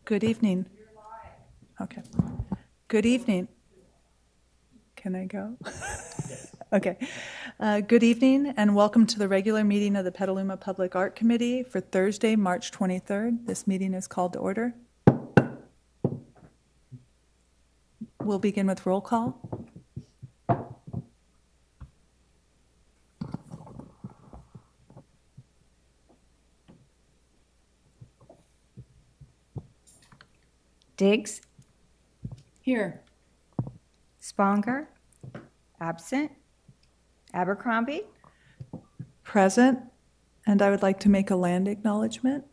Good evening. Okay. Good evening. Can I go? Okay. Good evening and welcome to the regular meeting of the Petaluma Public Art Committee for Thursday, March 23rd. This meeting is called to order. We'll begin with roll call. Diggs, Here. Sponger, absent. Abercrombie, Present, and I would like to make a land acknowledgement.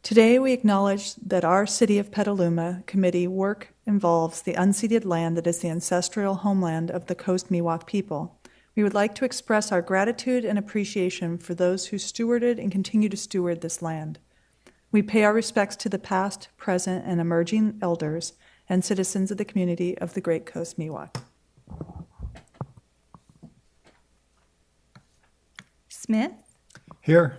Today, we acknowledge that our City of Petaluma Committee work involves the unceded land that is the ancestral homeland of the Coast Miwok people. We would like to express our gratitude and appreciation for those who stewarded and continue to steward this land. We pay our respects to the past, present, and emerging elders and citizens of the community of the Great Coast Miwok. Smith, Here.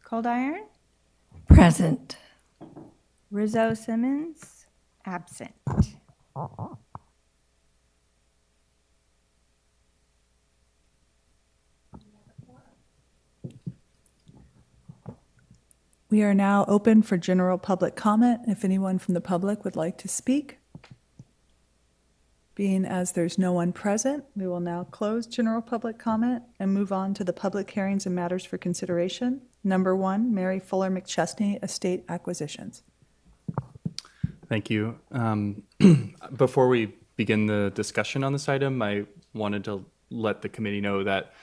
Cold Iron, Present. Rizzo Simmons, absent. We are now open for general public comment if anyone from the public would like to speak. Being as there's no one present, we will now close general public comment and move on to the public hearings and matters for consideration. Number 1, Mary Fuller McChesney Estate Acquisitions. Thank you. Before we begin the discussion on this item, I wanted to let the committee know that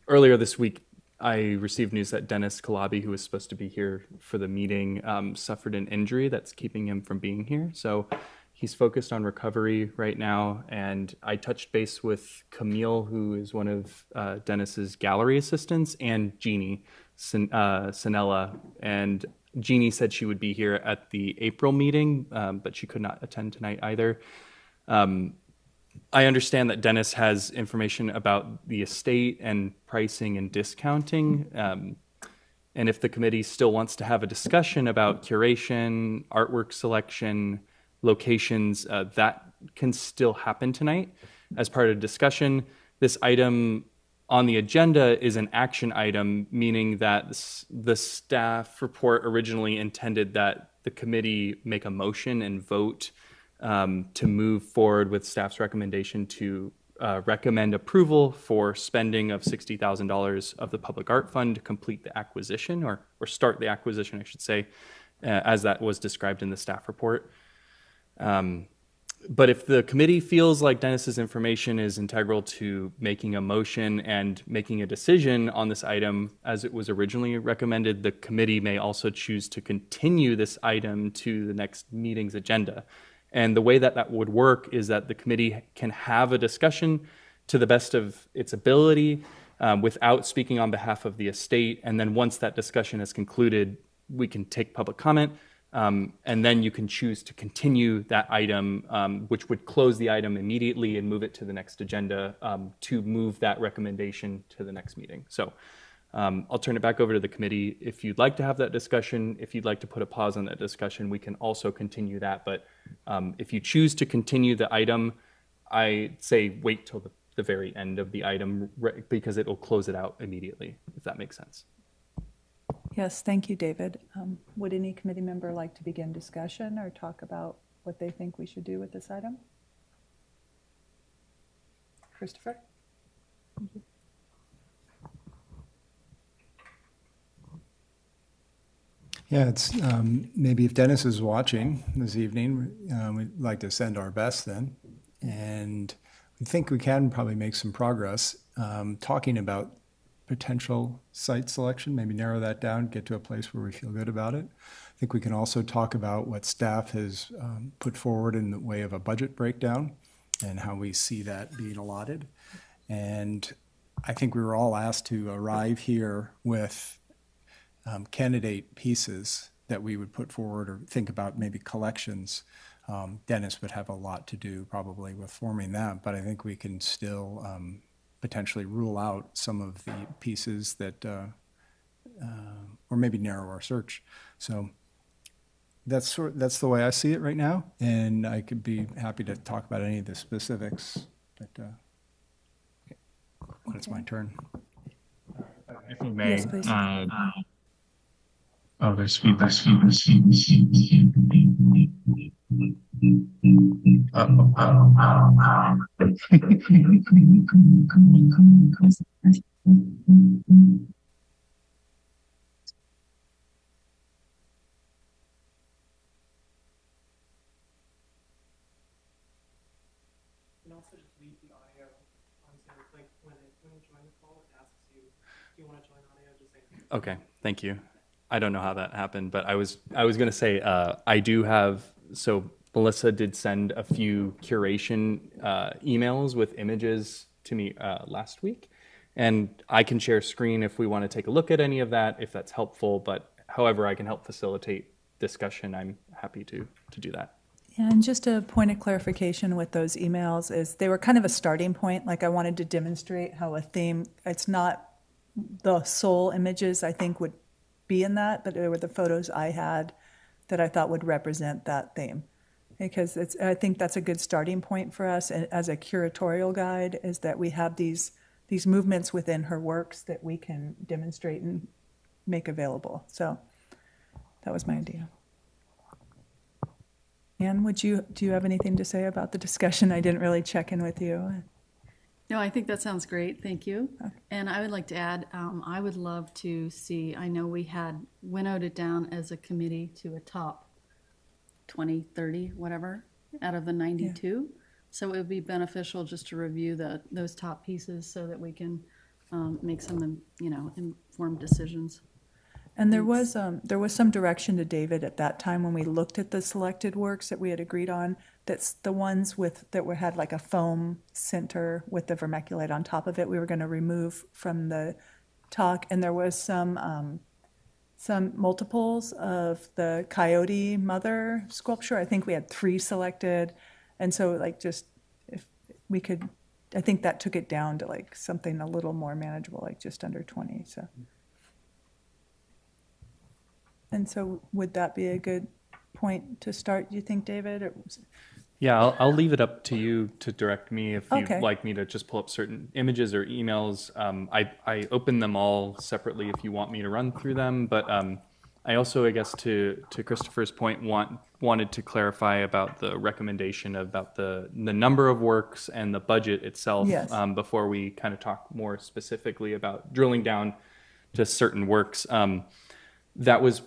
earlier this week, I received news that Dennis Calabi, who was supposed to be here for the meeting, suffered an injury that's keeping him from being here. So he's focused on recovery right now. And I touched base with Camille, who is one of Dennis's gallery assistants, and Jeannie Sinella. And Jeannie said she would be here at the April meeting, but she could not attend tonight either. I understand that Dennis has information about the estate and pricing and discounting. And if the committee still wants to have a discussion about curation, artwork selection, locations, that can still happen tonight as part of discussion. This item on the agenda is an action item, meaning that the staff report originally intended that the committee make a motion and vote to move forward with staff's recommendation to recommend approval for spending of $60,000 of the Public Art Fund to complete the acquisition, or start the acquisition, I should say, as that was described in the staff report. But if the committee feels like Dennis's information is integral to making a motion and making a decision on this item as it was originally recommended, the committee may also choose to continue this item to the next meeting's agenda. And the way that that would work is that the committee can have a discussion to the best of its ability without speaking on behalf of the estate. And then once that discussion is concluded, we can take public comment. And then you can choose to continue that item, which would close the item immediately and move it to the next agenda to move that recommendation to the next meeting. So I'll turn it back over to the committee. If you'd like to have that discussion, if you'd like to put a pause on that discussion, we can also continue that. But if you choose to continue the item, I say wait till the very end of the item because it will close it out immediately, if that makes sense. Yes, thank you, David. Would any committee member like to begin discussion or talk about what they think we should do with this item? Christopher? Yeah, it's maybe if Dennis is watching this evening, we'd like to send our best then. And we think we can probably make some progress talking about potential site selection, maybe narrow that down, get to a place where we feel good about it. I think we can also talk about what staff has put forward in the way of a budget breakdown and how we see that being allotted. And I think we were all asked to arrive here with candidate pieces that we would put forward or think about maybe collections. Dennis would have a lot to do probably with forming that, but I think we can still potentially rule out some of the pieces that, or or maybe narrow our search. So that's the way I see it right now, and I could be happy to talk about any of the specifics. But when it's my turn. If I may, Yes, please. oh, there's feedback. And also just leave the audio on Zoom. Like when you join the call, it asks you, do you want to join audio? Just say. Okay, thank you. I don't know how that happened, but I was going to say I do have, so Melissa did send a few curation emails with images to me last week, and I can share screen if we want to take a look at any of that, if that's helpful. But however I can help facilitate discussion, I'm happy to do that. Yeah, and just a point of clarification with those emails is they were kind of a starting point. Like I wanted to demonstrate how a theme, it's not the sole images I think would be in that, but they were the photos I had that I thought would represent that theme. Because I think that's a good starting point for us as a curatorial guide, is that we have these movements within her works that we can demonstrate and make available. So that was my idea. Anne, do you have anything to say about the discussion? I didn't really check in with you. No, I think that sounds great. Thank you. And I would like to add, I would love to see, I know we had winnowed it down as a committee to a top 20, 30, whatever, out of the 92. So it would be beneficial just to review those top pieces so that we can make some, informed decisions. And there was some direction to David at that time when we looked at the selected works that we had agreed on. That's the ones that had like a foam center with the vermiculite on top of it. We were going to remove from the talk, and there was some multiples of the coyote mother sculpture. I think we had 3 selected, and so like just if we could, I think that took it down to like something a little more manageable, like just under 20. So. And so would that be a good point to start, do you think, David? Yeah, I'll leave it up to you to direct me if you'd Okay. like me to just pull up certain images or emails. I open them all separately if you want me to run through them, but I also, I guess, to Christopher's point, wanted to clarify about the recommendation about the number of works and the budget itself. Yes. Before we kind of talk more specifically about drilling down to certain works. That was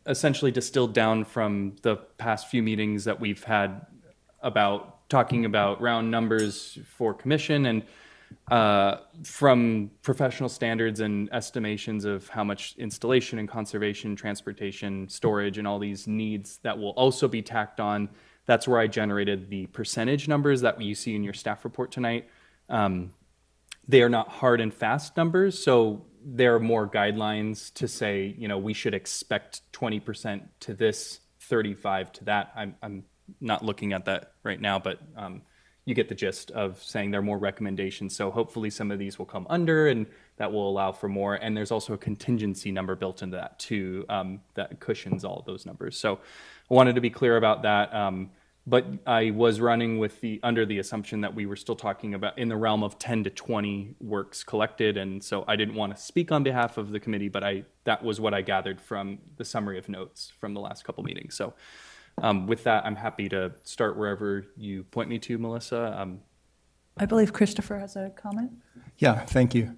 essentially distilled down from the past few meetings that we've had about talking about round numbers for commission and from professional standards and estimations of how much installation and conservation, transportation, storage, and all these needs that will also be tacked on. That's where I generated the percentage numbers that you see in your staff report tonight. They are not hard and fast numbers, so there are more guidelines to say, we should expect 20% to this, 35 to that. I'm not looking at that right now, but you get the gist of saying there are more recommendations. So hopefully some of these will come under, and that will allow for more. And there's also a contingency number built into that too, that cushions all of those numbers. So I wanted to be clear about that. But I was running under the assumption that we were still talking about in the realm of 10 to 20 works collected. And so I didn't want to speak on behalf of the committee, but that was what I gathered from the summary of notes from the last couple meetings. So with that, I'm happy to start wherever you point me to, Melissa. I believe Christopher has a comment. Yeah, thank you.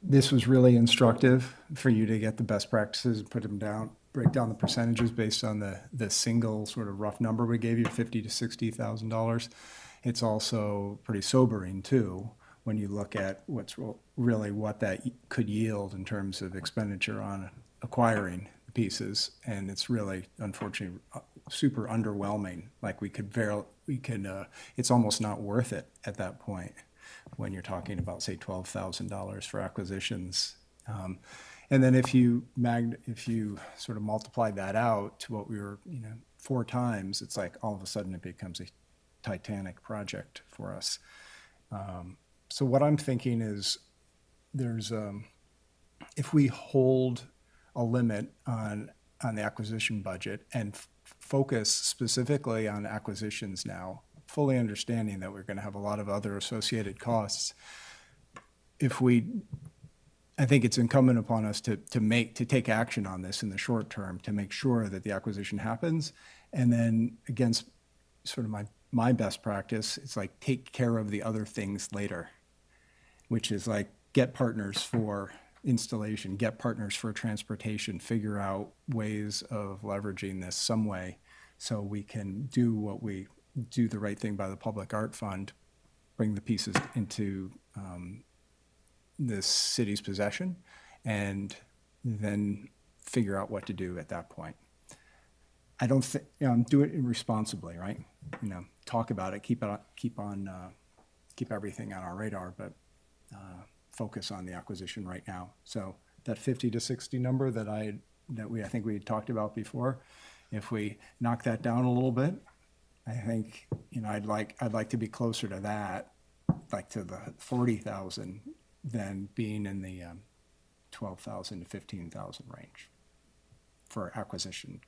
This was really instructive for you to get the best practices and put them down, break down the percentages based on the single sort of rough number we gave you, $50,000 to $60,000. It's also pretty sobering too when you look at what that could yield in terms of expenditure on acquiring the pieces, and it's really unfortunately super underwhelming. Like it's almost not worth it at that point when you're talking about say $12,000 for acquisitions. And then if you sort of multiply that out to what we were, 4 times, it's like all of a sudden it becomes a Titanic project for us. So what I'm thinking is if we hold a limit on the acquisition budget and focus specifically on acquisitions now, fully understanding that we're going to have a lot of other associated costs. I think it's incumbent upon us to take action on this in the short term to make sure that the acquisition happens. And then against sort of my best practice, it's like take care of the other things later, which is like get partners for installation, get partners for transportation, figure out ways of leveraging this some way so we can do the right thing by the Public Art Fund, bring the pieces into this city's possession, and then figure out what to do at that point. I don't think, do it responsibly, right? Talk about it, keep everything on our radar, but focus on the acquisition right now. So that 50 to 60 number that I think we had talked about before, if we knock that down a little bit, I think, I'd like to be closer to that, like to the 40,000 than being in the 12,000 to 15,000 range for acquisition.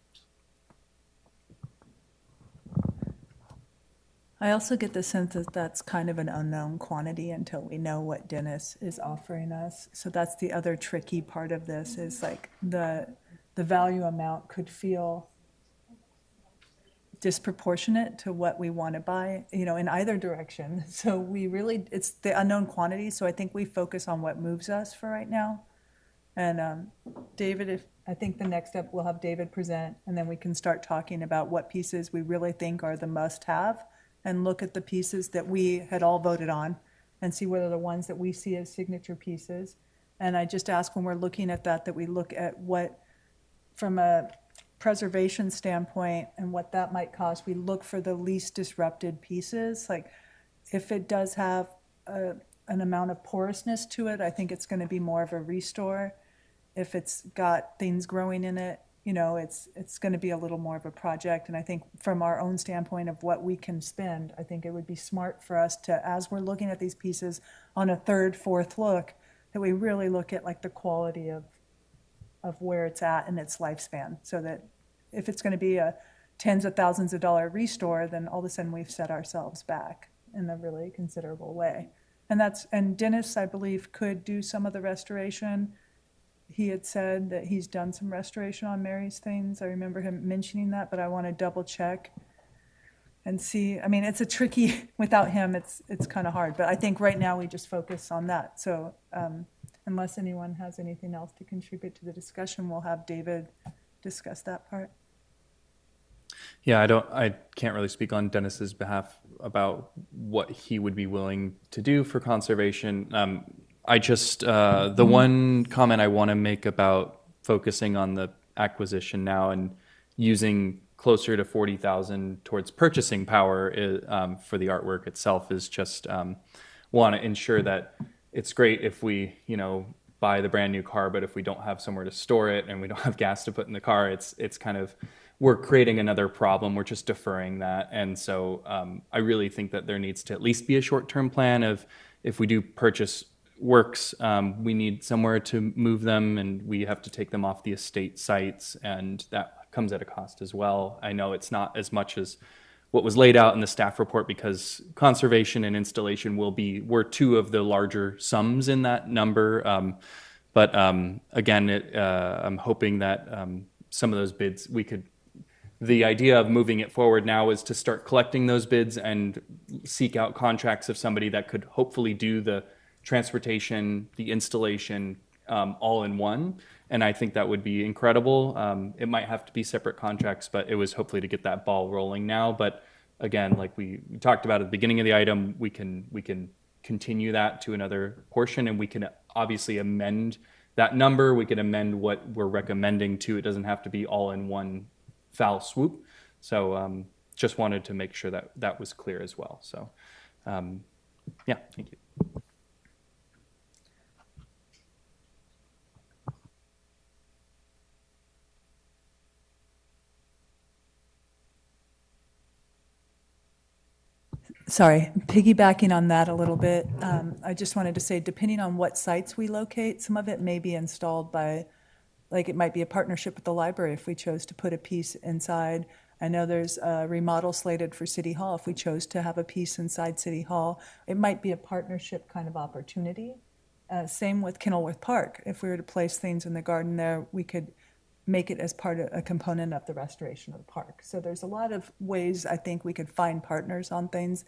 I also get the sense that that's kind of an unknown quantity until we know what Dennis is offering us. So that's the other tricky part of this is like the value amount could feel disproportionate to what we want to buy, in either direction. So it's the unknown quantity. So I think we focus on what moves us for right now. And David, I think the next step, we'll have David present, and then we can start talking about what pieces we really think are the must-have, and look at the pieces that we had all voted on and see what are the ones that we see as signature pieces. And I just ask when we're looking at that we look at what, from a preservation standpoint and what that might cost, we look for the least disrupted pieces. Like if it does have an amount of porousness to it, I think it's going to be more of a restore. If it's got things growing in it, it's going to be a little more of a project. And I think from our own standpoint of what we can spend, I think it would be smart for us to, as we're looking at these pieces on a third, fourth look, that we really look at like the quality of where it's at in its lifespan, so that if it's going to be a tens of thousands of dollar restore, then all of a sudden we've set ourselves back in a really considerable way. And Dennis, I believe, could do some of the restoration. He had said that he's done some restoration on Mary's things. I remember him mentioning that, but I want to double check and see. I mean, it's a tricky, without him, it's kind of hard. But I think right now we just focus on that. So unless anyone has anything else to contribute to the discussion, we'll have David discuss that part. Yeah, I can't really speak on Dennis's behalf about what he would be willing to do for conservation. I just, the one comment I want to make about focusing on the acquisition now and using closer to 40,000 towards purchasing power for the artwork itself is just want to ensure that it's great if we, buy the brand new car, but if we don't have somewhere to store it and we don't have gas to put in the car, it's kind of, we're creating another problem. We're just deferring that. And so I really think that there needs to at least be a short-term plan of if we do purchase works, we need somewhere to move them, and we have to take them off the estate sites, and that comes at a cost as well. I know it's not as much as what was laid out in the staff report because conservation and installation were two of the larger sums in that number. But again, I'm hoping that some of those bids the idea of moving it forward now is to start collecting those bids and seek out contracts of somebody that could hopefully do the transportation, the installation, all in one. And I think that would be incredible. It might have to be separate contracts, but it was hopefully to get that ball rolling now. But again, like we talked about at the beginning of the item, we can continue that to another portion, and we can obviously amend that number. We can amend what we're recommending to. It doesn't have to be all in one foul swoop. So just wanted to make sure that that was clear as well. So yeah, thank you. Sorry, piggybacking on that a little bit, I just wanted to say, depending on what sites we locate, some of it may be installed by like it might be a partnership with the library if we chose to put a piece inside. I know there's a remodel slated for City Hall. If we chose to have a piece inside City Hall, it might be a partnership kind of opportunity. Same with Kenilworth Park. If we were to place things in the garden there, we could make it as part of a component of the restoration of the park. So there's a lot of ways I think we could find partners on things.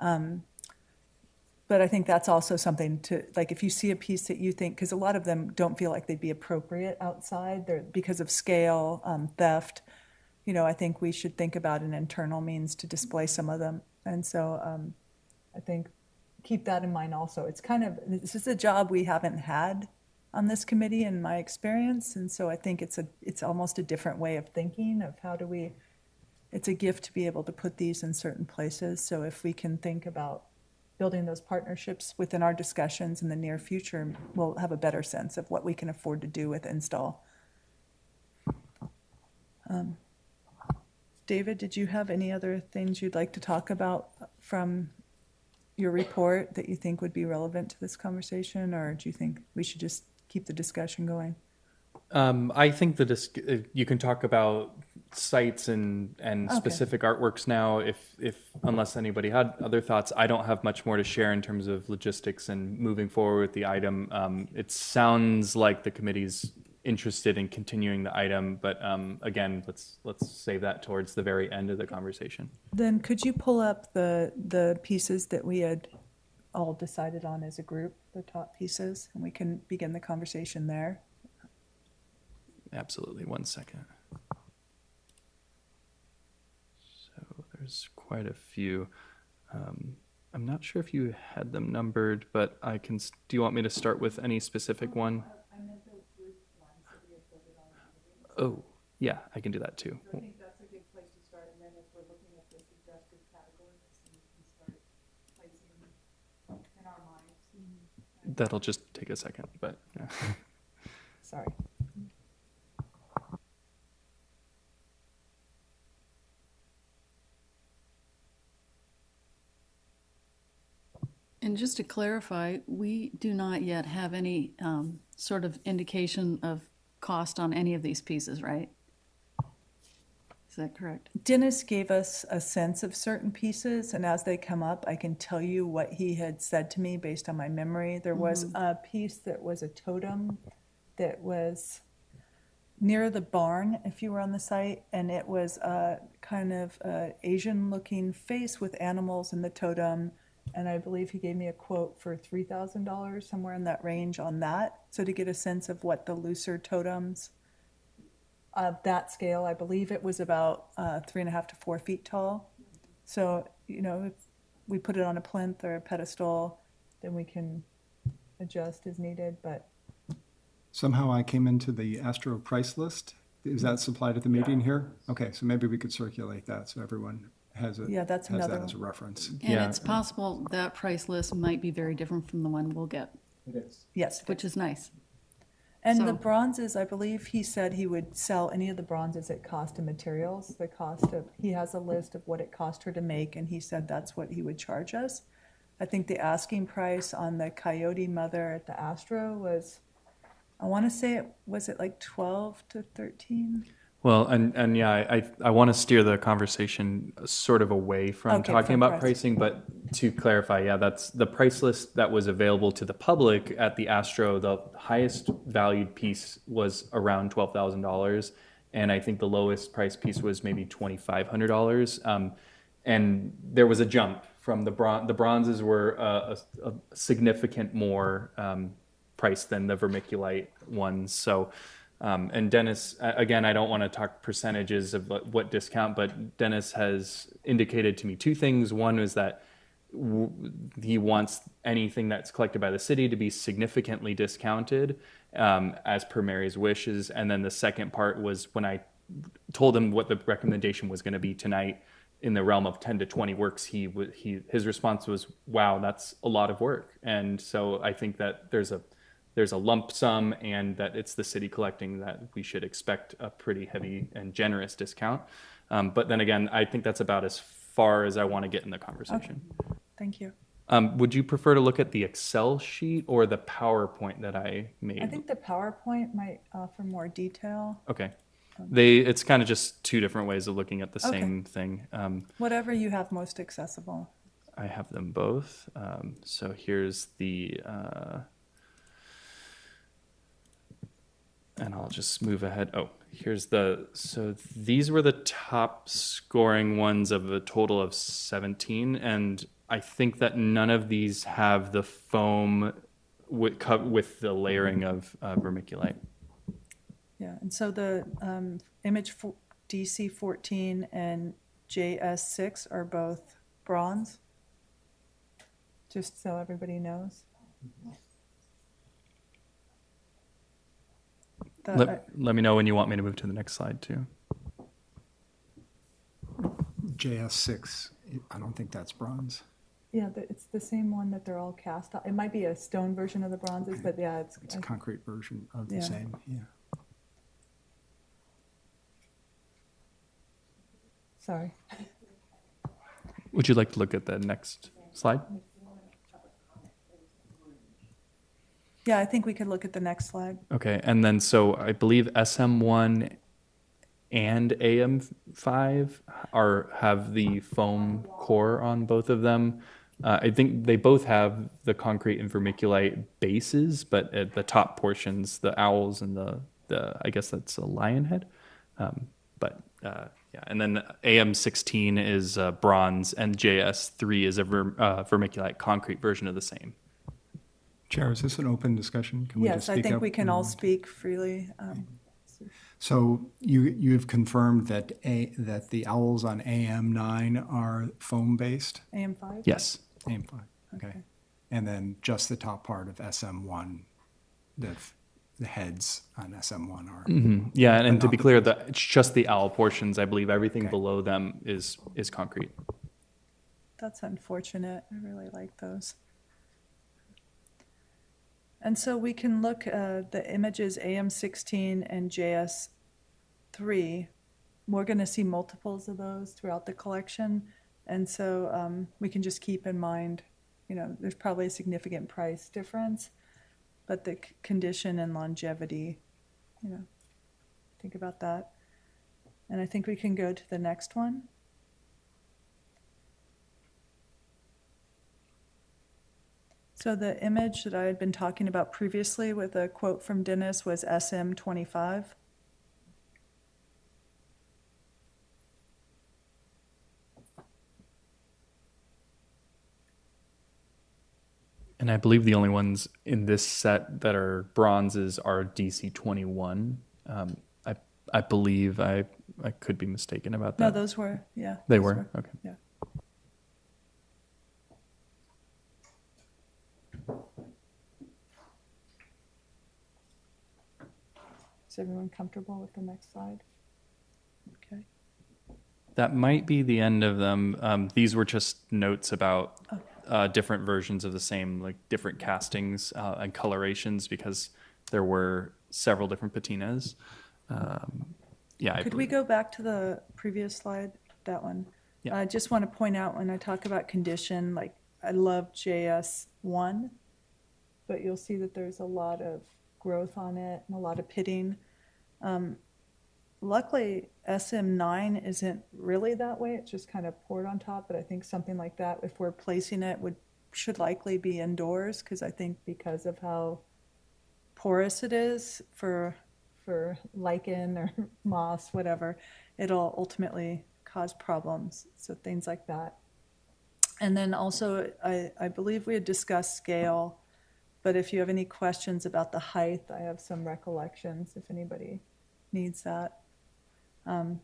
But I think that's also something to, like, if you see a piece that you think, because a lot of them don't feel like they'd be appropriate outside, they're because of scale, theft. You know, I think we should think about an internal means to display some of them. And so I think keep that in mind also. It's kind of, this is a job we haven't had on this committee in my experience. And so I think it's almost a different way of thinking of how do we, it's a gift to be able to put these in certain places. So if we can think about building those partnerships within our discussions in the near future, we'll have a better sense of what we can afford to do with install. David, did you have any other things you'd like to talk about from your report that you think would be relevant to this conversation, or do you think we should just keep the discussion going? I think you can talk about sites and Okay. specific artworks now. If unless anybody had other thoughts, I don't have much more to share in terms of logistics and moving forward with the item. It sounds like the committee's interested in continuing the item, but again, let's save that towards the very end of the conversation. Then could you pull up the pieces that we had all decided on as a group, the top pieces, and we can begin the conversation there? Absolutely. 1 second. So there's quite a few. I'm not sure if you had them numbered, but I can. Do you want me to start with any specific one? Oh, yeah, I can do that too. I think that's a good place to start, and then if we're looking at the suggested categories, we can start placing in our minds. That'll just take a second, but yeah. Sorry. And just to clarify, we do not yet have any sort of indication of cost on any of these pieces, right? Is that correct? Dennis gave us a sense of certain pieces, and as they come up, I can tell you what he had said to me based on my memory. There was a piece that was a totem that was near the barn, if you were on the site, and it was a kind of Asian-looking face with animals in the totem, and I believe he gave me a quote for $3,000, somewhere in that range on that. So to get a sense of what the looser totems of that scale, I believe it was about 3.5 to 4 feet tall. So, you know, if we put it on a plinth or a pedestal, then we can adjust as needed, but Somehow I came into the Astro price list. Is that supplied at the meeting here? Okay, so maybe we could circulate that so everyone has it. Yeah, that's has another that as a one. reference. And Yeah. it's possible that price list might be very different from the one we'll get, yes. which is nice. And So- the bronzes, I believe he said he would sell any of the bronzes at cost of materials, the cost of, he has a list of what it cost her to make, and he said that's what he would charge us. I think the asking price on the Coyote Mother at the Astro was, I want to say was it like 12 to 13? Well, and yeah, I want to steer the conversation sort of away from Okay, talking from about price. pricing, but to clarify, yeah, that's the price list that was available to the public at the Astro. The highest valued piece was around $12,000, and I think the lowest price piece was maybe $2,500. And there was a jump from the bronzes were a significant more price than the vermiculite ones. So. And Dennis, again, I don't want to talk percentages of what discount, but Dennis has indicated to me two things. One is that he wants anything that's collected by the city to be significantly discounted, as per Mary's wishes. And then the second part was when I told him what the recommendation was going to be tonight in the realm of 10 to 20 works, his response was, wow, that's a lot of work. And so I think that there's a lump sum and that it's the city collecting, that we should expect a pretty heavy and generous discount. But then again, I think that's about as far as I want to get in the conversation. Thank you. Would you prefer to look at the Excel sheet or the PowerPoint that I made? I think the PowerPoint might offer more detail. Okay. It's kind of just two different ways of looking at the Okay. same thing. Whatever you have most accessible. I have them both. So here's the, and I'll just move ahead. Oh, so these were the top scoring ones of a total of 17. And I think that none of these have the foam with the layering of vermiculite. Yeah, and so the DC 14 and JS 6 are both bronze, just so everybody knows. Let me know when you want me to move to the next slide too. JS6, I don't think that's bronze. Yeah, it's the same one that they're all cast. It might be a stone version of the bronzes, Okay. but yeah, It's a concrete version of the Yeah. same, yeah. sorry. Would you like to look at the next slide? Yeah, I think we could look at the next slide. Okay, and then so I believe SM1 and AM5 have the foam core on both of them. I think they both have the concrete and vermiculite bases, but at the top portions, the owls and the I guess that's a lion head. Yeah, and then AM16 is bronze, and JS3 is a vermiculite concrete version of the same. Chair, is this an open discussion? Can we just Yes, I speak think up? we can all speak freely. So you've confirmed that that the owls on AM9 are foam-based? AM5? Yes. AM5, okay. And then just the top part of SM1, the heads on SM1 are? Yeah, and But to not be the clear, it's just the owl portions. I believe everything Okay. below them is concrete. That's unfortunate. I really like those. And so we can look at the images AM16 and JS3. We're going to see multiples of those throughout the collection. And so we can just keep in mind, there's probably a significant price difference, but the condition and longevity, think about that. And I think we can go to the next one. So the image that I had been talking about previously with a quote from Dennis was SM25. And I believe the only ones in this set that are bronzes are DC21. I believe I could be mistaken about No, that. those were, yeah. They those were? Okay. Yeah. Is everyone comfortable with the next slide? Okay. That might be the end of them. These were just notes about different versions of the same, like different castings and colorations, because there were several different patinas. Yeah. Could we go back to the previous slide, that one? Yeah. I just want to point out when I talk about condition, like I love JS1, but you'll see that there's a lot of growth on it and a lot of pitting. Luckily, SM9 isn't really that way. It's just kind of poured on top, but I think something like that, if we're placing it, should likely be indoors, because I think because of how porous it is for lichen or moss, whatever, it'll ultimately cause problems. So things like that. And then also, I believe we had discussed scale, but if you have any questions about the height, I have some recollections if anybody needs that.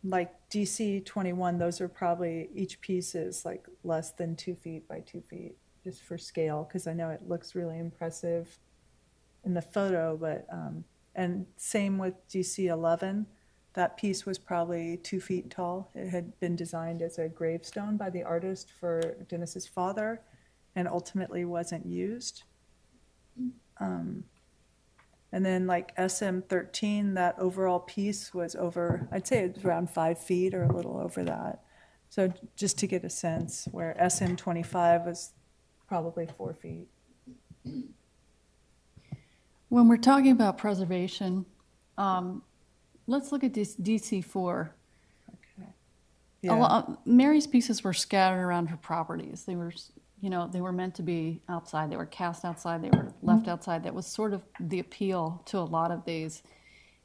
Like DC 21, those are probably, each piece is like less than 2 feet by 2 feet, just for scale, because I know it looks really impressive in the photo, but, and same with DC 11, that piece was probably 2 feet tall. It had been designed as a gravestone by the artist for Dennis's father, and ultimately wasn't used. And then like SM13, that overall piece was over, I'd say it's around 5 feet or a little over that. So just to get a sense, where SM25 was probably 4 feet. When we're talking about preservation, let's look at this DC4. Yeah. Mary's pieces were scattered around her properties. They were, they were meant to be outside. They were cast outside. They were left outside. That was sort of the appeal to a lot of these.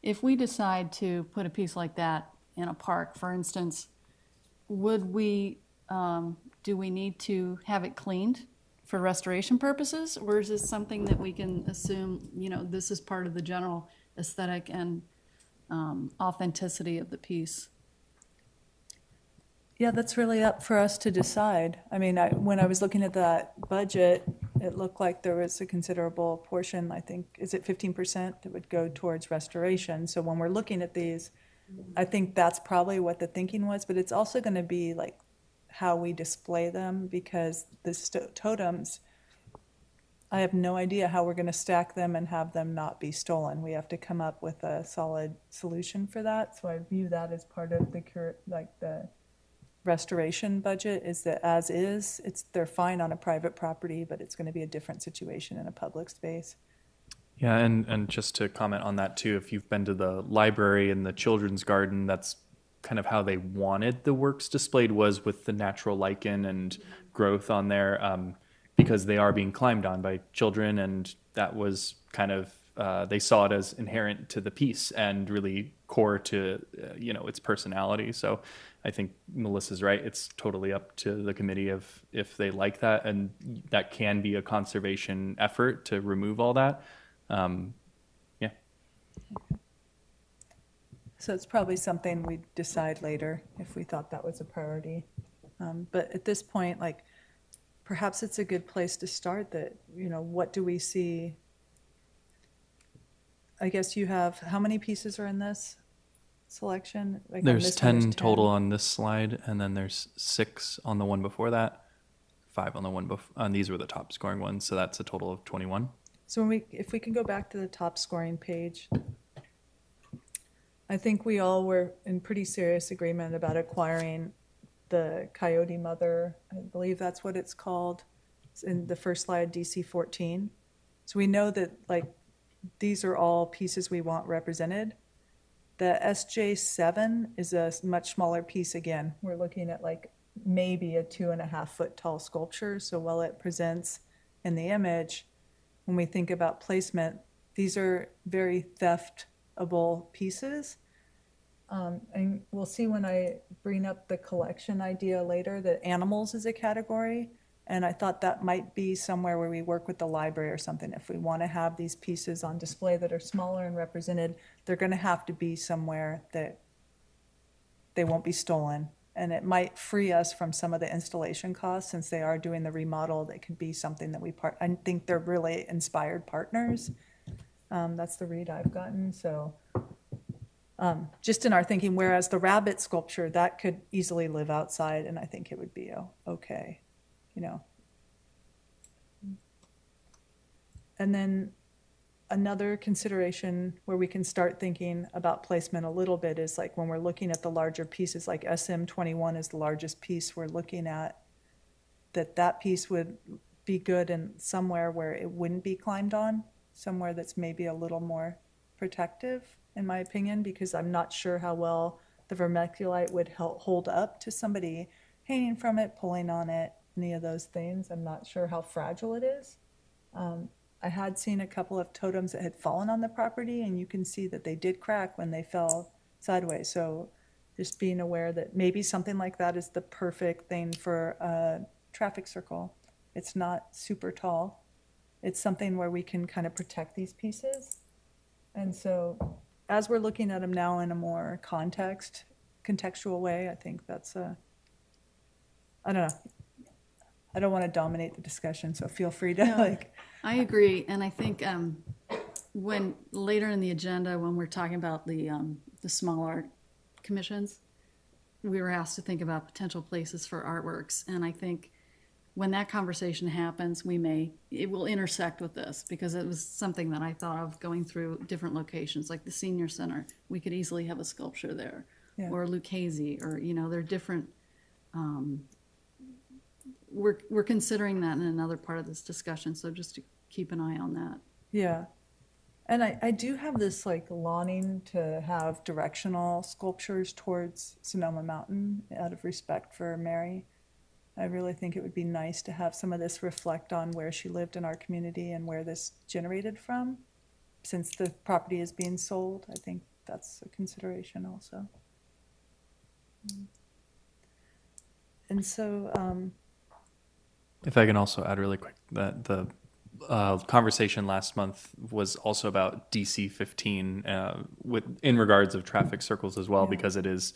If we decide to put a piece like that in a park, for instance, would we, do we need to have it cleaned for restoration purposes? Or is this something that we can assume, this is part of the general aesthetic and authenticity of the piece? Yeah, that's really up for us to decide. I mean, when I was looking at that budget, it looked like there was a considerable portion, I think, is it 15% that would go towards restoration? So when we're looking at these, I think that's probably what the thinking was, but it's also going to be like how we display them, because the totems, I have no idea how we're going to stack them and have them not be stolen. We have to come up with a solid solution for that. So I view that as part of the restoration budget, is that as is, they're fine on a private property, but it's going to be a different situation in a public space. Yeah, and just to comment on that too, if you've been to the library and the children's garden, that's kind of how they wanted the works displayed, was with the natural lichen and growth on there, because they are being climbed on by children, and that was kind of, they saw it as inherent to the piece and really core to, its personality. So I think Melissa's right. It's totally up to the committee if they like that, and that can be a conservation effort to remove all that. Yeah. So it's probably something we'd decide later if we thought that was a priority. But at this point, perhaps it's a good place to start that, what do we see? I guess you have, how many pieces are in this selection? Like on There's this one, 10 total on this slide, and then there's 6 on the one before that, 5 on the one before, and these were the top scoring ones, so that's a total of 21. So if we can go back to the top scoring page, I think we all were in pretty serious agreement about acquiring the Coyote Mother. I believe that's what it's called. It's in the first slide, DC 14. So we know that these are all pieces we want represented. The SJ7 is a much smaller piece again. We're looking at maybe a 2.5 foot tall sculpture. So while it presents in the image, when we think about placement, these are very theftable pieces. And we'll see when I bring up the collection idea later that animals is a category. And I thought that might be somewhere where we work with the library or something. If we want to have these pieces on display that are smaller and represented, they're going to have to be somewhere that they won't be stolen. And it might free us from some of the installation costs, since they are doing the remodel. That could be something that I think they're really inspired partners. That's the read I've gotten. So just in our thinking, whereas the rabbit sculpture, that could easily live outside, and I think it would be okay. And then another consideration where we can start thinking about placement a little bit is when we're looking at the larger pieces, like SM21 is the largest piece we're looking at, that piece would be good in somewhere where it wouldn't be climbed on, somewhere that's maybe a little more protective, in my opinion, because I'm not sure how well the vermiculite would hold up to somebody hanging from it, pulling on it, any of those things. I'm not sure how fragile it is. I had seen a couple of totems that had fallen on the property, and you can see that they did crack when they fell sideways. So just being aware that maybe something like that is the perfect thing for a traffic circle. It's not super tall. It's something where we can kind of protect these pieces. And so as we're looking at them now in a more contextual way, I think that's I don't know. I don't want to dominate the discussion, so feel free to I agree, and I think when later in the agenda, when we're talking about the smaller commissions, we were asked to think about potential places for artworks, and I think when that conversation happens, it will intersect with this, because it was something that I thought of going through different locations, like the senior center. We could easily have a sculpture there, Yeah. or Lucchese, or there are different we're considering that in another part of this discussion, so just to keep an eye on that. Yeah. And I do have this like longing to have directional sculptures towards Sonoma Mountain out of respect for Mary. I really think it would be nice to have some of this reflect on where she lived in our community and where this generated from. Since the property is being sold, I think that's a consideration also. And so, If I can also add really quick that the conversation last month was also about DC 15 in regards of traffic circles as well, because it is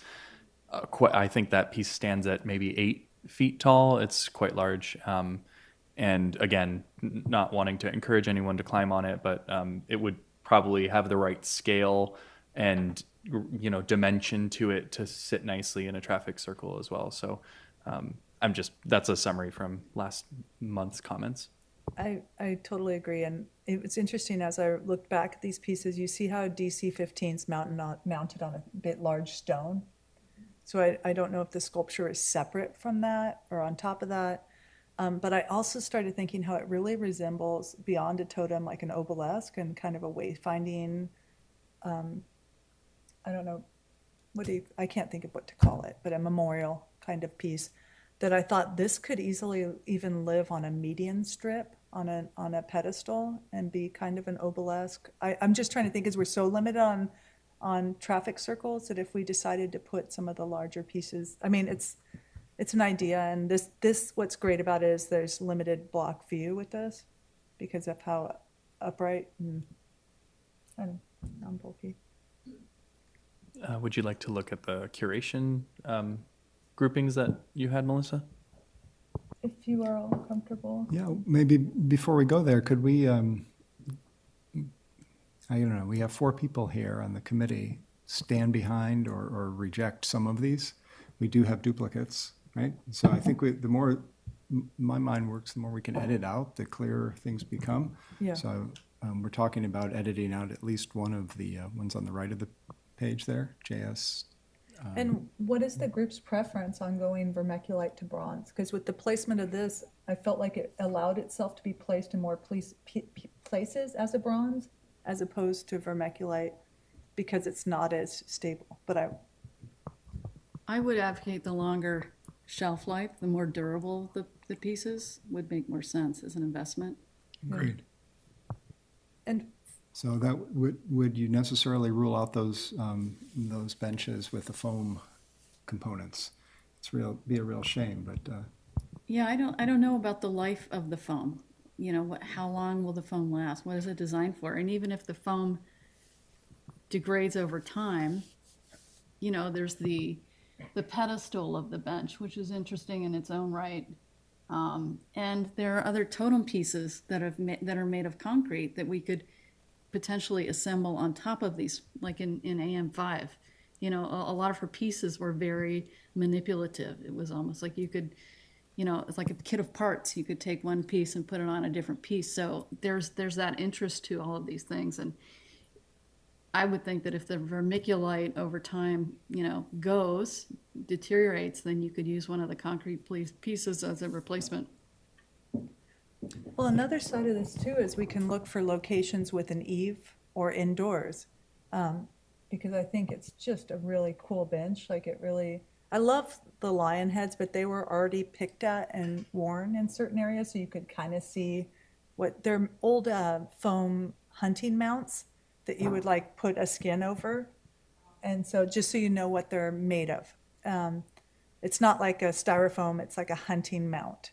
quite. I think that piece stands at maybe 8 feet tall. It's quite large, and again, not wanting to encourage anyone to climb on it, but it would probably have the right scale and dimension to it to sit nicely in a traffic circle as well. So. That's a summary from last month's comments. I totally agree. And it's interesting as I looked back at these pieces, you see how DC 15's mounted on a bit large stone. So I don't know if the sculpture is separate from that or on top of that. But I also started thinking how it really resembles beyond a totem, like an obelisk and kind of a wayfinding, I don't know, I can't think of what to call it, but a memorial kind of piece that I thought this could easily even live on a median strip on a pedestal and be kind of an obelisk. I'm just trying to think, as we're so limited on traffic circles, that if we decided to put some of the larger pieces, I mean, it's an idea, and this what's great about it is there's limited block view with this because of how upright and non-bulky. Would you like to look at the curation groupings that you had, Melissa? If you are all comfortable. Yeah, maybe before we go there, could we, I don't know, we have 4 people here on the committee, stand behind or reject some of these. We do have duplicates, right? So I think the more my mind works, the more we can edit out, the clearer things become. Yeah. So we're talking about editing out at least one of the ones on the right of the page there, JS. And what is the group's preference on going vermiculite to bronze? Because with the placement of this, I felt like it allowed itself to be placed in more places as a bronze, as opposed to vermiculite, because it's not as stable. But I would advocate the longer shelf life, the more durable the pieces would make more sense as an investment. Agreed. and So that would you necessarily rule out those benches with the foam components? Be a real shame, but Yeah, I don't know about the life of the foam. How long will the foam last? What is it designed for? And even if the foam degrades over time, there's the pedestal of the bench, which is interesting in its own right. And there are other totem pieces that are made of concrete that we could potentially assemble on top of these, like in AM5. A lot of her pieces were very manipulative. It was almost like you could, it's like a kit of parts. You could take one piece and put it on a different piece. So there's that interest to all of these things. And I would think that if the vermiculite over time, deteriorates, then you could use one of the concrete pieces as a replacement. well, another side of this too is we can look for locations with an eave or indoors, because I think it's just a really cool bench. I love the lion heads, but they were already picked at and worn in certain areas, so you could kind of see what they're old foam hunting mounts that you would like put a skin over, and so just so you know what they're made of. It's not like a styrofoam; it's like a hunting mount.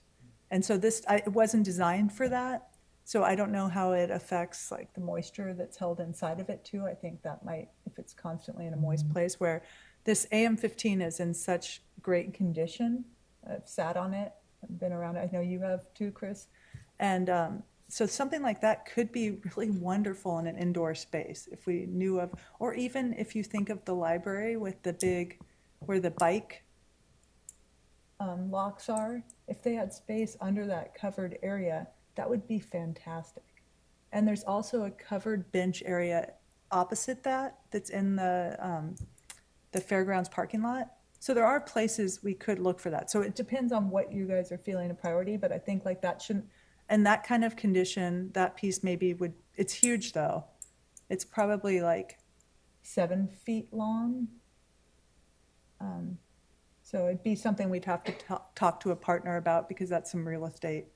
And so it wasn't designed for that. So I don't know how it affects like the moisture that's held inside of it too. I think that might, if it's constantly in a moist place, where this AM15 is in such great condition. I've sat on it, I've been around it. I know you have too, Chris. And so something like that could be really wonderful in an indoor space if we knew of, or even if you think of the library with where the bike locks are, if they had space under that covered area, that would be fantastic. And there's also a covered bench area opposite that's in the fairgrounds parking lot. So there are places we could look for that. So it depends on what you guys are feeling a priority, but I think like that shouldn't, and that kind of condition, that piece maybe would, it's huge though. It's probably like 7 feet long. So it'd be something we'd have to talk to a partner about because that's some real estate.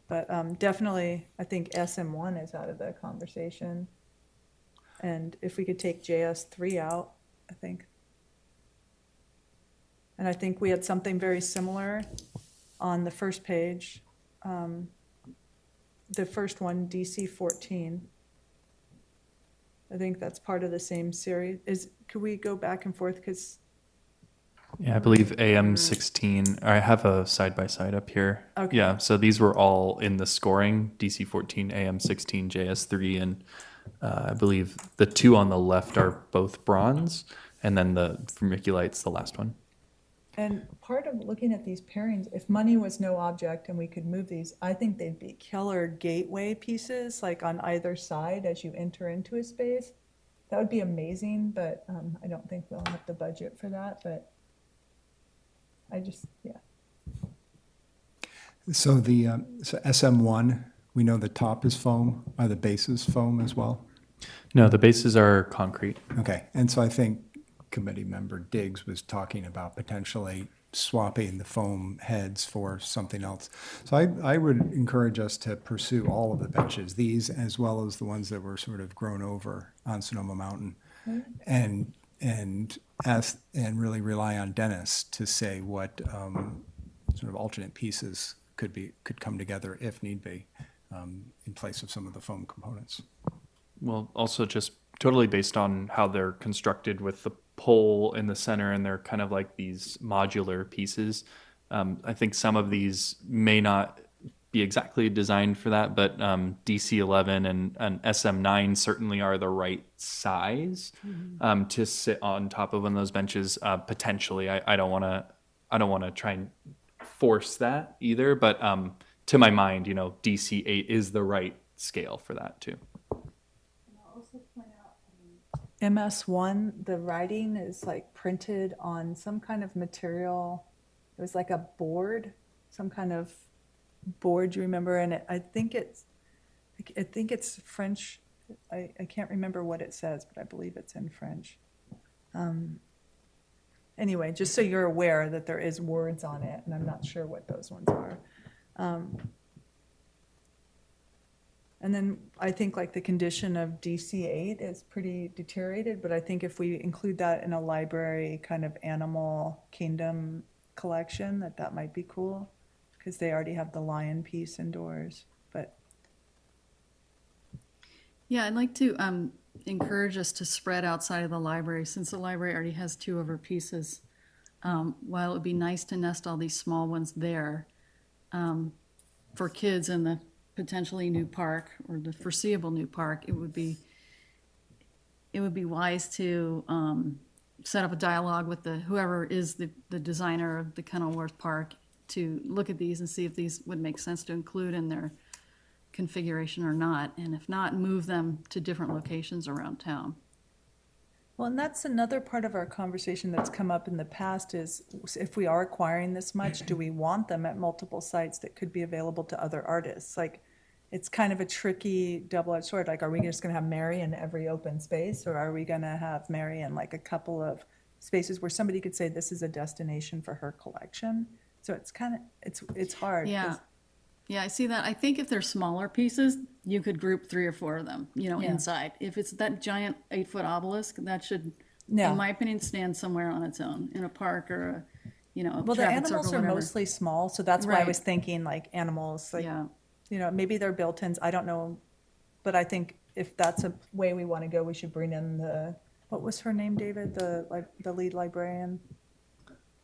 But definitely, I think SM1 is out of the conversation. And if we could take JS3 out, I think. And I think we had something very similar on the first page. The first one, DC14. I think that's part of the same series. Could we go back and forth? Because Yeah, I believe AM16. I have a side by side up here. Okay. Yeah, so these were all in the scoring: DC14, AM16, JS3, and I believe the two on the left are both bronze, and then the vermiculite's the last one. And part of looking at these pairings, if money was no object and we could move these, I think they'd be killer gateway pieces, like on either side as you enter into a space. That would be amazing, but I don't think we'll have the budget for that, but I just, yeah. So so SM1, we know the top is foam. Are the bases foam as well? No, the bases are concrete. Okay, and so I think committee member Diggs was talking about potentially swapping the foam heads for something else. So I would encourage us to pursue all of the benches, these as well as the ones that were sort of grown over on Sonoma Mountain, and ask and really rely on Dennis to say what sort of alternate pieces could come together if need be in place of some of the foam components. Well, also just totally based on how they're constructed with the pole in the center, and they're kind of like these modular pieces. I think some of these may not be exactly designed for that, but DC11 and SM9 certainly are the right size to sit on top of one of those benches. Potentially, I don't want to try and force that either, but to my mind, DC8 is the right scale for that too. MS1, the writing is like printed on some kind of material. It was like a board, some kind of board, you remember? And I think it's French. I can't remember what it says, but I believe it's in French. Anyway, just so you're aware that there is words on it, and I'm not sure what those ones are. And then I think like the condition of DC8 is pretty deteriorated, but I think if we include that in a library kind of animal kingdom collection, that might be cool, because they already have the lion piece indoors. But Yeah, I'd like to encourage us to spread outside of the library, since the library already has 2 of her pieces. While it would be nice to nest all these small ones there, for kids in the potentially new park or the foreseeable new park, it would be wise to set up a dialogue with whoever is the designer of the Kenilworth Park to look at these and see if these would make sense to include in their configuration or not, and if not, move them to different locations around town. well, and that's another part of our conversation that's come up in the past is if we are acquiring this much, do we want them at multiple sites that could be available to other artists? Like, it's kind of a tricky double-edged sword. Like, are we just going to have Mary in every open space, or are we going to have Mary in like a couple of spaces where somebody could say this is a destination for her collection? So it's kind of, it's hard. Yeah. 'cause- Yeah, I see that. I think if they're smaller pieces, you could group 3 or 4 of them, inside. If it's that giant 8-foot obelisk, that should, Yeah. in my opinion, stand somewhere on its own in a park or a Well, the traffic animals circle, are whatever. mostly small, so that's why I Right. was thinking like animals, like, Yeah. maybe they're built-ins, I don't know. But I think if that's a way we want to go, we should bring in what was her name, David? The lead librarian?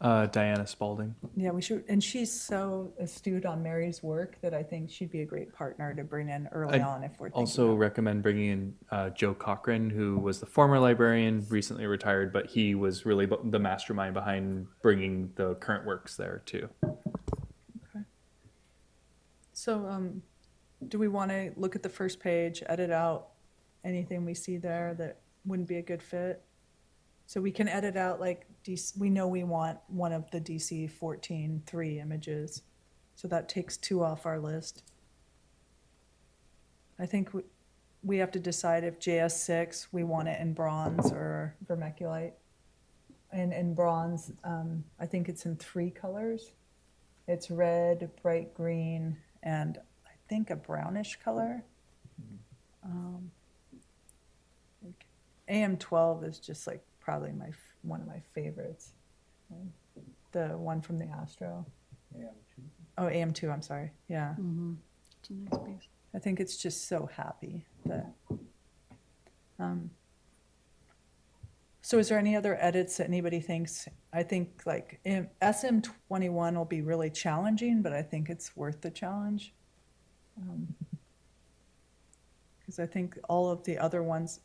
Diana Spalding. Yeah, we should, and she's so astute on Mary's work that I think she'd be a great partner to bring in early I'd on if we're thinking Also about- recommend bringing in Joe Cochran, who was the former librarian, recently retired, but he was really the mastermind behind bringing the current works there too. So, do we want to look at the first page, edit out anything we see there that wouldn't be a good fit? So we can edit out like DC, we know we want one of the DC 14-3 images. So that takes 2 off our list. I think we have to decide if JS6, we want it in bronze or vermiculite. And in bronze, I think it's in 3 colors. It's red, bright green, and I think a brownish color. AM12 is just like probably one of my favorites. The one from the Astro. Oh, AM2, I'm sorry. Yeah. It's a nice piece. I think it's just so happy that. So is there any other edits that anybody thinks? I think like SM21 will be really challenging, but I think it's worth the challenge. Because I think all of the other ones,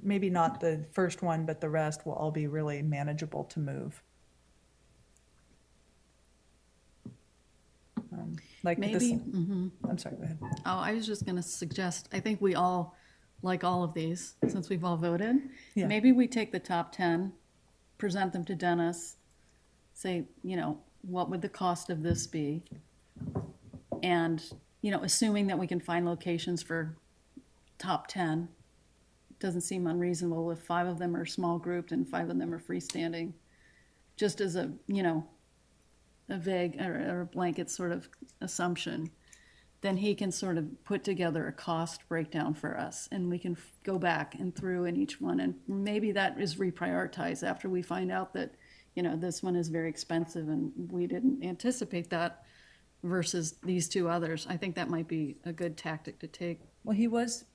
maybe not the first one, but the rest will all be really manageable to move. Like this, Maybe, I'm sorry, go ahead. oh, I was just gonna suggest, I think we all like all of these, since we've all voted. Yeah. Maybe we take the top 10, present them to Dennis, say, what would the cost of this be? And, assuming that we can find locations for top 10, doesn't seem unreasonable if 5 of them are small grouped and 5 of them are freestanding. Just as a vague or a blanket sort of assumption, then he can sort of put together a cost breakdown for us, and we can go back and through in each one, and maybe that is reprioritized after we find out that, this one is very expensive and we didn't anticipate that versus these 2 others. I think that might be a good tactic to take. Well, he was,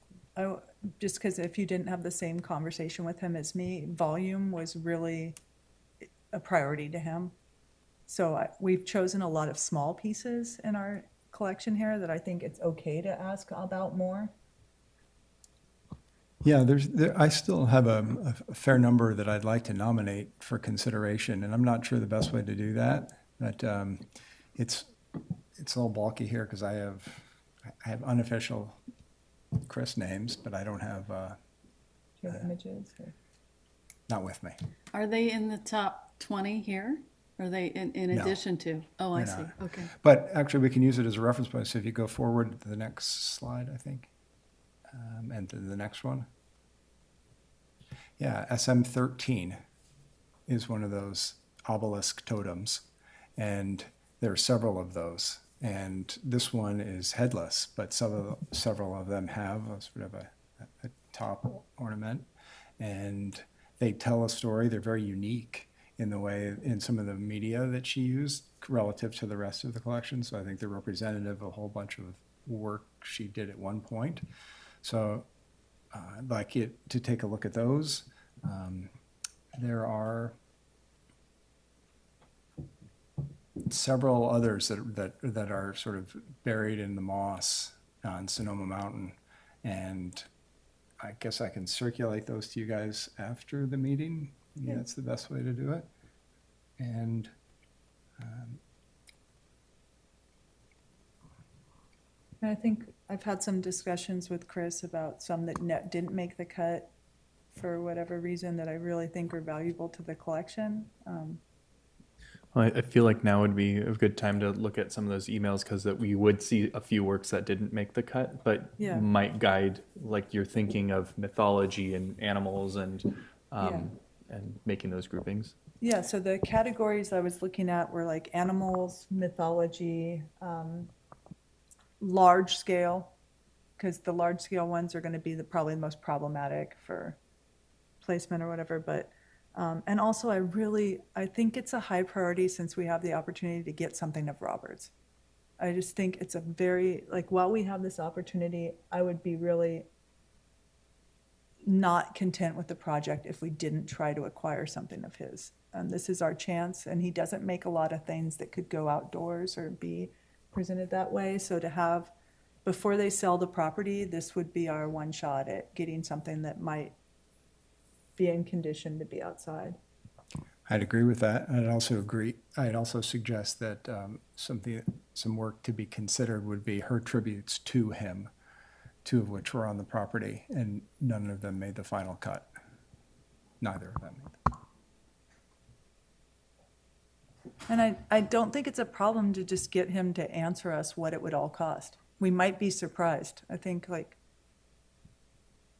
just because if you didn't have the same conversation with him as me, volume was really a priority to him. So we've chosen a lot of small pieces in our collection here that I think it's okay to ask about more. Yeah, I still have a fair number that I'd like to nominate for consideration, and I'm not sure the best way to do that. But it's a little bulky here because I have unofficial Chris names, but I don't have Do you have images? Or? not with me. Are they in the top 20 here? Are they in No. addition to? Oh, I They're see. not. Okay. But actually, we can use it as a reference point. So if you go forward to the next slide, I think, and to the next one. Yeah, SM13 is one of those obelisk totems, and there are several of those. And this one is headless, but several of them have a sort of a top ornament, and they tell a story. They're very unique in the way, in some of the media that she used relative to the rest of the collection. So I think they're representative of a whole bunch of work she did at one point. So I'd like you to take a look at those. There are several others that are sort of buried in the moss on Sonoma Mountain, and I guess I can circulate those to you guys after the meeting. Yeah, that's the best way to do it. And And I think I've had some discussions with Chris about some that didn't make the cut for whatever reason that I really think are valuable to the collection. Well, I feel like now would be a good time to look at some of those emails because that we would see a few works that didn't make the cut, but Yeah. might guide like your thinking of mythology and animals and making those groupings. Yeah, so the categories I was looking at were like animals, mythology, large scale, because the large scale ones are going to be probably the most problematic for placement or whatever. But and also I think it's a high priority since we have the opportunity to get something of Robert's. I just think it's a very, like, while we have this opportunity, I would be really not content with the project if we didn't try to acquire something of his. This is our chance, and he doesn't make a lot of things that could go outdoors or be presented that way. So to have, before they sell the property, this would be our one shot at getting something that might be in condition to be outside. I'd agree with that. I'd also suggest that some work to be considered would be her tributes to him, 2 of which were on the property, and none of them made the final cut. Neither of them made the And I don't think it's a problem to just get him to answer us what it would all cost. We might be surprised. I think like,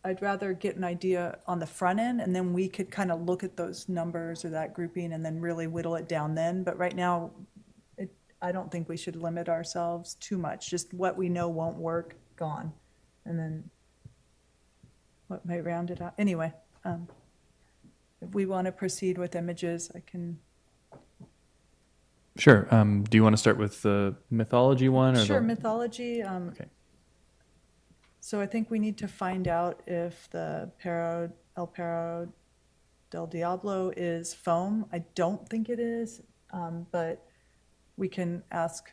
I'd rather get an idea on the front end and then we could kind of look at those numbers or that grouping and then really whittle it down then. But right now, I don't think we should limit ourselves too much. Just what we know won't work, gone. And then what might round it out. Anyway, if we want to proceed with images, I can. Sure. Do you want to start with the mythology one? Or Sure, the... mythology. Okay. So I think we need to find out if the El Perro del Diablo is foam. I don't think it is, but we can ask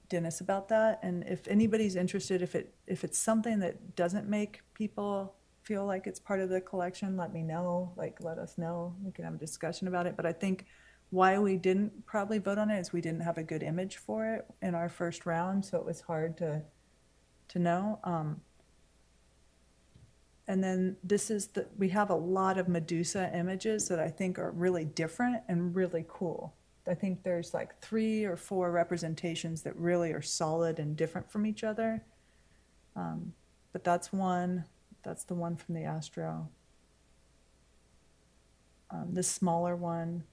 Dennis about that. And if anybody's interested, if it's something that doesn't make people feel like it's part of the collection, let me know. Like, let us know. We can have a discussion about it. But I think why we didn't probably vote on it is we didn't have a good image for it in our first round, so it was hard to know. And then we have a lot of Medusa images that I think are really different and really cool. I think there's like 3 or 4 representations that really are solid and different from each other. But that's one. That's the one from the Astro. This smaller one.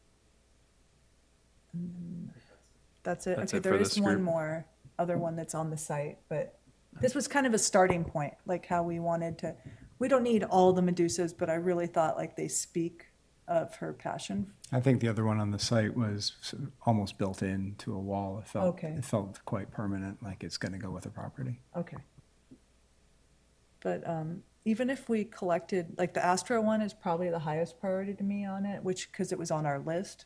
That's it. That's Okay, it there for is this one group. more other one that's on the site, but this was kind of a starting point, like how we wanted to. We don't need all the Medusas, but I really thought like they speak of her passion. I think the other one on the site was almost built into a wall. Okay. It felt quite permanent, like it's going to go with the property. Okay. But even if we collected, like the Astro one is probably the highest priority to me on it, because it was on our list.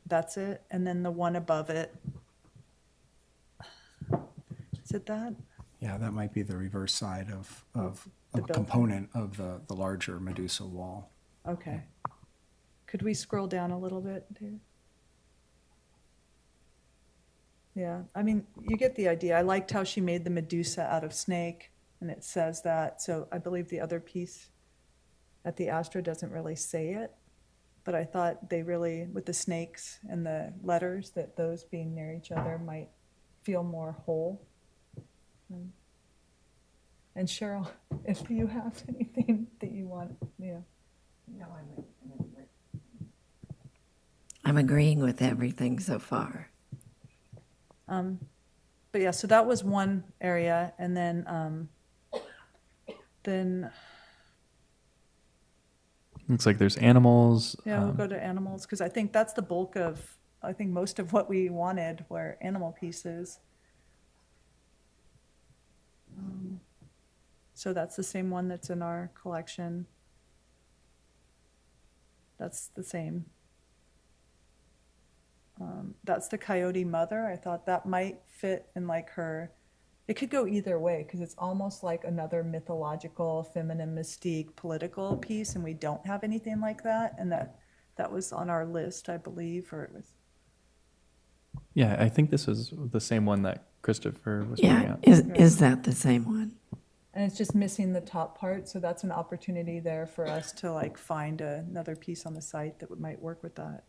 That's it. And then the one above it. Is it that? Yeah, that might be the reverse side of The a building. component of the larger Medusa wall. Okay. Could we scroll down a little bit, David? Yeah, I mean, you get the idea. I liked how she made the Medusa out of snake, and it says that. So I believe the other piece at the Astro doesn't really say it, but I thought they really, with the snakes and the letters, that those being near each other might feel more whole. And Cheryl, if you have anything that you want, I'm agreeing with everything so far. But yeah, so that was one area, and then Looks like there's animals. yeah, we'll go to animals because I think that's the bulk of. I think most of what we wanted were animal pieces. So that's the same one that's in our collection. That's the same. That's the coyote mother. I thought that might fit in like her. It could go either way because it's almost like another mythological, feminine mystique, political piece, and we don't have anything like that. And that was on our list, I believe, or it was. Yeah, I think this was the same one that Christopher was pointing Yeah, out. is that the same one? And it's just missing the top part, so that's an opportunity there for us to like find another piece on the site that might work with that.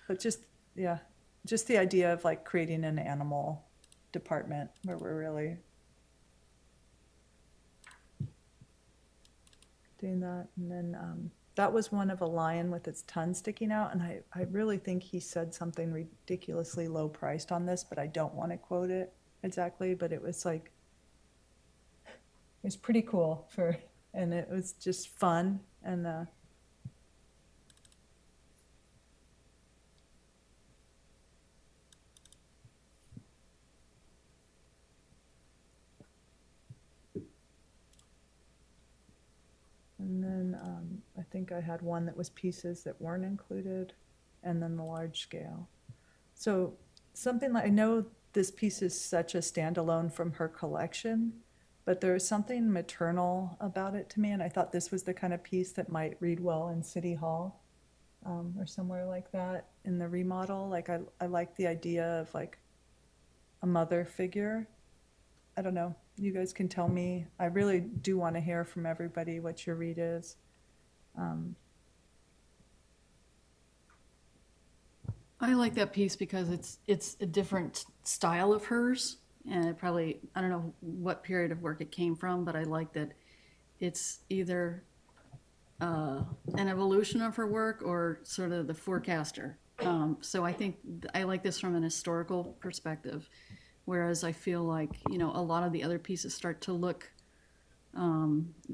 But just the idea of like creating an animal department where we're really doing that. And then that was one of a lion with its tongue sticking out, and I really think he said something ridiculously low priced on this, but I don't want to quote it exactly, but it was like, it was pretty cool and it was just fun, and then I think I had one that was pieces that weren't included, and then the large scale. So something like, I know this piece is such a standalone from her collection, but there is something maternal about it to me, and I thought this was the kind of piece that might read well in City Hall or somewhere like that in the remodel. Like I like the idea of like a mother figure. I don't know. You guys can tell me. I really do want to hear from everybody what your read is. I like that piece because it's a different style of hers, and it probably, I don't know what period of work it came from, but I like that it's either an evolution of her work or sort of the forecaster. So I think I like this from an historical perspective, whereas I feel like, you know, a lot of the other pieces start to look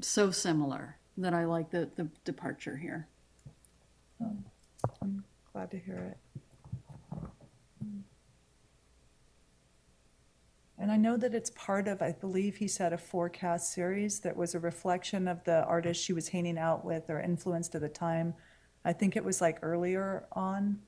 so similar that I like the departure here. I'm glad to hear it. And I know that it's part of, I believe he said, a forecast series that was a reflection of the artist she was hanging out with or influenced at the time. I think it was like earlier on.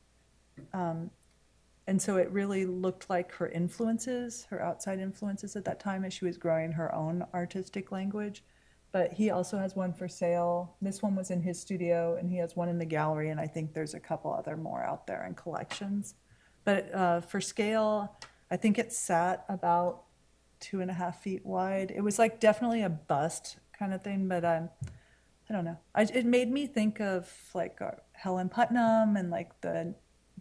And so it really looked like her influences, her outside influences at that time as she was growing her own artistic language. But he also has one for sale. This one was in his studio, and he has one in the gallery, and I think there's a couple other more out there in collections. But for scale, I think it sat about 2.5 feet wide. It was like definitely a bust kind of thing, but I don't know. It made me think of like Helen Putnam and like the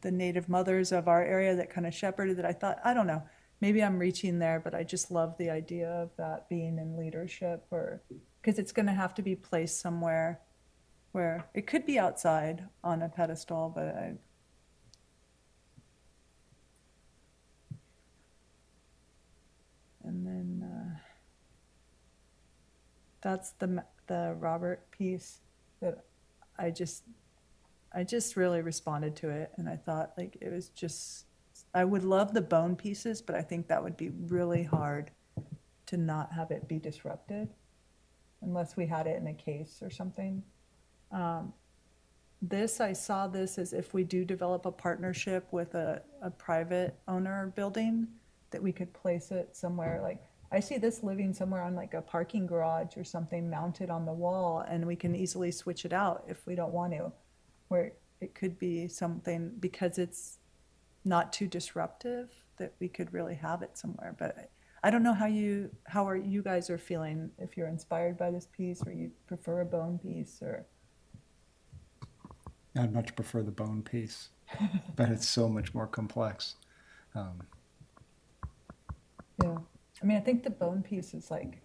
native mothers of our area that kind of shepherded, that I thought, I don't know, maybe I'm reaching there, but I just love the idea of that being in leadership, or because it's going to have to be placed somewhere where it could be outside on a pedestal, but and then that's the Robert piece that I just really responded to it, and I thought like it was just, I would love the bone pieces, but I think that would be really hard to not have it be disrupted unless we had it in a case or something. I saw this as if we do develop a partnership with a private owner building, that we could place it somewhere. Like I see this living somewhere on like a parking garage or something mounted on the wall, and we can easily switch it out if we don't want to, where it could be something, because it's not too disruptive, that we could really have it somewhere. But I don't know how you guys are feeling, if you're inspired by this piece or you prefer a bone piece, or. I'd much prefer the bone piece, but it's so much more complex. Yeah, I mean, I think the bone piece is like,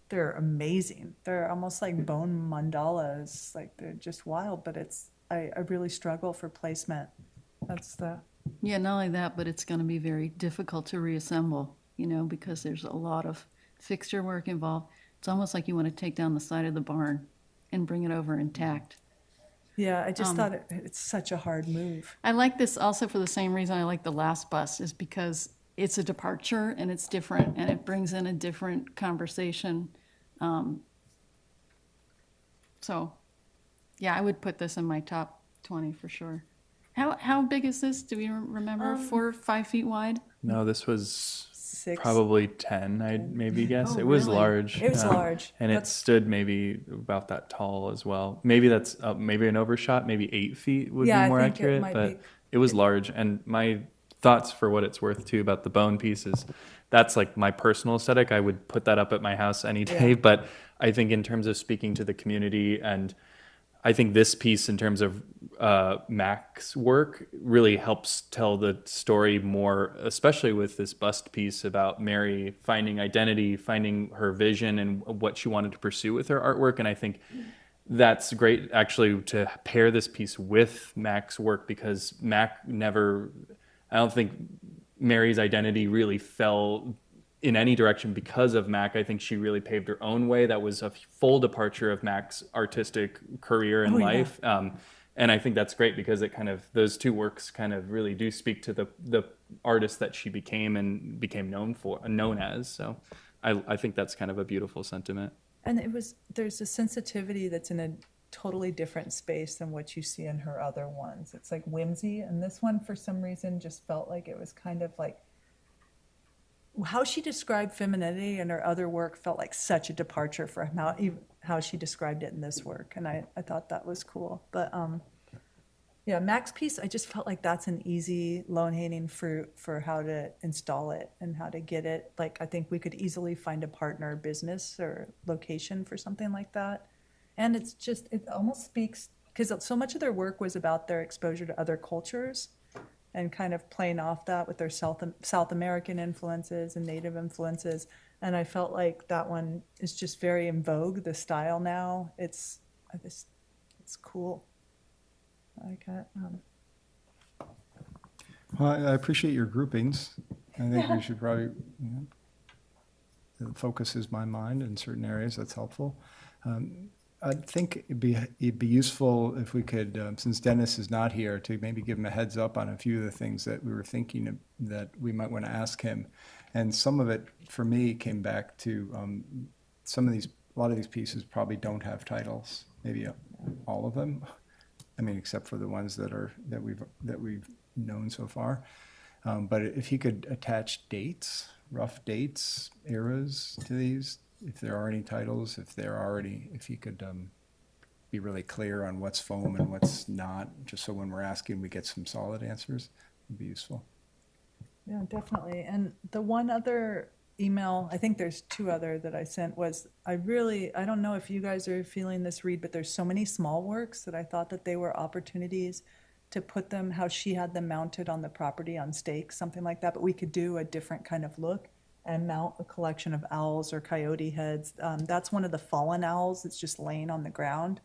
they're amazing. They're almost like bone mandalas, like they're just wild, but I really struggle for placement. That's the. Yeah, not only that, but it's going to be very difficult to reassemble, you know, because there's a lot of fixture work involved. It's almost like you want to take down the side of the barn and bring it over intact. Yeah, I just thought it's such a hard move. I like this also for the same reason I like the last bus, is because it's a departure and it's different and it brings in a different conversation. So, yeah, I would put this in my top 20 for sure. How big is this? Do we remember? 4 or 5 feet wide? No, this was 6. probably 10, I'd maybe guess. Oh, It was really? large. It was large. And it That's- stood maybe about that tall as well. Maybe that's maybe an overshot. Maybe 8 feet would Yeah, be I more think it accurate. might But be. it was large. And my thoughts, for what it's worth too, about the bone pieces, that's like my personal aesthetic. I would put that up at my house any day. Yeah. But I think in terms of speaking to the community, and I think this piece in terms of Mac's work really helps tell the story more, especially with this bust piece about Mary finding identity, finding her vision and what she wanted to pursue with her artwork. And I think that's great actually to pair this piece with Mac's work, because Mac never, I don't think Mary's identity really fell in any direction because of Mac. I think she really paved her own way. That was a full departure of Mac's artistic career and Oh, yeah. life. And I think that's great, because it kind of, those two works kind of really do speak to the artist that she became and became known as. So I think that's kind of a beautiful sentiment. And there's a sensitivity that's in a totally different space than what you see in her other ones. It's like whimsy, and this one for some reason just felt like it was kind of like, how she described femininity in her other work felt like such a departure from how she described it in this work, and I thought that was cool. But yeah, Mac's piece, I just felt like that's an easy, low-hanging fruit for how to install it and how to get it. Like, I think we could easily find a partner business or location for something like that. And it's just, it almost speaks, because so much of their work was about their exposure to other cultures and kind of playing off that with their South American influences and Native influences. And I felt like that one is just very in vogue, the style now. It's cool. I like it. Well, I appreciate your groupings. I think we should probably, it focuses my mind in certain areas. That's helpful. I think it'd be useful if we could, since Dennis is not here, to maybe give him a heads up on a few of the things that we were thinking that we might want to ask him. And some of it, for me, came back to a lot of these pieces probably don't have titles, maybe all of them. I mean, except for the ones that we've known so far. But if he could attach dates, rough dates, eras to these, if there are any titles, if he could be really clear on what's foam and what's not, just so when we're asking, we get some solid answers, would be useful. Yeah, definitely. And the one other email, I think there's two other that I sent, was I don't know if you guys are feeling this, Reed, but there's so many small works that I thought that they were opportunities to put them, how she had them mounted on the property on stakes, something like that, but we could do a different kind of look and mount a collection of owls or coyote heads. That's one of the fallen owls that's just laying on the ground.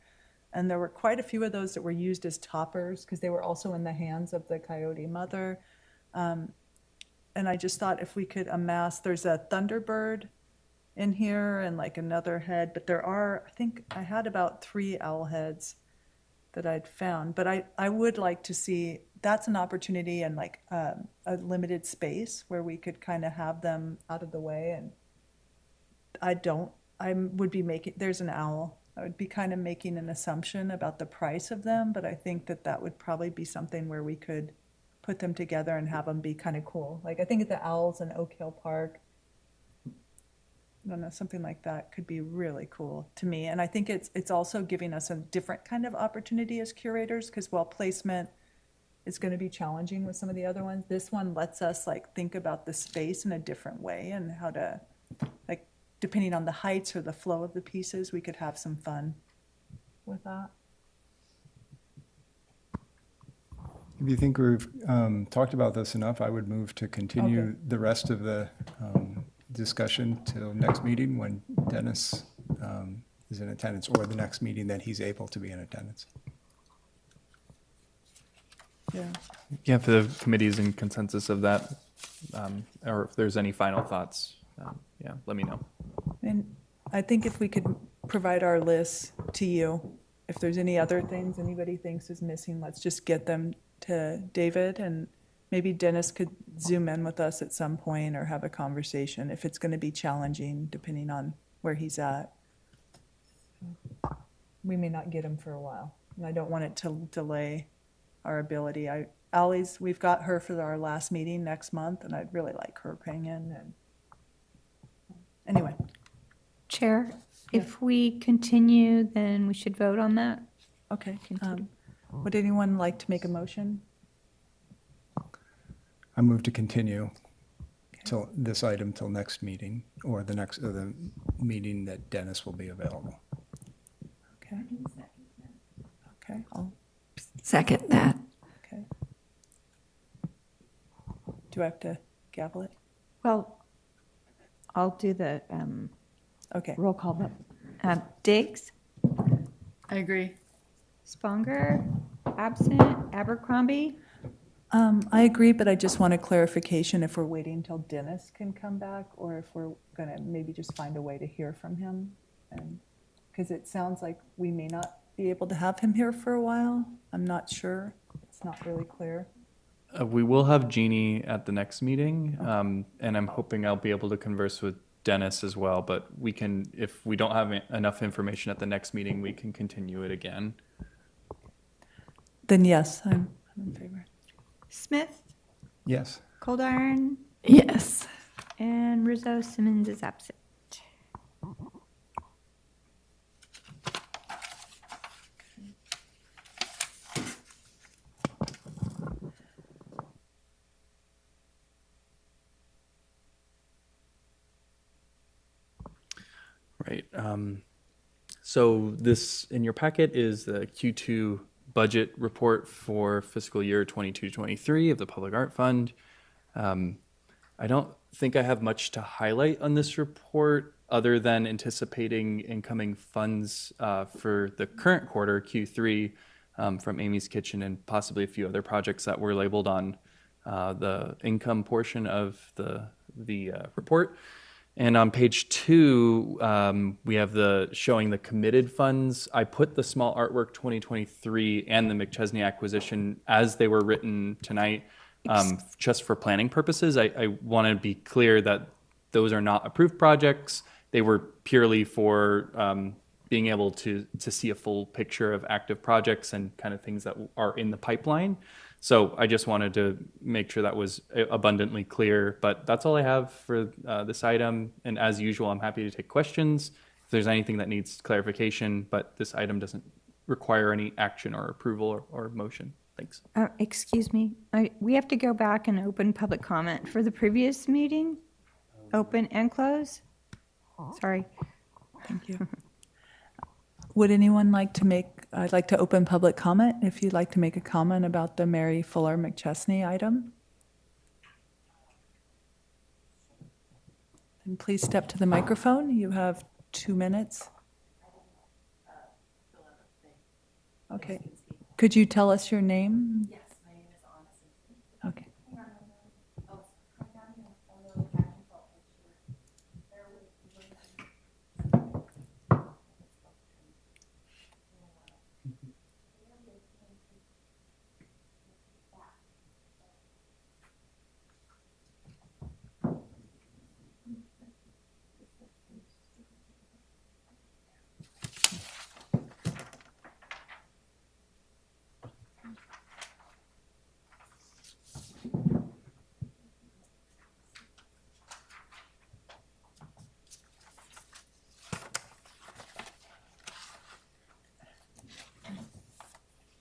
And there were quite a few of those that were used as toppers because they were also in the hands of the coyote mother. And I just thought if we could amass, there's a thunderbird in here and like another head, but I think I had about 3 owl heads that I'd found. But I would like to see, that's an opportunity and like a limited space where we could kind of have them out of the way. And there's an owl. I would be kind of making an assumption about the price of them, but I think that would probably be something where we could put them together and have them be kind of cool. Like I think the owls in Oak Hill Park, I don't know, something like that could be really cool to me. And I think it's also giving us a different kind of opportunity as curators, because while placement is going to be challenging with some of the other ones, this one lets us like think about the space in a different way and how to, like, depending on the heights or the flow of the pieces, we could have some fun with that. If you think we've talked about this enough, I would move to continue Okay. the rest of the discussion till next meeting when Dennis is in attendance, or the next meeting that he's able to be in attendance. Yeah. Yeah, if the committee's in consensus of that, or if there's any final thoughts, yeah, let me know. And I think if we could provide our lists to you, if there's any other things anybody thinks is missing, let's just get them to David, and maybe Dennis could zoom in with us at some point or have a conversation if it's going to be challenging, depending on where he's at. We may not get him for a while, and I don't want it to delay our ability. We've got her for our last meeting next month, and I'd really like her opinion. And anyway, Chair, if we continue, then we should vote on that. okay. Continue. Would anyone like to make a motion? I move to continue till this item till next meeting, or the meeting that Dennis will be available. Okay. Okay, Second that. okay. Do I have to gavel it? Well, I'll do the Okay. roll call vote. Diggs, I agree. Sponger, absent, Abercrombie, I agree, but I just want a clarification if we're waiting until Dennis can come back, or if we're gonna maybe just find a way to hear from him. And, because it sounds like we may not be able to have him here for a while. I'm not sure. It's not really clear. We will have Jeannie at the next meeting, and I'm hoping I'll be able to converse with Dennis as well, but we can, if we don't have enough information at the next meeting, we can continue it again. Then yes, I'm in favor. Smith, Yes. Cold Iron, Yes. and Rizzo Simmons is absent. Right. So this in your packet is the Q2 budget report for fiscal year 22-23 of the Public Art Fund. I don't think I have much to highlight on this report other than anticipating incoming funds for the current quarter, Q3, from Amy's Kitchen and possibly a few other projects that were labeled on the income portion of the report. And on page 2, we have showing the committed funds. I put the Small Artwork 2023 and the McChesney acquisition as they were written tonight, just for planning purposes. I want to be clear that those are not approved projects. They were purely for being able to see a full picture of active projects and kind of things that are in the pipeline. So I just wanted to make sure that was abundantly clear, but that's all I have for this item. And as usual, I'm happy to take questions if there's anything that needs clarification, but this item doesn't require any action or approval or motion. Thanks. Excuse me, we have to go back and open public comment for the previous meeting. Open and close. Sorry. Thank you. Would anyone like to I'd like to open public comment if you'd like to make a comment about the Mary Fuller McChesney item. And please step to the microphone. You have 2 minutes. Okay. Could you tell us your name? Yes, my name is Anna. Okay.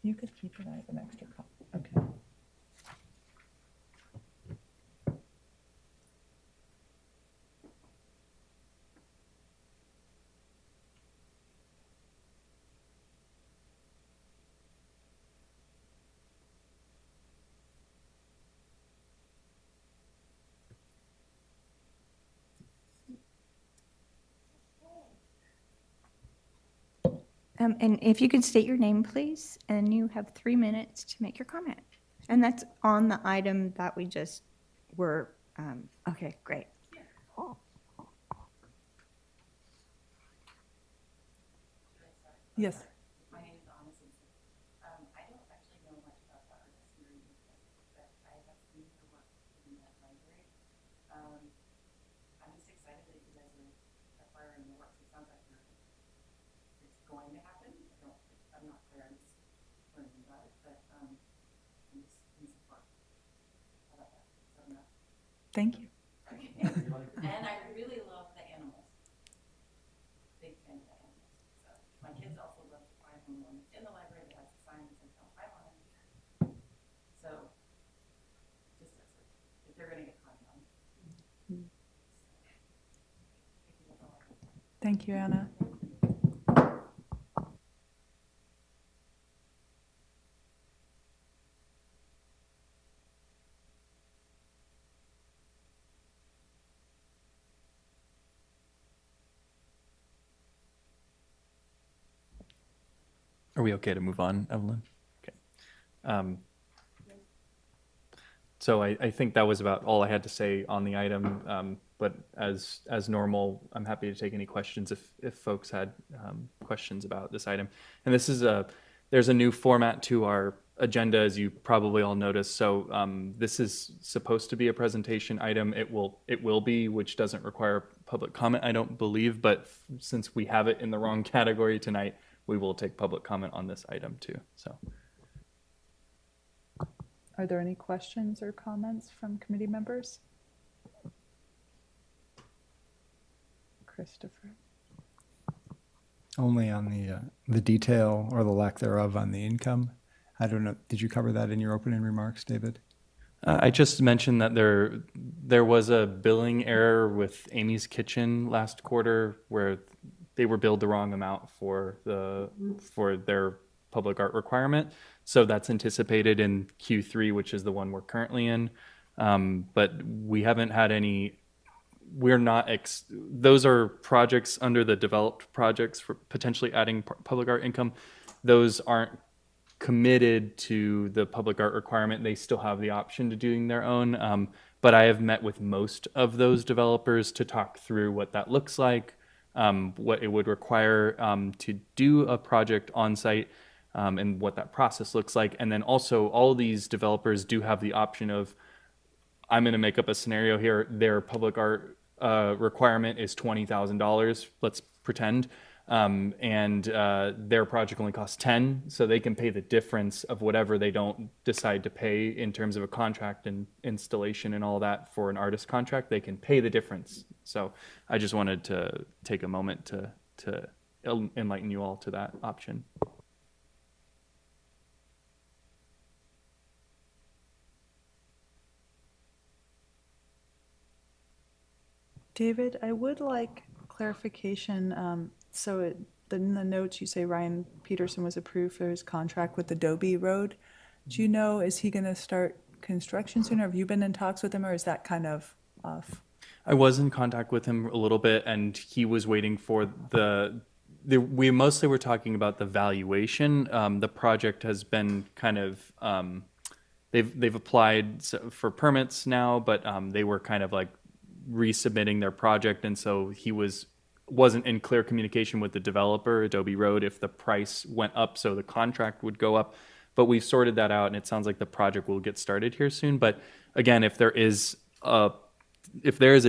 You could keep it. I have an extra copy. Okay. And if you could state your name, please, and you have 3 minutes to make your comment. And that's on the item that we just were, okay, great. Yes. My name is Anna Simpson. I don't actually know much about the artist Mary McChesney, but I have seen her work in that library. I'm just excited that you guys are acquiring the works. It sounds like it's going to happen. I'm not clear. I'm just learning about it, but I'm just in support. How about that? Is that enough? Thank you. Okay. And I really love the animals. Big fan of the animals. So my kids also love to find one that's in the library that has a sign that says "Don't Find on it." So just if they're going to get caught on. Thank you, Anna. Are we okay to move on, Evelyn? Okay. So I think that was about all I had to say on the item. But as normal, I'm happy to take any questions if folks had questions about this item. And this is there's a new format to our agenda, as you probably all noticed. So this is supposed to be a presentation item. It will be, which doesn't require public comment, I don't believe. But since we have it in the wrong category tonight, we will take public comment on this item too. So, Are there any questions or comments from committee members? Christopher. Only on the detail or the lack thereof on the income. I don't know. Did you cover that in your opening remarks, David? I just mentioned that there was a billing error with Amy's Kitchen last quarter where they were billed the wrong amount for their public art requirement. So that's anticipated in Q3, which is the one we're currently in. But we haven't had any. We're not. Those are projects under the developed projects for potentially adding public art income. Those aren't committed to the public art requirement. They still have the option to doing their own. But I have met with most of those developers to talk through what that looks like, what it would require to do a project on site, and what that process looks like. And then also, all these developers do have the option of, I'm going to make up a scenario here. Their public art requirement is $20,000. Let's pretend. And their project only costs 10, so they can pay the difference of whatever they don't decide to pay in terms of a contract and installation and all that for an artist contract. They can pay the difference. So I just wanted to take a moment to enlighten you all to that option. David, I would like clarification. In the notes, you say Ryan Peterson was approved for his contract with Adobe Road. Do you know, is he going to start construction soon? Have you been in talks with him, or is that kind of off? I was in contact with him a little bit, and he was waiting for we mostly were talking about the valuation. The project has been kind of, they've applied for permits now, but they were kind of like resubmitting their project, and so he wasn't in clear communication with the developer, Adobe Road, if the price went up, so the contract would go up. But we've sorted that out, and it sounds like the project will get started here soon. But again, if there is a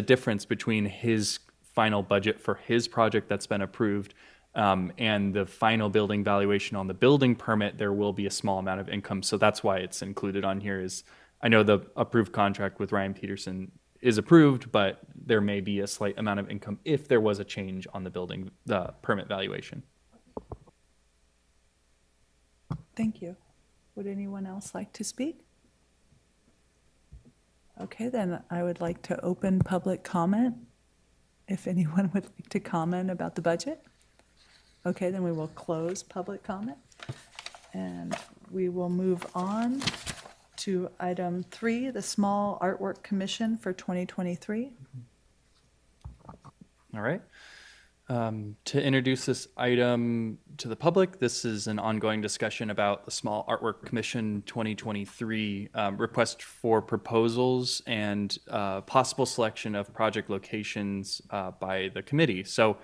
difference between his final budget for his project that's been approved and the final building valuation on the building permit, there will be a small amount of income. So that's why it's included on here. Is I know the approved contract with Ryan Peterson is approved, but there may be a slight amount of income if there was a change on the permit valuation. Thank you. Would anyone else like to speak? Okay, then I would like to open public comment. If anyone would like to comment about the budget. Okay, then we will close public comment. And we will move on to item 3, the Small Artwork Commission for 2023. All right. To introduce this item to the public, this is an ongoing discussion about the Small Artwork Commission 2023 request for proposals and possible selection of project locations by the committee. So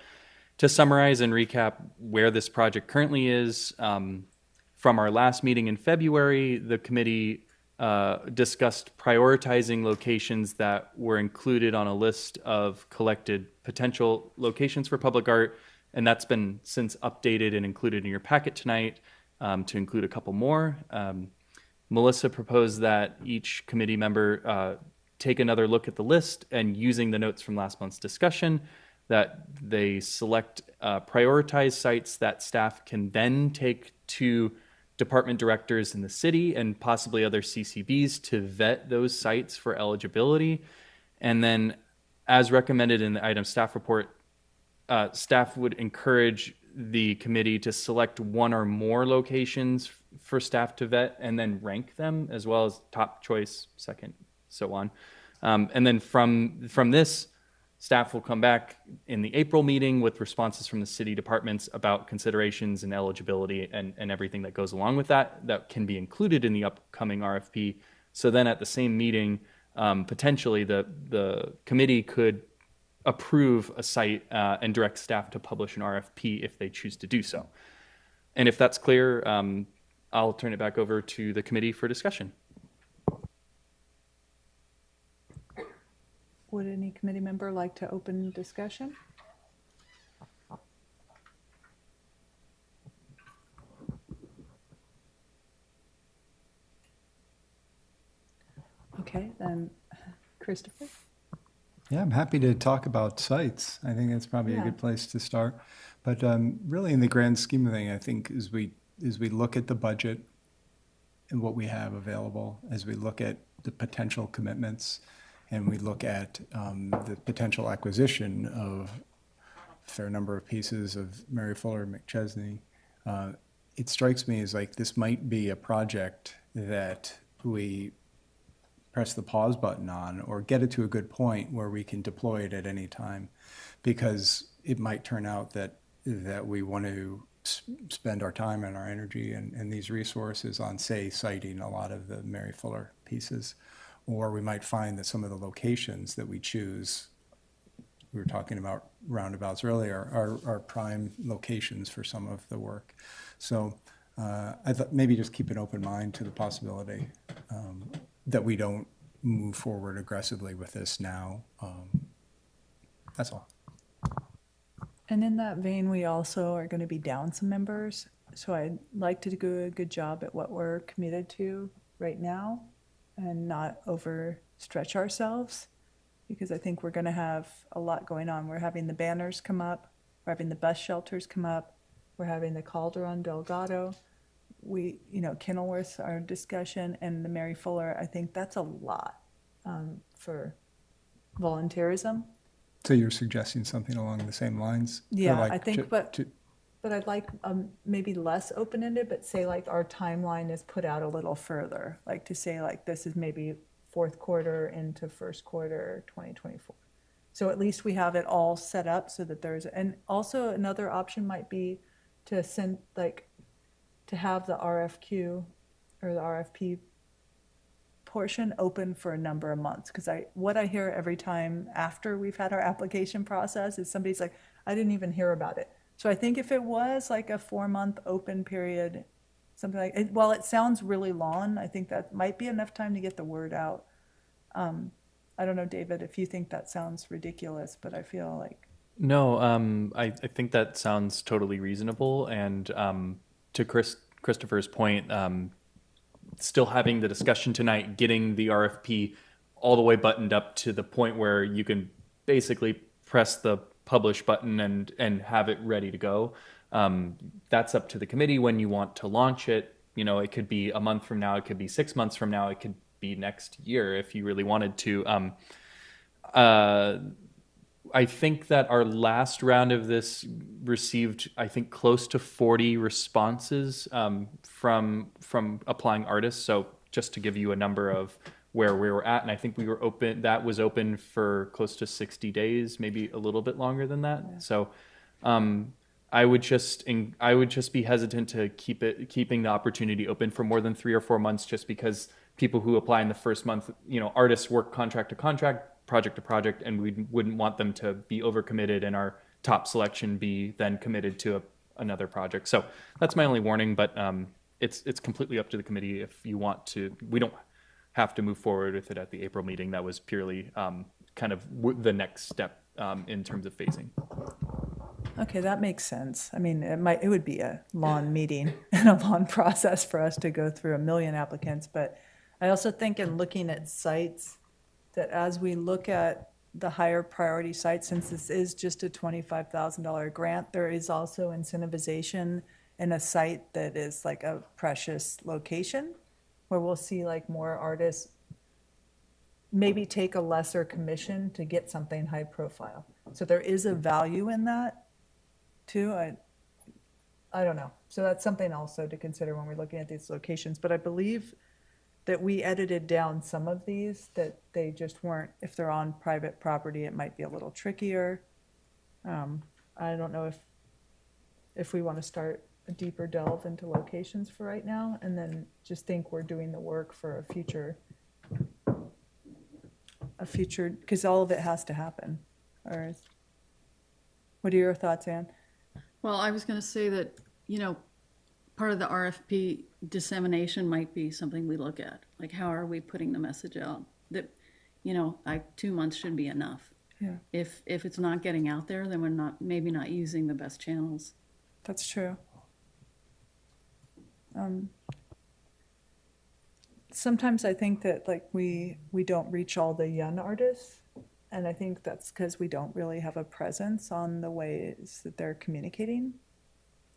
to summarize and recap where this project currently is, from our last meeting in February, the committee discussed prioritizing locations that were included on a list of collected potential locations for public art, and that's been since updated and included in your packet tonight to include a couple more. Melissa proposed that each committee member take another look at the list, and using the notes from last month's discussion, that they select prioritized sites that staff can then take to department directors in the city and possibly other CCBs to vet those sites for eligibility. And then, as recommended in the item staff report, staff would encourage the committee to select one or more locations for staff to vet and then rank them, as well as top choice, second, so on. And then from this, staff will come back in the April meeting with responses from the city departments about considerations and eligibility and everything that goes along with that can be included in the upcoming RFP. So then at the same meeting, potentially the committee could approve a site and direct staff to publish an RFP if they choose to do so. And if that's clear, I'll turn it back over to the committee for discussion. Would any committee member like to open discussion? Okay, then Christopher? Yeah, I'm happy to talk about sites. I think that's probably a Yeah. good place to start. But really, in the grand scheme of things, I think as we look at the budget and what we have available, as we look at the potential commitments, and we look at the potential acquisition of a fair number of pieces of Mary Fuller McChesney. It strikes me as like this might be a project that we press the pause button on or get it to a good point where we can deploy it at any time, because it might turn out that we want to spend our time and our energy and these resources on, say, citing a lot of the Mary Fuller pieces, or we might find that some of the locations that we choose, we were talking about roundabouts earlier, are prime locations for some of the work. So I thought maybe just keep an open mind to the possibility that we don't move forward aggressively with this now. That's all. And in that vein, we also are going to be down some members. So I'd like to do a good job at what we're committed to right now and not overstretch ourselves, because I think we're going to have a lot going on. We're having the banners come up, we're having the bus shelters come up, we're having the Calderon Delgado, Kenilworth, our discussion, and the Mary Fuller. I think that's a lot for volunteerism. So you're suggesting something along the same lines? Or Yeah, like I think, to- but I'd like maybe less open-ended, but say like our timeline is put out a little further, like to say like this is maybe fourth quarter into first quarter 2024. So at least we have it all set up so that and also another option might be to send to have the RFQ or the RFP portion open for a number of months, because what I hear every time after we've had our application process is somebody's like, I didn't even hear about it. So I think if it was like a 4-month open period, something like it, while it sounds really long, I think that might be enough time to get the word out. I don't know, David, if you think that sounds ridiculous, but I feel like No, I think that sounds totally reasonable. And to Christopher's point, still having the discussion tonight, getting the RFP all the way buttoned up to the point where you can basically press the publish button and have it ready to go. That's up to the committee when you want to launch it. It could be a month from now, it could be 6 months from now, it could be next year if you really wanted to. I think that our last round of this received, I think, close to 40 responses from applying artists. So just to give you a number of where we were at, and I think we were open. That was open for close to 60 days, maybe a little bit longer than that. Yeah. So I would just be hesitant to keeping the opportunity open for more than 3 or 4 months, just because people who apply in the first month, artists work contract to contract, project to project, and we wouldn't want them to be overcommitted and our top selection be then committed to another project. So that's my only warning, but it's completely up to the committee if you want to. We don't have to move forward with it at the April meeting. That was purely kind of the next step in terms of phasing. Okay, that makes sense. I mean, it would be a long meeting and a long process for us to go through 1 million applicants, but I also think in looking at sites, that as we look at the higher priority sites, since this is just a $25,000 grant, there is also incentivization in a site that is like a precious location, where we'll see like more artists maybe take a lesser commission to get something high profile. So there is a value in that too. I don't know. So that's something also to consider when we're looking at these locations. But I believe that we edited down some of these, that they just weren't, if they're on private property, it might be a little trickier. I don't know if we want to start a deeper delve into locations for right now, and then just think we're doing the work for a future, because all of it has to happen. Or what are your thoughts, Ann? Well, I was going to say that, part of the RFP dissemination might be something we look at. Like, how are we putting the message out? That, 2 months should be enough. Yeah, If it's not getting out there, then we're maybe not using the best channels. that's true. Sometimes I think that like we don't reach all the young artists, and I think that's because we don't really have a presence on the ways that they're communicating.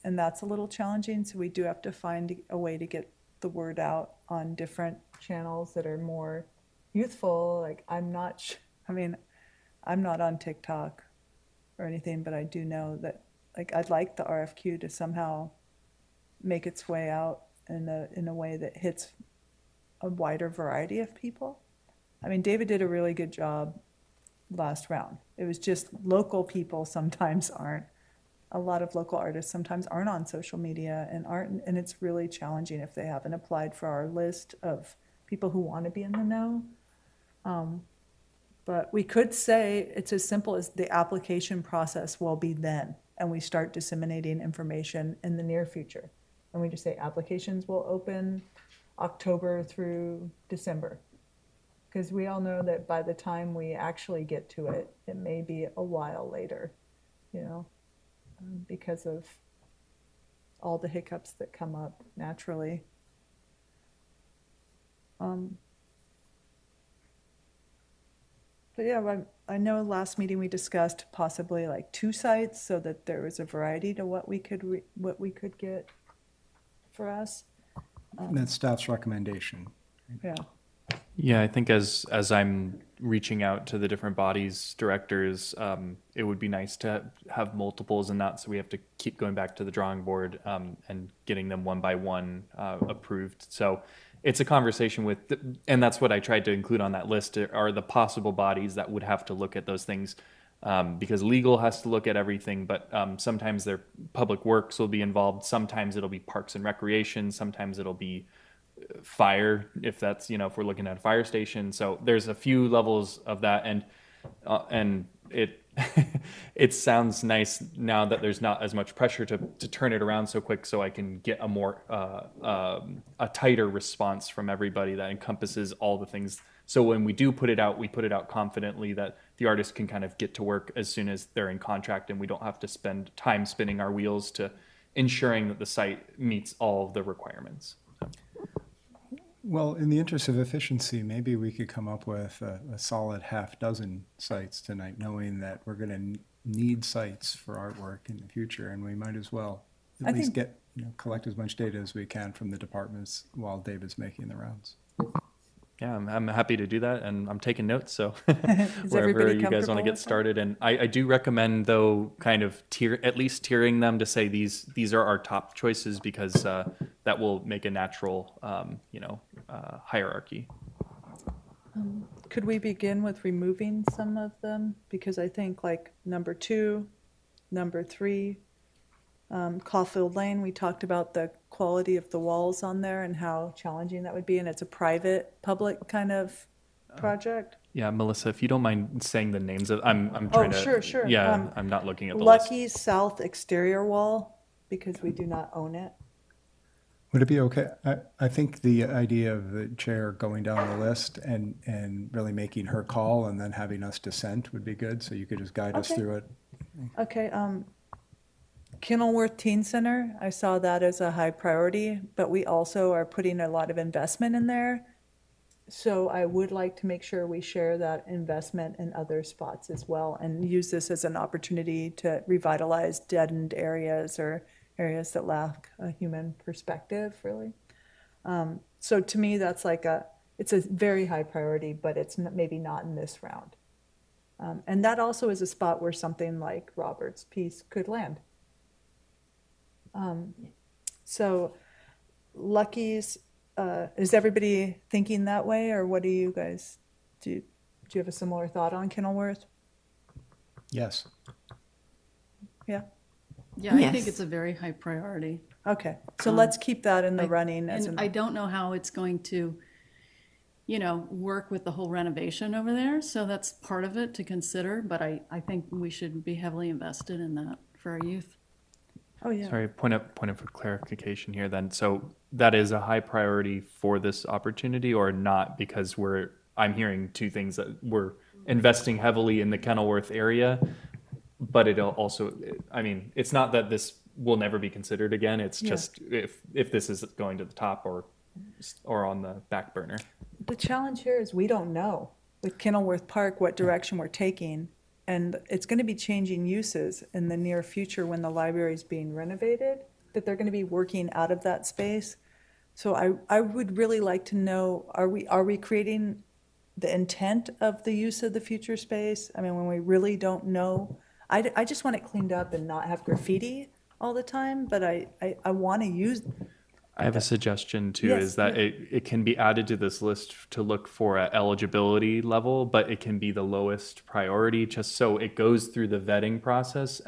And that's a little challenging, so we do have to find a way to get the word out on different channels that are more youthful. Like I'm not on TikTok. or anything, but I do know that, like, I'd like the RFQ to somehow make its way out in a way that hits a wider variety of people. I mean, David did a really good job last round. It was just local people sometimes aren't. A lot of local artists sometimes aren't on social media and it's really challenging if they haven't applied for our list of people who want to be in the know. But we could say it's as simple as the application process will be then, and we start disseminating information in the near future. And we just say applications will open October through December. Because we all know that by the time we actually get to it, it may be a while later, because of all the hiccups that come up naturally. But yeah, I know last meeting we discussed possibly like 2 sites so that there was a variety to what we could get for us. That's staff's recommendation. Yeah. Yeah, I think as I'm reaching out to the different bodies, directors, it would be nice to have multiples and not so we have to keep going back to the drawing board and getting them one by one approved. So it's a conversation with, and that's what I tried to include on that list are the possible bodies that would have to look at those things because legal has to look at everything, but sometimes their public works will be involved. Sometimes it'll be parks and recreation. Sometimes it'll be fire, if that's, if we're looking at a fire station. So there's a few levels of that, and it it sounds nice now that there's not as much pressure to turn it around so quick, so I can get a more a tighter response from everybody that encompasses all the things. So when we do put it out, we put it out confidently that the artist can kind of get to work as soon as they're in contract, and we don't have to spend time spinning our wheels to ensuring that the site meets all of the requirements. Well, in the interest of efficiency, maybe we could come up with a solid half dozen sites tonight, knowing that we're going to need sites for artwork in the future, and we might as well at least get collect as much data as we can from the departments while David's making the rounds. Yeah, I'm happy to do that, and I'm taking notes. So Is wherever everybody you guys want comfortable to get with that? started, and I do recommend though kind of at least tiering them to say these are our top choices because that will make a natural hierarchy. Could we begin with removing some of them? Because I think like number 2, number 3, Caulfield Lane, we talked about the quality of the walls on there and how challenging that would be, and it's a private, public kind of project. Yeah, Melissa, if you don't mind saying the names of, I'm trying to. Sure. Yeah, I'm not looking at the list. Lucky's south exterior wall, because we do not own it. Would it be okay? I think the idea of the chair going down the list and really making her call and then having us dissent would be good, so you could just guide us Okay. through it. Okay, Kenilworth Teen Center, I saw that as a high priority, but we also are putting a lot of investment in there. So I would like to make sure we share that investment in other spots as well and use this as an opportunity to revitalize deadened areas or areas that lack a human perspective, really. So to me, that's it's a very high priority, but it's maybe not in this round. And that also is a spot where something like Robert's piece could land. So Lucky's, is everybody thinking that way, or what do you guys, do you have a similar thought on Kenilworth? Yes. Yeah, Yeah, I think Yes. it's a very high priority. okay, so let's keep that in the running as And an, I don't know how it's going to, work with the whole renovation over there. So that's part of it to consider, but I think we should be heavily invested in that for our youth. oh yeah. Sorry, point of clarification here then. So that is a high priority for this opportunity or not? Because I'm hearing two things, that we're investing heavily in the Kenilworth area, but it'll also, it's not that this will never be considered again. It's Yeah. just if this is going to the top or on the back burner. The challenge here is we don't know with Kenilworth Park what direction we're taking. And it's going to be changing uses in the near future when the library is being renovated, that they're going to be working out of that space. So I would really like to know, are we creating the intent of the use of the future space? I mean, when we really don't know I just want it cleaned up and not have graffiti all the time, but I want to use, I have a suggestion too, Yes, is that yeah. it can be added to this list to look for a eligibility level, but it can be the lowest priority, just so it goes through the vetting process.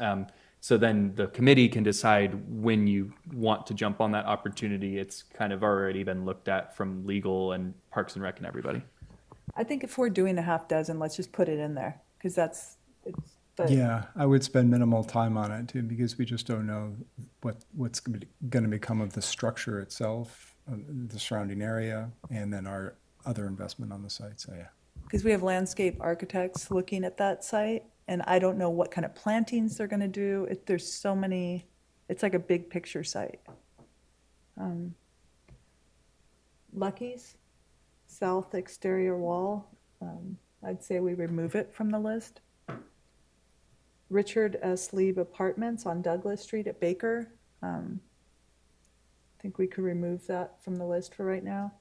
So then the committee can decide when you want to jump on that opportunity. It's kind of already been looked at from legal and Parks and Rec and everybody. I think if we're doing a half dozen, let's just put it in there, because but Yeah, I would spend minimal time on it too, because we just don't know what's going to become of the structure itself, the surrounding area, and then our other investment on the site. So yeah. because we have landscape architects looking at that site, and I don't know what kind of plantings they're gonna do. There's so many, it's like a big picture site. Lucky's south exterior wall, I'd say we remove it from the list. Richard S. Lieb Apartments on Douglas Street at Baker. I think we could remove that from the list for right now.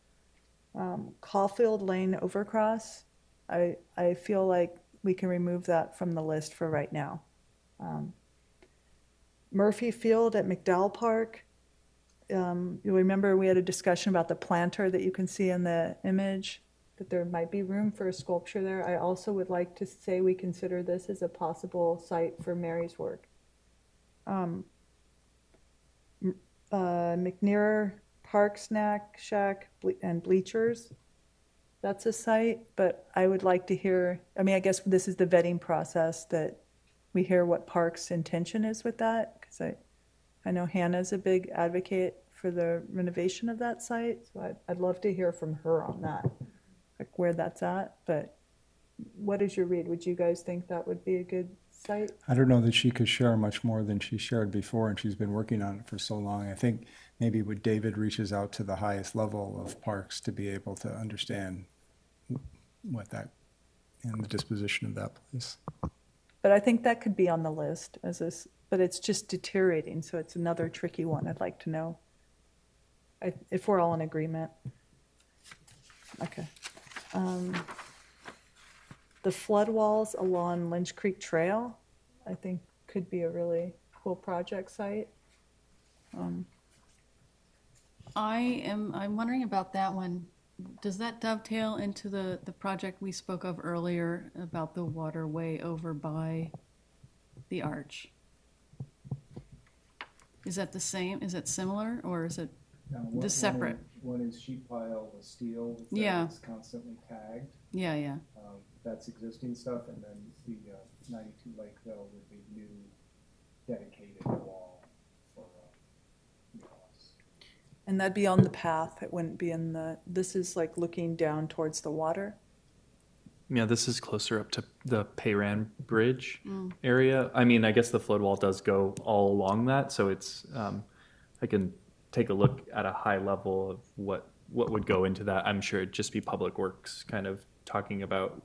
Caulfield Lane Overcross, I feel like we can remove that from the list for right now. Murphy Field at McDowell Park. You'll remember we had a discussion about the planter that you can see in the image, that there might be room for a sculpture there. I also would like to say we consider this as a possible site for Mary's work. McNear Park Snack Shack and Bleachers. That's a site, but I would like to hear, I mean, I guess this is the vetting process, that we hear what Park's intention is with that, because I know Hannah's a big advocate for the renovation of that site, so I'd love to hear from her on that, like where that's at. But what is your read? Would you guys think that would be a good site? I don't know that she could share much more than she shared before, and she's been working on it for so long. I think maybe when David reaches out to the highest level of parks to be able to understand what that and the disposition of that place. But I think that could be on the list as this, but it's just deteriorating, so it's another tricky one. I'd like to know if we're all in agreement. Okay. The flood walls along Lynch Creek Trail, I think could be a really cool project site. I'm wondering about that one. Does that dovetail into the project we spoke of earlier about the waterway over by the arch? Is that the same? Is it similar, or is it just separate? One is sheet pile with steel. Yeah. It's constantly tagged. Yeah. That's existing stuff, and then the 92 Lakeville would be new dedicated wall for us. And that'd be on the path. It wouldn't be in this is like looking down towards the water. Yeah, this is closer up to the Payran Bridge area. I mean, I guess the flood wall does go all along that, so it's I can take a look at a high level of what would go into that. I'm sure it'd just be Public Works kind of talking about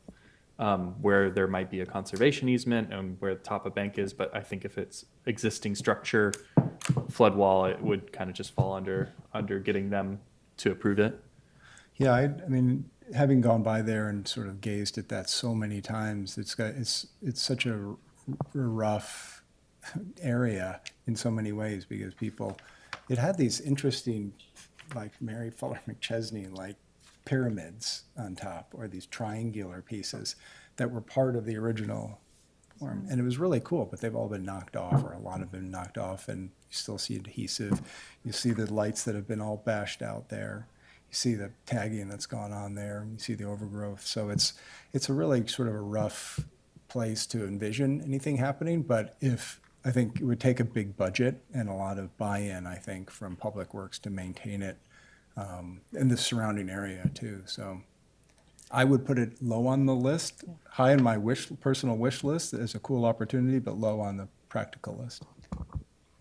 where there might be a conservation easement and where the top of bank is, but I think if it's existing structure, flood wall, it would kind of just fall under getting them to approve it. Yeah, I mean, having gone by there and sort of gazed at that so many times, it's such a rough area in so many ways, because it had these interesting, like Mary Fuller McChesney, like pyramids on top, or these triangular pieces that were part of the original form. And it was really cool, but they've all been knocked off, or a lot have been knocked off, and you still see adhesive. You see the lights that have been all bashed out there. You see the tagging that's gone on there. You see the overgrowth. So it's a really sort of a rough place to envision anything happening. But I think it would take a big budget and a lot of buy-in, I think, from Public Works to maintain it, in the surrounding area too. So I would put it low on the list, high on my personal wish list as a cool opportunity, but low on the practical list.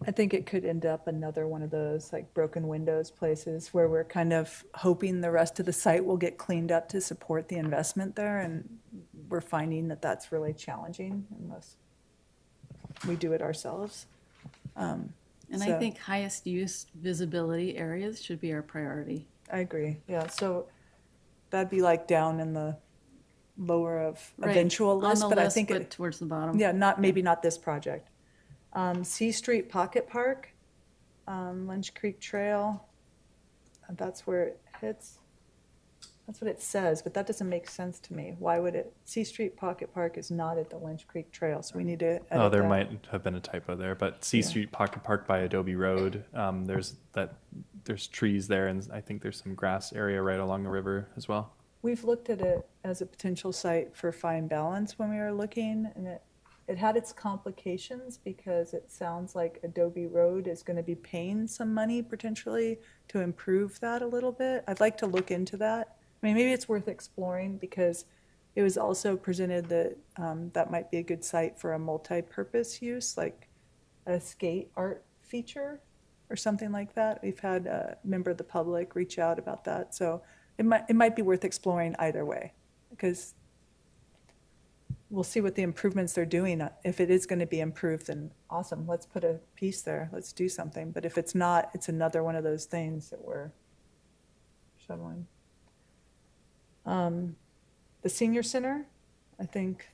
I think it could end up another one of those like broken windows places where we're kind of hoping the rest of the site will get cleaned up to support the investment there, and we're finding that that's really challenging unless we do it ourselves. And I think highest use visibility areas should be our priority. I agree, yeah, so that'd be like down in the lower of Right. eventual list, On the but I list, think but it, towards the bottom. yeah, maybe not this project. C Street Pocket Park, Lynch Creek Trail, that's where it hits. That's what it says, but that doesn't make sense to me. Why would it, C Street Pocket Park is not at the Lynch Creek Trail, so we need to edit Oh, there that. might have been a typo there, but C Yeah. Street Pocket Park by Adobe Road. There's trees there, and I think there's some grass area right along the river as well. We've looked at it as a potential site for fine balance when we were looking, and it had its complications because it sounds like Adobe Road is going to be paying some money potentially to improve that a little bit. I'd like to look into that. I mean, maybe it's worth exploring because it was also presented that that might be a good site for a multi-purpose use, like a skate art feature or something like that. We've had a member of the public reach out about that, so it might be worth exploring either way, because we'll see what the improvements they're doing. If it is going to be improved, then awesome, let's put a piece there, let's do something. But if it's not, it's another one of those things that we're shoveling. The senior center, I think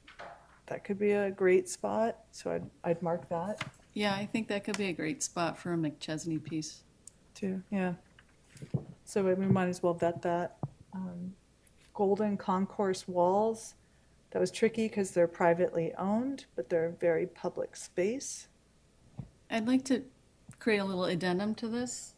that could be a great spot, so I'd mark that Yeah, I think that could be a great spot for a McChesney piece. too, yeah. So we might as well vet that. Golden Concourse Walls, that was tricky because they're privately owned, but they're very public space. I'd like to create a little addendum to this.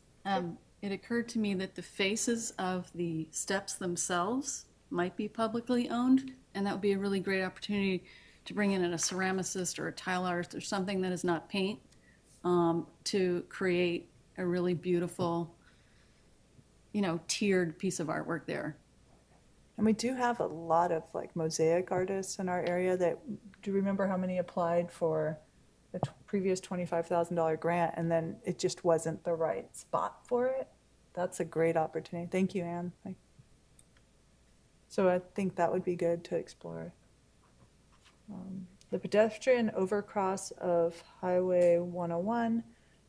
It occurred to me that the faces of the steps themselves might be publicly owned, and that would be a really great opportunity to bring in a ceramicist or a tile artist or something that is not paint, to create a really beautiful, tiered piece of artwork there. And we do have a lot of like mosaic artists in our area that, do you remember how many applied for the previous $25,000 grant and then it just wasn't the right spot for it? That's a great opportunity. Thank you, Anne. So I think that would be good to explore. The pedestrian overcross of Highway 101.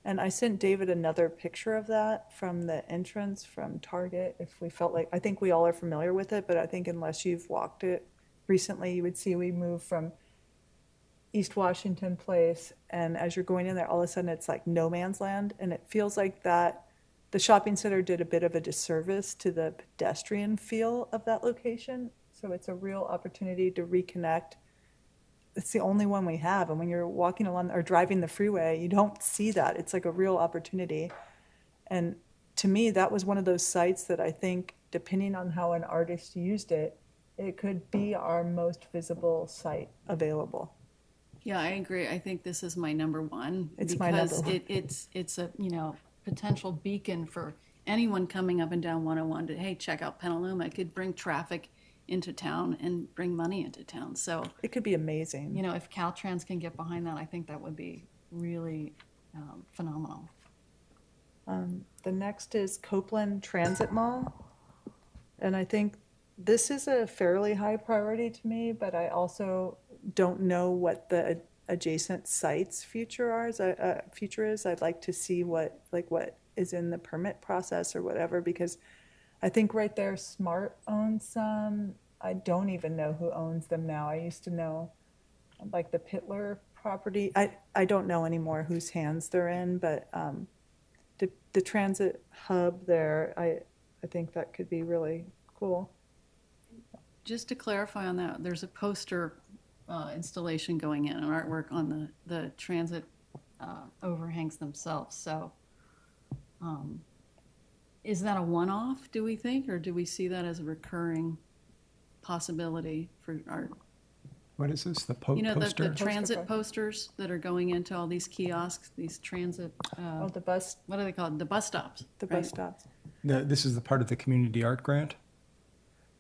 And I sent David another picture of that from the entrance from Target. If we felt like, I think we all are familiar with it, but I think unless you've walked it recently, you would see we moved from East Washington Place. And as you're going in there, all of a sudden it's like no man's land. And it feels like that the shopping center did a bit of a disservice to the pedestrian feel of that location. So it's a real opportunity to reconnect. It's the only one we have. And when you're walking along or driving the freeway, you don't see that. It's like a real opportunity. And to me, that was one of those sites that I think, depending on how an artist used it, it could be our most visible site available. Yeah, I agree. I think this is my number one. It's my number because one. it's a, potential beacon for anyone coming up and down 101 to, hey, check out Petaluma. It could bring traffic into town and bring money into town. So, It could be amazing. if Caltrans can get behind that, I think that would be really phenomenal. The next is Copeland Transit Mall. And I think this is a fairly high priority to me, but I also don't know what the adjacent sites future is. I'd like to see what is in the permit process or whatever, because I think right there, Smart owns some. I don't even know who owns them now. I used to know, like the Pittler property. I don't know anymore whose hands they're in, but the transit hub there, I think that could be really cool. Just to clarify on that, there's a poster installation going in, an artwork on the transit overhangs themselves. So is that a one-off, do we think, or do we see that as a recurring possibility for art? What is this, the The poster? transit posters that are going into all these kiosks, these transit, Oh, the bus what are they called? The bus stops. bus right? stops. This is the part of the community art grant?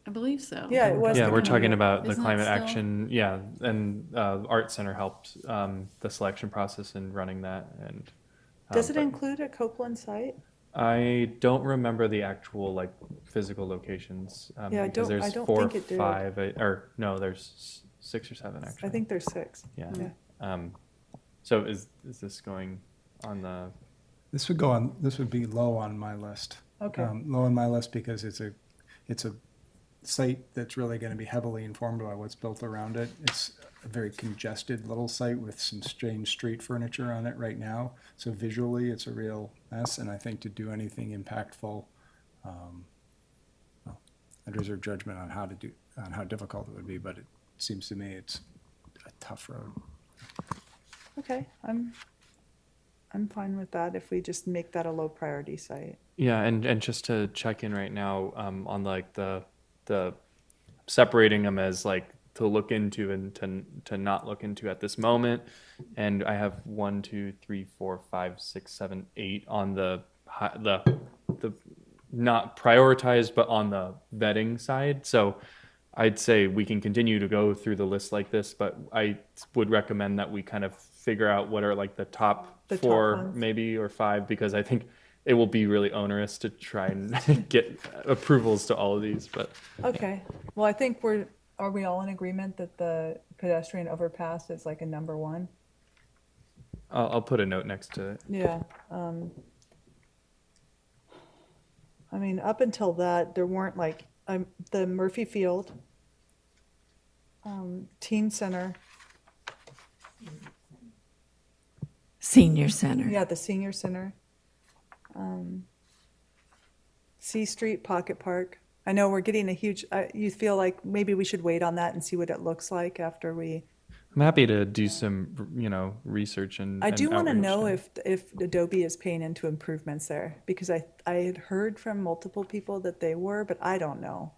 I believe so. Yeah, it was. Yeah, the we're talking community- about the Isn't that climate still- action. Yeah, and Art Center helped the selection process in running that. And Does it but include a Copeland site? I don't remember the actual physical locations. Yeah, I because don't- there's I don't 4 think or it did. 5, or no, there's 6 or 7 actually. I think there's 6. Yeah. Yeah. So is this going on the? This would be low on my list. Okay. Low on my list because it's a site that's really going to be heavily informed by what's built around it. It's a very congested little site with some strange street furniture on it right now. So visually, it's a real mess. And I think to do anything impactful, well, I reserve judgment on how difficult it would be, but it seems to me it's a tough road. Okay, I'm fine with that if we just make that a low priority site. Yeah, and just to check in right now, on like the separating them as like to look into and to not look into at this moment. And I have 1, 2, 3, 4, 5, 6, 7, 8 on the not prioritized, but on the vetting side. So I'd say we can continue to go through the list like this, but I would recommend that we kind of figure out what are like the top The top 4 ones. maybe or 5, because I think it will be really onerous to try and get approvals to all of these. But Okay, well, I think are we all in agreement that the pedestrian overpass is like a number 1? I'll put a note next to it. Yeah. I mean, up until that, there weren't like, the Murphy Field, Teen Center, Senior Center. yeah, the Senior Center, C Street Pocket Park. I know we're getting a huge, you feel like maybe we should wait on that and see what it looks like after we, I'm happy to do some, research and. I do want to outreach know there. if Adobe is paying into improvements there, because I had heard from multiple people that they were, but I don't know.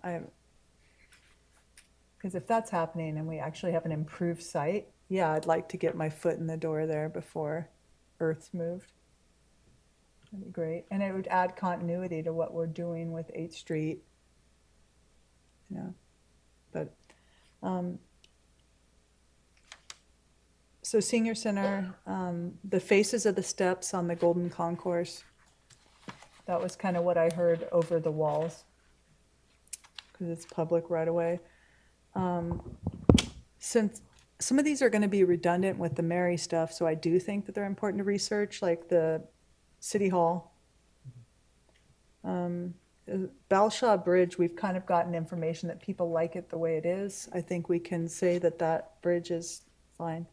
Because if that's happening and we actually have an improved site, yeah, I'd like to get my foot in the door there before Earth's moved. That'd be great. And it would add continuity to what we're doing with 8th Street. But, so Senior Center, the faces of the steps on the Golden Concourse, that was kind of what I heard over the walls, because it's public right away. Since some of these are going to be redundant with the Mary stuff, so I do think that they're important to research, like the City Hall. Balshaw Bridge, we've kind of gotten information that people like it the way it is. I think we can say that that bridge is fine.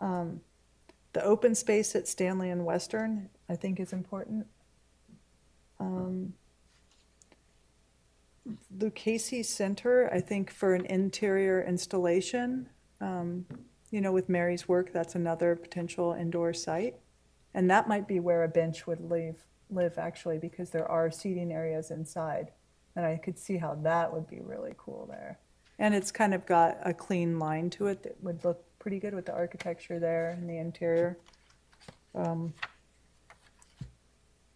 The open space at Stanley and Western, I think, is important. Lucchese Center, I think for an interior installation, with Mary's work, that's another potential indoor site. And that might be where a bench would live actually, because there are seating areas inside. And I could see how that would be really cool there. And it's kind of got a clean line to it that would look pretty good with the architecture there and the interior.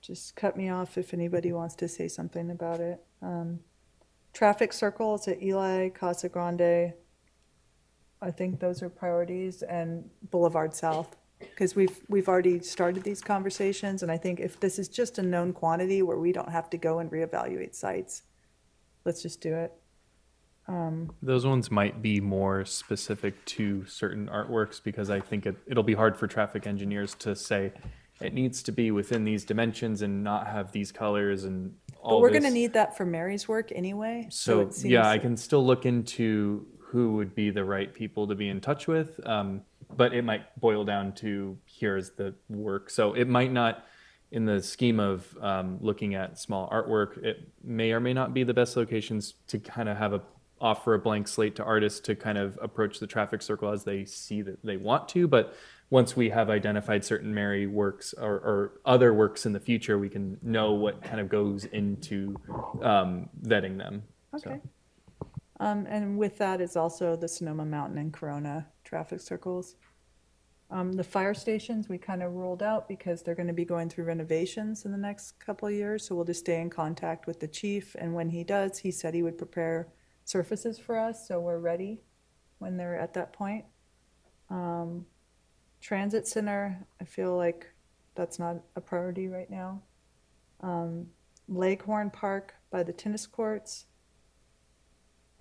Just cut me off if anybody wants to say something about it. Traffic circles at Eli, Casa Grande. I think those are priorities, and Boulevard South, because we've already started these conversations, and I think if this is just a known quantity where we don't have to go and reevaluate sites, let's just do it. Those ones might be more specific to certain artworks, because I think it'll be hard for traffic engineers to say it needs to be within these dimensions and not have these colors and all But we're this. going to need that for Mary's work anyway. So it seems yeah, I can still look into who would be the right people to be in touch with, but it might boil down to here's the work. So it might not, in the scheme of looking at small artwork, it may or may not be the best locations to kind of offer a blank slate to artists to kind of approach the traffic circle as they see that they want to. But once we have identified certain Mary works or other works in the future, we can know what kind of goes into vetting them. Okay. And with that is also the Sonoma Mountain and Corona traffic circles. The fire stations, we kind of ruled out because they're going to be going through renovations in the next couple of years. So we'll just stay in contact with the chief. And when he does, he said he would prepare surfaces for us, so we're ready when they're at that point. Transit center, I feel like that's not a priority right now. Leghorn Park by the tennis courts.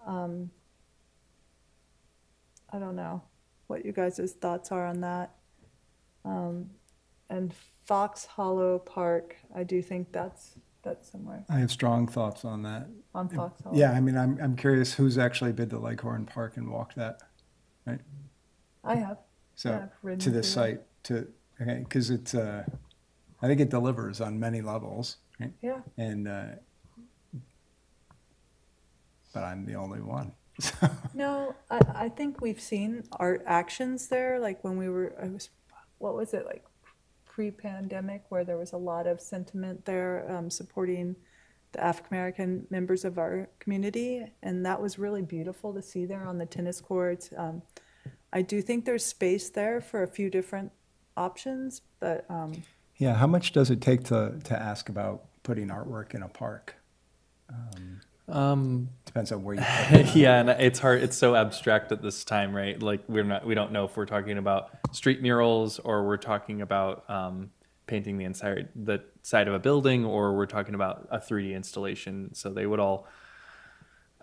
I don't know what you guys' thoughts are on that. And Fox Hollow Park, I do think that's That's somewhere I have strong thoughts on that. on Foxhole. Yeah, I mean, I'm curious who's actually been to Leghorn Park and walked that, right? I have. So Yeah, I've ridden to this through site, okay, because it's, I think it delivers on many levels, right? Yeah. And, but I'm the only one. No, I think we've seen our actions there, like when what was it, like pre-pandemic, where there was a lot of sentiment there supporting the African-American members of our community. And that was really beautiful to see there on the tennis courts. I do think there's space there for a few different options, but Yeah, how much does it take to ask about putting artwork in a park? Depends on where you put it. Yeah, and it's hard. It's so abstract at this time, right? Like we don't know if we're talking about street murals or we're talking about painting the side of a building, or we're talking about a 3D installation. So they would all.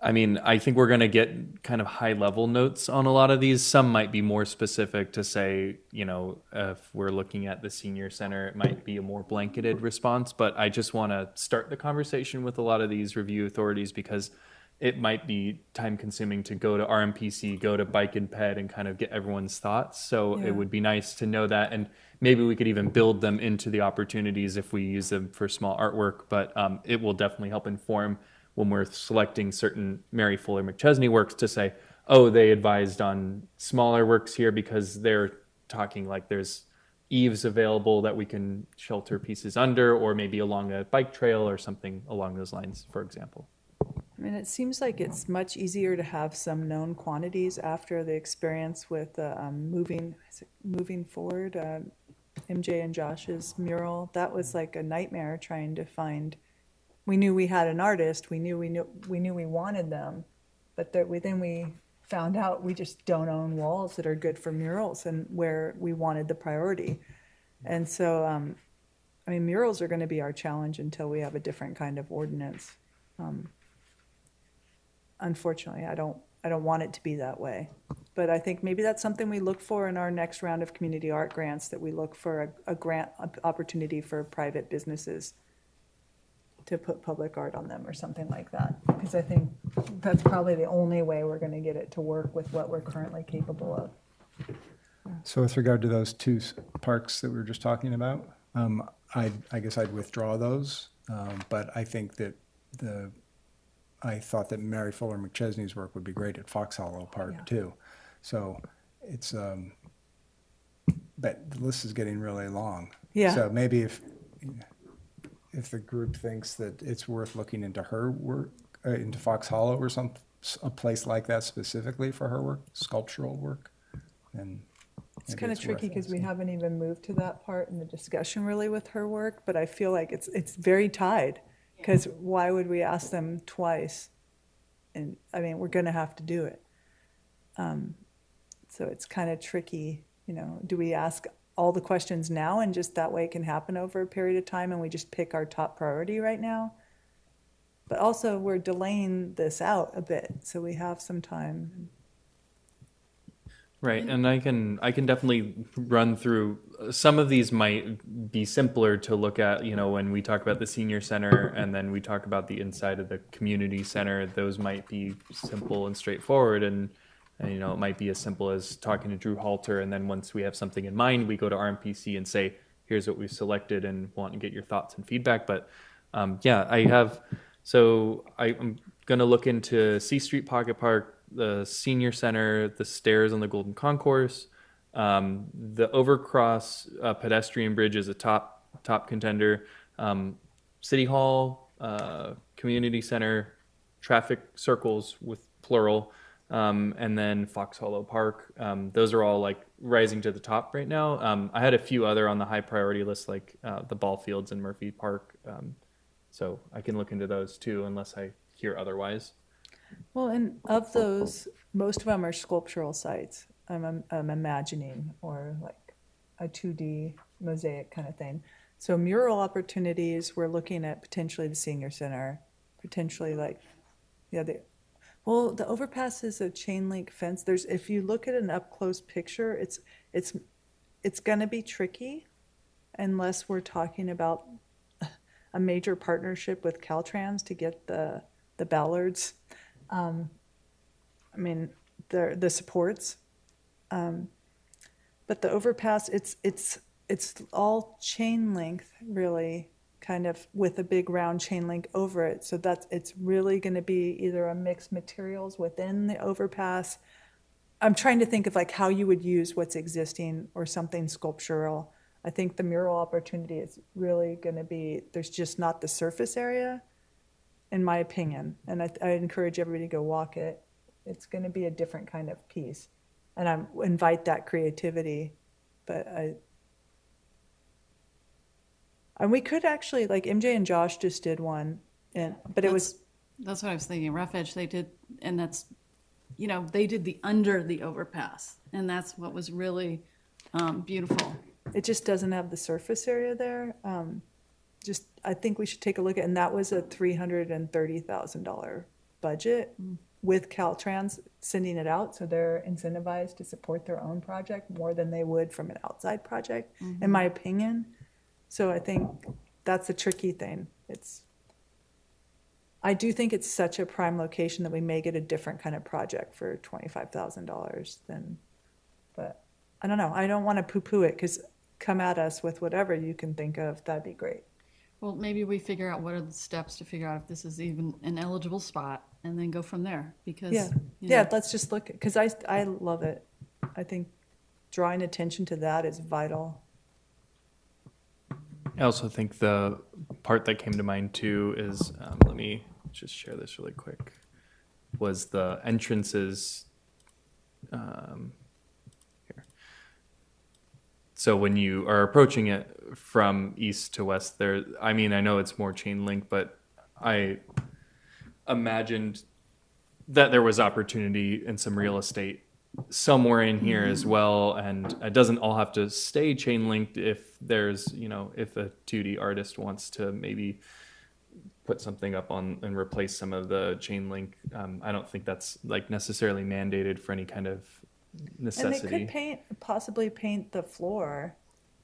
I mean, I think we're going to get kind of high level notes on a lot of these. Some might be more specific to say, you know, if we're looking at the senior center, it might be a more blanketed response. But I just want to start the conversation with a lot of these review authorities because it might be time consuming to go to RMPC, go to Bike and Ped and kind of get everyone's thoughts. So Yeah. it would be nice to know that. And maybe we could even build them into the opportunities if we use them for small artwork. But it will definitely help inform when we're selecting certain Mary Fuller McChesney works to say, oh, they advised on smaller works here because they're talking like there's eaves available that we can shelter pieces under, or maybe along a bike trail or something along those lines, for example. I mean, it seems like it's much easier to have some known quantities after the experience with moving forward. MJ and Josh's mural, that was like a nightmare trying to find. We knew we had an artist. We knew we wanted them, but then we found out we just don't own walls that are good for murals, and where we wanted the priority. And so, I mean, murals are going to be our challenge until we have a different kind of ordinance. Unfortunately, I don't want it to be that way. But I think maybe that's something we look for in our next round of community art grants, that we look for a grant opportunity for private businesses to put public art on them or something like that. Because I think that's probably the only way we're going to get it to work with what we're currently capable of. So with regard to those two parks that we were just talking about, I guess I'd withdraw those. But I think that I thought that Mary Fuller McChesney's work would be great at Fox Hollow Park too. So it's, but the list is getting really long. Yeah. So maybe if the group thinks that it's worth looking into her work, into Fox Hollow or a place like that specifically for her work, sculptural work, then It's maybe kind of worth tricky because we asking. haven't even moved to that part in the discussion really with her work, but I feel like it's very tied, because why would we ask them twice? And I mean, we're going to have to do it. So it's kind of tricky, you know, do we ask all the questions now and just that way it can happen over a period of time and we just pick our top priority right now? But also we're delaying this out a bit, so we have some time. Right, and I can definitely run through some of these. Might be simpler to look at, you know, when we talk about the senior center and then we talk about the inside of the community center. Those might be simple and straightforward, and you know, it might be as simple as talking to Drew Halter, and then once we have something in mind, we go to RMPC and say, here's what we've selected and want to get your thoughts and feedback. But yeah, I'm going to look into C Street Pocket Park, the senior center, the stairs on the Golden Concourse, the overcross pedestrian bridge is a top contender, City Hall, community center, traffic circles with plural, and then Fox Hollow Park. Those are all like rising to the top right now. I had a few other on the high priority list, like the ball fields in Murphy Park. So I can look into those too, unless I hear otherwise. Well, and of those, most of them are sculptural sites, I'm imagining, or like a 2D mosaic kind of thing. So mural opportunities, we're looking at potentially the senior center, potentially like, yeah, the overpass is a chain link fence. If you look at an up close picture, it's gonna be tricky unless we're talking about a major partnership with Caltrans to get the Ballards. I mean, the supports. But the overpass, it's all chain link, really, kind of with a big round chain link over it. So it's really going to be either a mixed materials within the overpass. I'm trying to think of like how you would use what's existing or something sculptural. I think the mural opportunity is really going to be, there's just not the surface area, in my opinion. And I encourage everybody to go walk it. It's going to be a different kind of piece. And I invite that creativity, but and we could actually, like MJ and Josh just did one, but it was. That's what I was thinking. Rough Edge, they did, and that's, they did the under the overpass, and that's what was really beautiful. It just doesn't have the surface area there. I think we should take a look at, and that was a $330,000 budget with Caltrans sending it out, so they're incentivized to support their own project more than they would from an outside project, in my opinion. So I think that's a tricky thing. I do think it's such a prime location that we may get a different kind of project for $25,000 but I don't know. I don't want to poo-poo it, because come at us with whatever you can think of. That'd be great. Well, maybe we figure out what are the steps to figure out if this is even an eligible spot, and then go from there, because. Yeah, let's just look, because I love it. I think drawing attention to that is vital. I also think the part that came to mind too is, let me just share this really quick, was the entrances. Here. So when you are approaching it from east to west there, I mean, I know it's more chain link, but I imagined that there was opportunity in some real estate somewhere in here as well, and it doesn't all have to stay chain linked. If there's, if a 2D artist wants to maybe put something up on and replace some of the chain link, I don't think that's like necessarily mandated for any kind of necessity. And they could possibly paint the floor.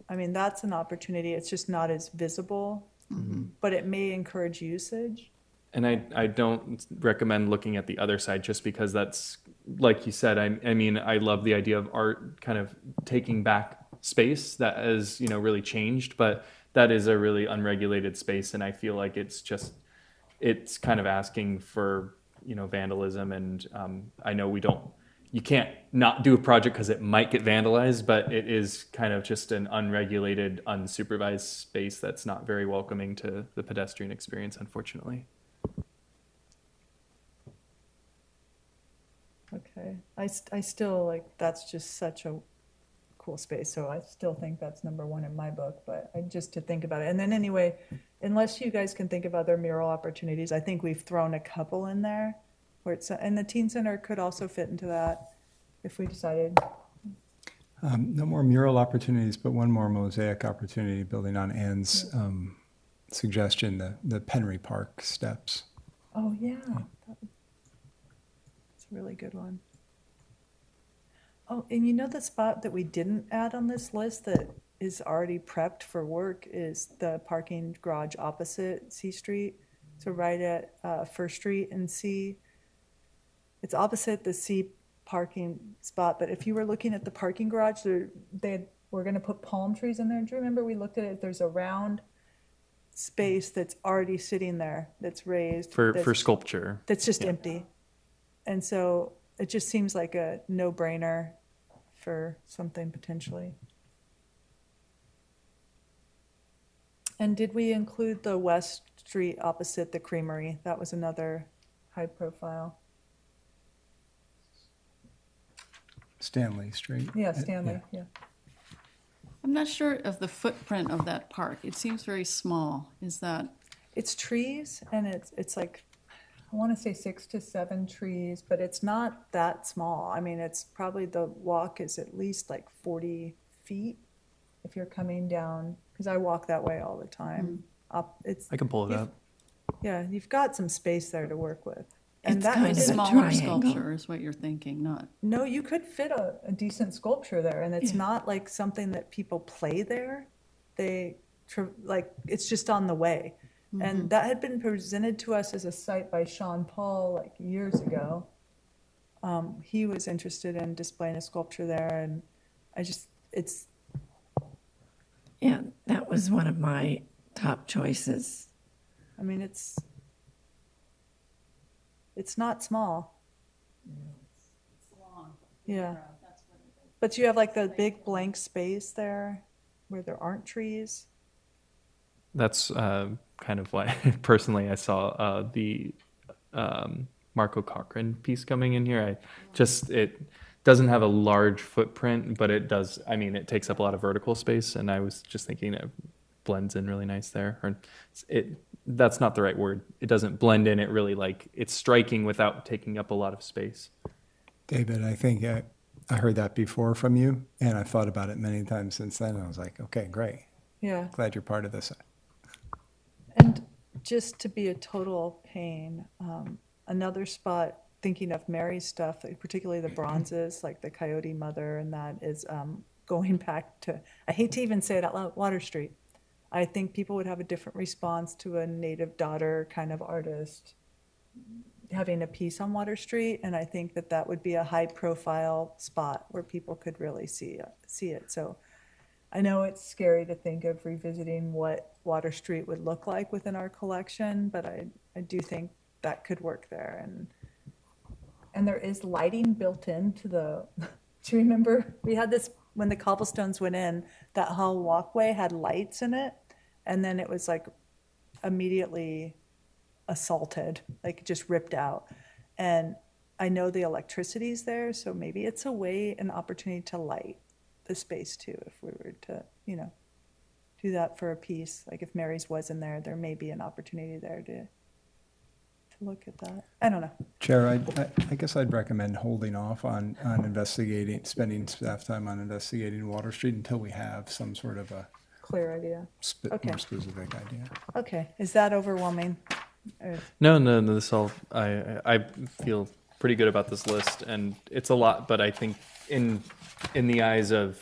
I mean, that's an opportunity. It's just not as visible, but it may encourage usage. And I don't recommend looking at the other side, just because that's, like you said, I mean, I love the idea of art kind of taking back space that has, really changed, but that is a really unregulated space. And I feel like it's kind of asking for, vandalism. And I know you can't not do a project because it might get vandalized, but it is kind of just an unregulated, unsupervised space that's not very welcoming to the pedestrian experience, unfortunately. Okay. I still like, that's just such a cool space. So I still think that's number one in my book, but just to think about it. And then anyway, unless you guys can think of other mural opportunities, I think we've thrown a couple in there where and the teen center could also fit into that if we decided. No more mural opportunities, but one more mosaic opportunity, building on Anne's suggestion, the Penry Park steps. Oh, yeah. That's a really good one. Oh, and the spot that we didn't add on this list that is already prepped for work is the parking garage opposite C Street. So right at First Street and C. It's opposite the C parking spot, but if you were looking at the parking garage, we're going to put palm trees in there. Do you remember we looked at it? There's a round space that's already sitting there that's raised. For sculpture. That's just empty. And so it just seems like a no-brainer for something potentially. And did we include the West Street opposite the Creamery? That was another high profile. Stanley Street. Yeah, Stanley, yeah. I'm not sure of the footprint of that park. It seems very small. Is that? It's trees, and it's like, I want to say 6 to 7 trees, but it's not that small. I mean, it's probably, the walk is at least like 40 feet if you're coming down, because I walk that way all the time. I can pull it up. Yeah, you've got some space there to work with. It's that kind is of a Smaller triangle. sculpture is what you're thinking, not. No, you could fit a decent sculpture there, and it's not like something that people play there. It's just on the way. And that had been presented to us as a site by Sean Paul like years ago. He was interested in displaying a sculpture there, and it's, Yeah, that was one of my top choices. I mean, it's not small. Yeah. But you have like the big blank space there where there aren't trees. That's kind of why personally I saw the Marco Cochran piece coming in here. It doesn't have a large footprint, but it does. I mean, it takes up a lot of vertical space, and I was just thinking it blends in really nice there. Or that's not the right word. It doesn't blend in. It really it's striking without taking up a lot of space. David, I think I heard that before from you, and I've thought about it many times since then. I was like, okay, great. Yeah. Glad you're part of this. And just to be a total pain, another spot, thinking of Mary's stuff, particularly the bronzes, like the Coyote Mother, and that is going back to, I hate to even say it out loud, Water Street. I think people would have a different response to a native daughter kind of artist having a piece on Water Street, and I think that would be a high-profile spot where people could really see it. So I know it's scary to think of revisiting what Water Street would look like within our collection, but I do think that could work there. And there is lighting built into the, do you remember? We had this, when the cobblestones went in, that whole walkway had lights in it, and then it was like immediately assaulted, like just ripped out. And I know the electricity's there, so maybe it's an opportunity to light the space too, if we were to, do that for a piece. Like if Mary's was in there, there may be an opportunity there to look at that. I don't know. Chair, I guess I'd recommend holding off on spending staff time on investigating Water Street until we have some sort of a Clear idea. Okay. more specific idea. Okay, is that overwhelming? No, this all I feel pretty good about this list, and it's a lot, but I think in the eyes of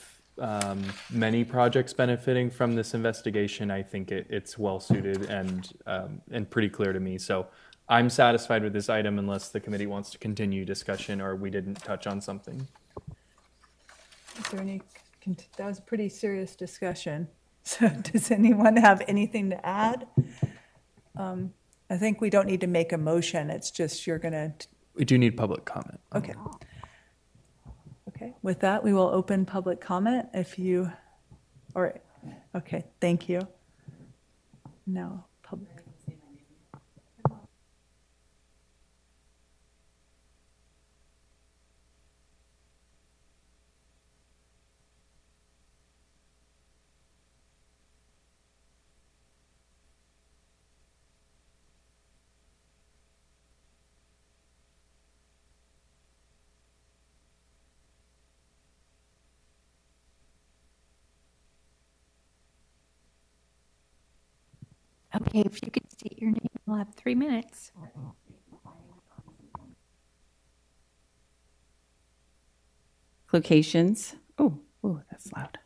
many projects benefiting from this investigation, I think it's well suited and pretty clear to me. So I'm satisfied with this item unless the committee wants to continue discussion or we didn't touch on something. Is there that was a pretty serious discussion. So does anyone have anything to add? I think we don't need to make a motion. It's just you're going to. We do need public comment. Okay. Okay. With that, we will open public comment. Okay, thank you. Now, public. Okay, if you could state your name, we'll have 3 minutes. Locations. Oh, that's loud.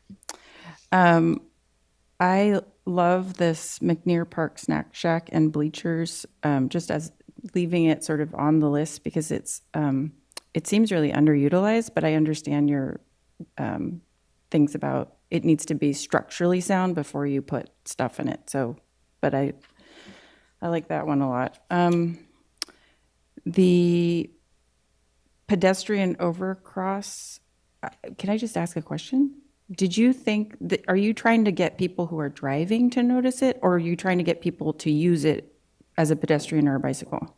I love this McNear Park Snack Shack and bleachers, just as leaving it sort of on the list because it seems really underutilized, but I understand your things about it needs to be structurally sound before you put stuff in it. So, but I like that one a lot. The pedestrian overcross, can I just ask a question? Did you think that, are you trying to get people who are driving to notice it, or are you trying to get people to use it as a pedestrian or a bicycle?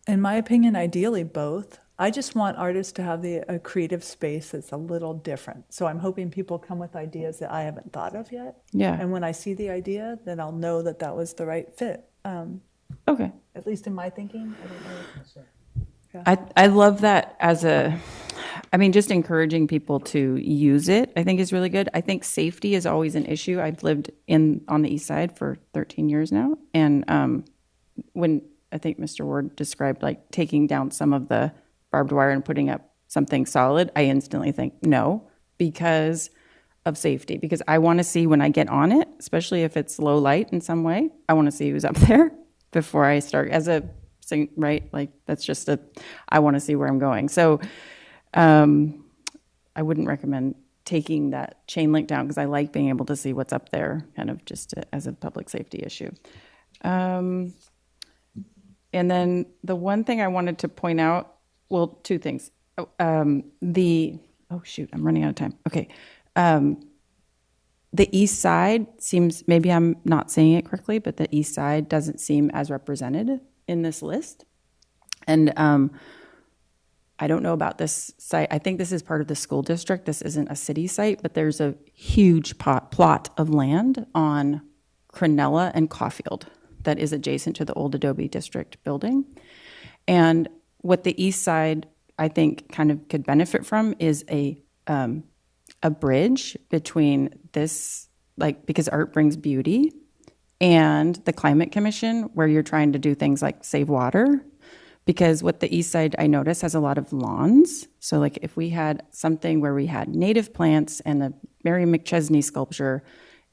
In my opinion, ideally both. I just want artists to have a creative space that's a little different. So I'm hoping people come with ideas that I haven't thought of yet. Yeah. And when I see the idea, then I'll know that was the right fit. Okay. At least in my thinking. I don't know. I love that just encouraging people to use it, I think is really good. I think safety is always an issue. I've lived on the east side for 13 years now. And when I think Mr. Ward described like taking down some of the barbed wire and putting up something solid, I instantly think no, because of safety, because I want to see when I get on it, especially if it's low light in some way, I want to see who's up there before I start right? Like that's just I want to see where I'm going. So I wouldn't recommend taking that chain link down because I like being able to see what's up there kind of just as a public safety issue. And then the one thing I wanted to point out, well, two things. Oh shoot, I'm running out of time. Okay. The east side seems, maybe I'm not saying it correctly, but the east side doesn't seem as represented in this list. And I don't know about this site. I think this is part of the school district. This isn't a city site, but there's a huge plot of land on Crenella and Caulfield that is adjacent to the old Adobe District building. And what the east side, I think, kind of could benefit from is a bridge between this, like, because art brings beauty, and the Climate Commission, where you're trying to do things like save water. Because what the east side, I notice, has a lot of lawns. So like if we had something where we had native plants and a Mary McChesney sculpture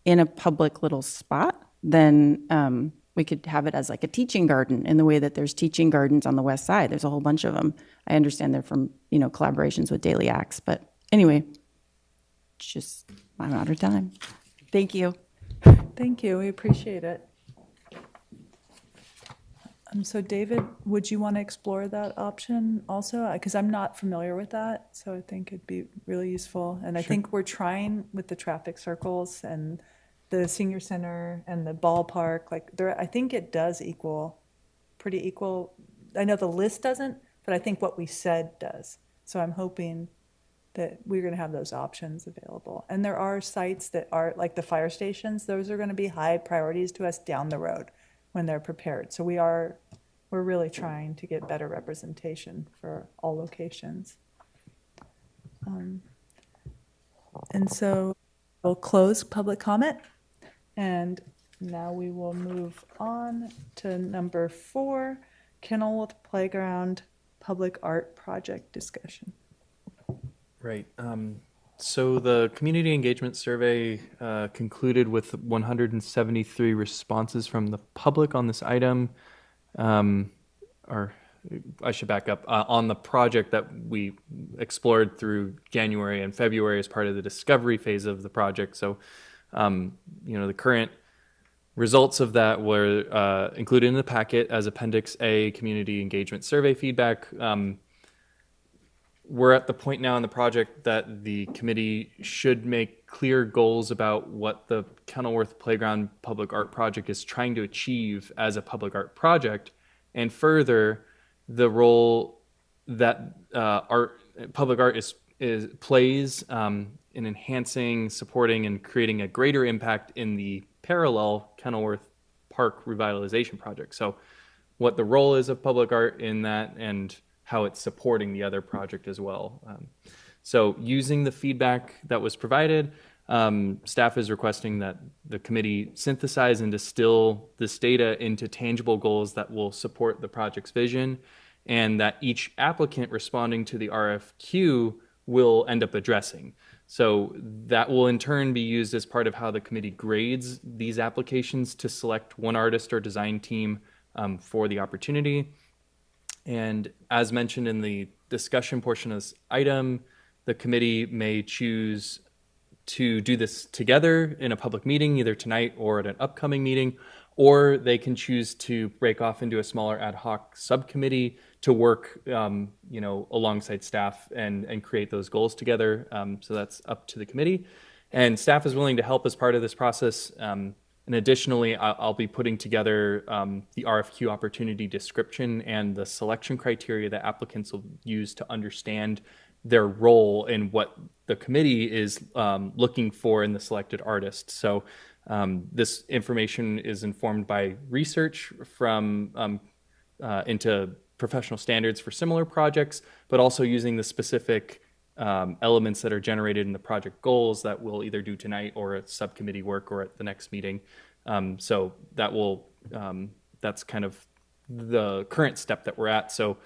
in a public little spot, then we could have it as like a teaching garden in the way that there's teaching gardens on the west side. There's a whole bunch of them. I understand they're from, collaborations with Daily Acts. But anyway, just I'm out of time. Thank you. Thank you. We appreciate it. So David, would you want to explore that option also? Because I'm not familiar with that, so I think it'd be really useful. And I think we're trying with the traffic circles and the senior center and the ballpark. Like there, I think it does pretty equal. I know the list doesn't, but I think what we said does. So I'm hoping that we're going to have those options available. And there are sites that are like the fire stations. Those are going to be high priorities to us down the road when they're prepared. So we're really trying to get better representation for all locations. And so we'll close public comment. And now we will move on to number 4, Kenilworth Playground Public Art Project discussion. Right. So the community engagement survey concluded with 173 responses from the public on this item. Or I should back up, on the project that we explored through January and February as part of the discovery phase of the project. So, the current results of that were included in the packet as Appendix A, Community Engagement Survey Feedback. We're at the point now in the project that the committee should make clear goals about what the Kenilworth Playground Public Art Project is trying to achieve as a public art project, and further, the role that public art plays in enhancing, supporting, and creating a greater impact in the parallel Kenilworth Park Revitalization Project. So what the role is of public art in that, and how it's supporting the other project as well. So using the feedback that was provided, staff is requesting that the committee synthesize and distill this data into tangible goals that will support the project's vision, and that each applicant responding to the RFQ will end up addressing. So that will in turn be used as part of how the committee grades these applications to select one artist or design team for the opportunity. And as mentioned in the discussion portion of this item, the committee may choose to do this together in a public meeting, either tonight or at an upcoming meeting, or they can choose to break off into a smaller ad hoc subcommittee to work, alongside staff and create those goals together. So that's up to the committee. And staff is willing to help as part of this process. And additionally, I'll be putting together the RFQ opportunity description and the selection criteria that applicants will use to understand their role in what the committee is looking for in the selected artist. So this information is informed by research from into professional standards for similar projects, but also using the specific elements that are generated in the project goals that we'll either do tonight or at subcommittee work or at the next meeting. So that's kind of the current step that we're at. So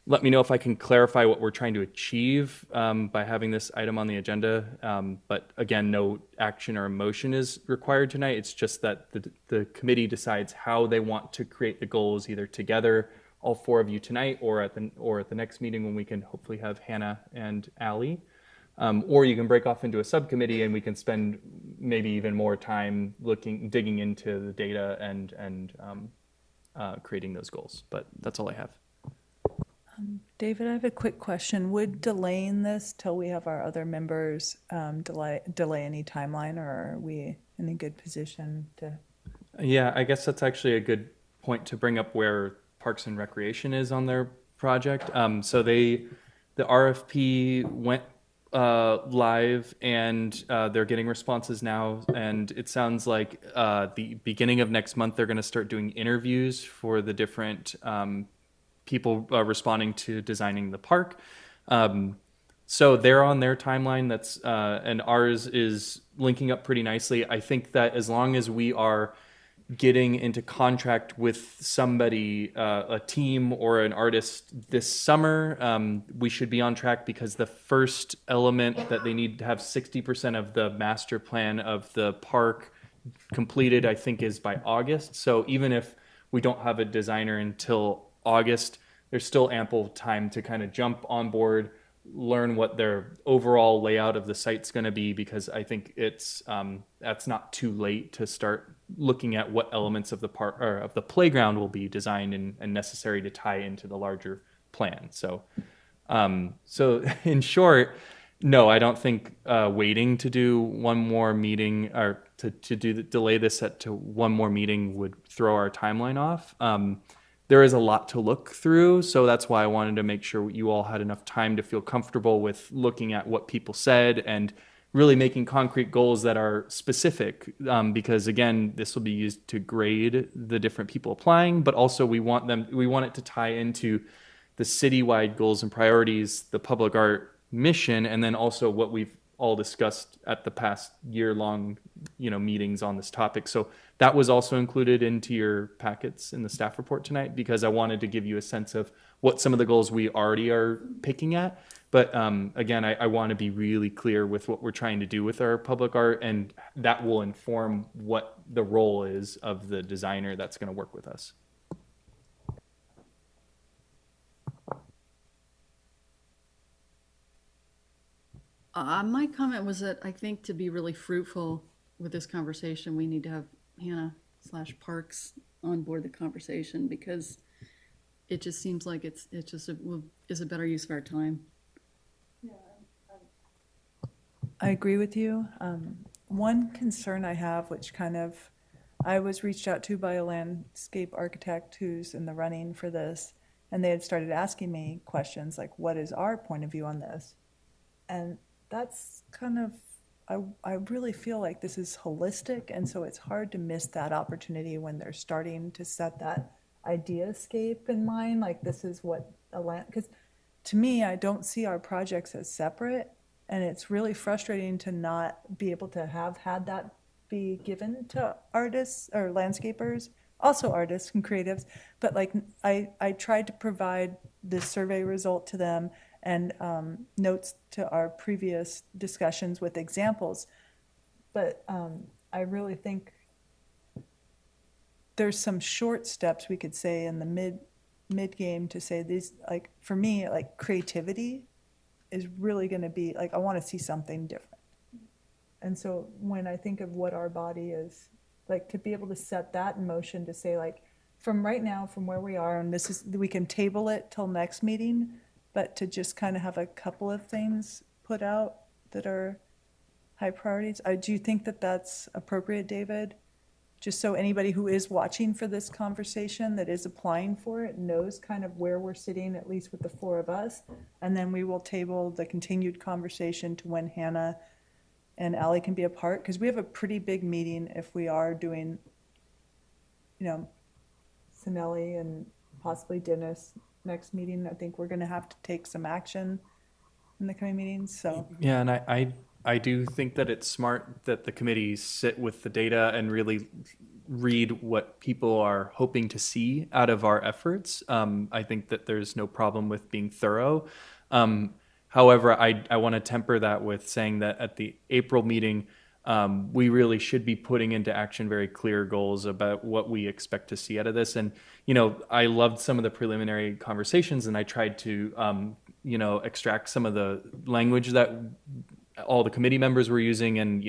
let me know if I can clarify what we're trying to achieve by having this item on the agenda. But again, no action or emotion is required tonight. It's just that the committee decides how they want to create the goals, either together, all four of you tonight, or at the next meeting when we can hopefully have Hannah and Allie. Or you can break off into a subcommittee and we can spend maybe even more time digging into the data and creating those goals. But that's all I have. David, I have a quick question. Would delaying this till we have our other members delay any timeline, or are we in a good position to? Yeah, I guess that's actually a good point to bring up where Parks and Recreation is on their project. So the RFP went live and they're getting responses now. And it sounds like the beginning of next month, they're going to start doing interviews for the different people responding to designing the park. So they're on their timeline. And ours is linking up pretty nicely. I think that as long as we are getting into contract with somebody, a team or an artist this summer, we should be on track, because the first element that they need to have 60% of the master plan of the park completed, I think, is by August. So even if we don't have a designer until August, there's still ample time to kind of jump on board, learn what their overall layout of the site's going to be, because I think that's not too late to start looking at what elements of the park or of the playground will be designed and necessary to tie into the larger plan. So in short, no, I don't think waiting to do one more meeting or to delay this to one more meeting would throw our timeline off. There is a lot to look through, so that's why I wanted to make sure you all had enough time to feel comfortable with looking at what people said and really making concrete goals that are specific, because again, this will be used to grade the different people applying, but also we want it to tie into the citywide goals and priorities, the public art mission, and then also what we've all discussed at the past year-long, meetings on this topic. So that was also included into your packets in the staff report tonight, because I wanted to give you a sense of what some of the goals we already are picking at. But again, I want to be really clear with what we're trying to do with our public art, and that will inform what the role is of the designer that's going to work with us. My comment was that I think to be really fruitful with this conversation, we need to have Hannah/Parks on board the conversation, because it just seems like it's just is a better use of our time. I agree with you. One concern I have, which I was reached out to by a landscape architect who's in the running for this, and they had started asking me questions like, what is our point of view on this? And that's I really feel like this is holistic, and so it's hard to miss that opportunity when they're starting to set that ideascape in mind, like this is what because to me, I don't see our projects as separate, and it's really frustrating to not be able to have had that be given to artists or landscapers, also artists and creatives, but like I tried to provide this survey result to them and notes to our previous discussions with examples. But I really think there's some short steps we could say in the mid game to say these, like for me, like creativity is really going to be like, I want to see something different. And so when I think of what our body is, like to be able to set that in motion to say like, from right now, from where we are, and we can table it till next meeting, but to just kind of have a couple of things put out that are high priorities. Do you think that that's appropriate, David? Just so anybody who is watching for this conversation that is applying for it knows kind of where we're sitting, at least with the four of us. And then we will table the continued conversation to when Hannah and Allie can be a part, because we have a pretty big meeting if we are doing, Sinelli and possibly Dennis next meeting. I think we're going to have to take some action in the coming meetings. So yeah, and I I do think that it's smart that the committee sit with the data and really read what people are hoping to see out of our efforts. I think that there's no problem with being thorough. However, I want to temper that with saying that at the April meeting, we really should be putting into action very clear goals about what we expect to see out of this. And, I loved some of the preliminary conversations, and I tried to, extract some of the language that all the committee members were using, and,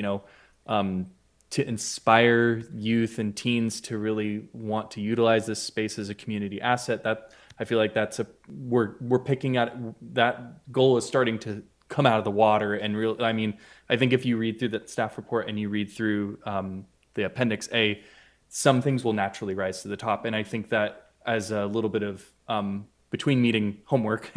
to inspire youth and teens to really want to utilize this space as a community asset. That I feel like we're picking at that goal is starting to come out of the water. And I think if you read through that staff report and you read through the Appendix A, some things will naturally rise to the top. And I think that as a little bit of between meeting homework,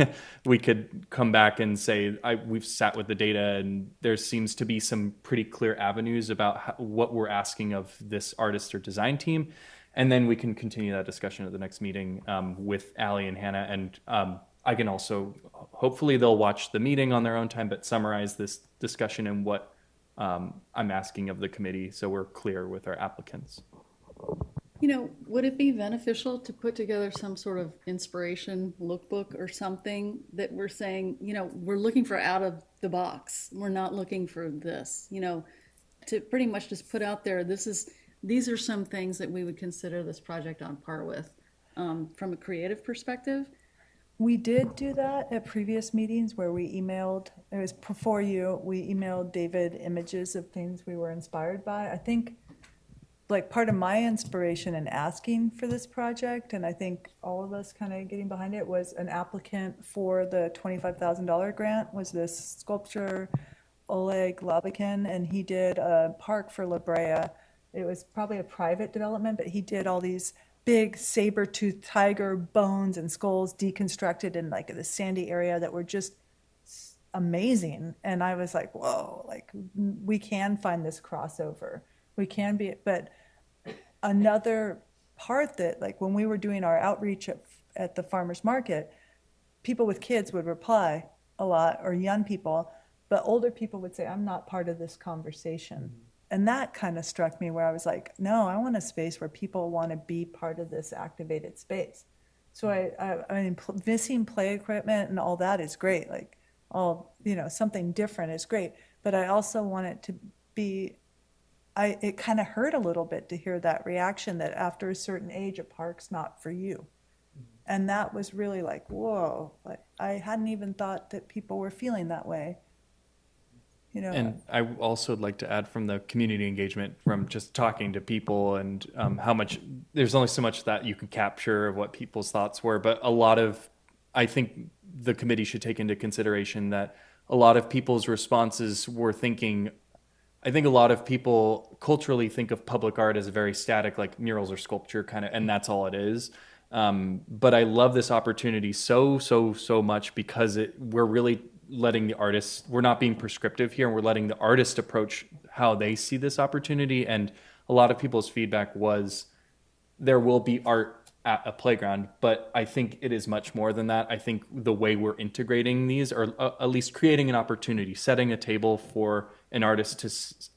we could come back and say, we've sat with the data, and there seems to be some pretty clear avenues about what we're asking of this artist or design team. And then we can continue that discussion at the next meeting with Allie and Hannah. And I can also, hopefully they'll watch the meeting on their own time, but summarize this discussion and what I'm asking of the committee, so we're clear with our applicants. Would it be beneficial to put together some sort of inspiration lookbook or something that we're saying, we're looking for out of the box. We're not looking for this, to pretty much just put out there, these are some things that we would consider this project on par with from a creative perspective. We did do that at previous meetings where we emailed, it was before you, we emailed David images of things we were inspired by. I think like part of my inspiration in asking for this project, and I think all of us kind of getting behind it, was an applicant for the $25,000 grant was this sculptor, Oleg Labakin, and he did a park for La Brea. It was probably a private development, but he did all these big saber-toothed tiger bones and skulls deconstructed in like the sandy area that were just amazing. And I was like, whoa, like we can find this crossover. We can be, but another part that like when we were doing our outreach at the farmer's market, people with kids would reply a lot, or young people, but older people would say, I'm not part of this conversation. And that kind of struck me where I was like, no, I want a space where people want to be part of this activated space. So I mean, missing play equipment and all that is great. Like something different is great. But I also want it to be, it kind of hurt a little bit to hear that reaction that after a certain age, a park's not for you. And that was really like, whoa, like I hadn't even thought that people were feeling that way. And I also would like to add from the community engagement, from just talking to people and how much, there's only so much that you can capture of what people's thoughts were, but I think the committee should take into consideration that a lot of people's responses were thinking, I think a lot of people culturally think of public art as a very static, like murals or sculpture kind of, and that's all it is. But I love this opportunity so much because we're really letting the artists, we're not being prescriptive here, and we're letting the artist approach how they see this opportunity. And a lot of people's feedback was there will be art at a playground, but I think it is much more than that. I think the way we're integrating these, or at least creating an opportunity, setting a table for an artist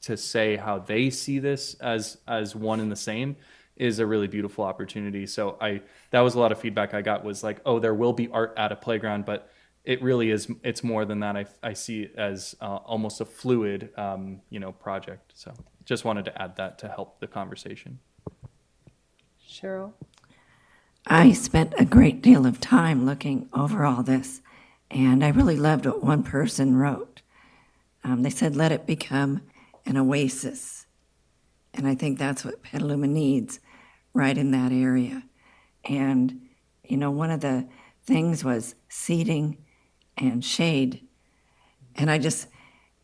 to say how they see this as one and the same, is a really beautiful opportunity. So that was a lot of feedback I got, was like, oh, there will be art at a playground, but it really is, it's more than that. I see it as almost a fluid, project. So just wanted to add that to help the conversation. Cheryl? I spent a great deal of time looking over all this, and I really loved what one person wrote. They said, let it become an oasis. And I think that's what Petaluma needs right in that area. And, one of the things was seating and shade. And I just,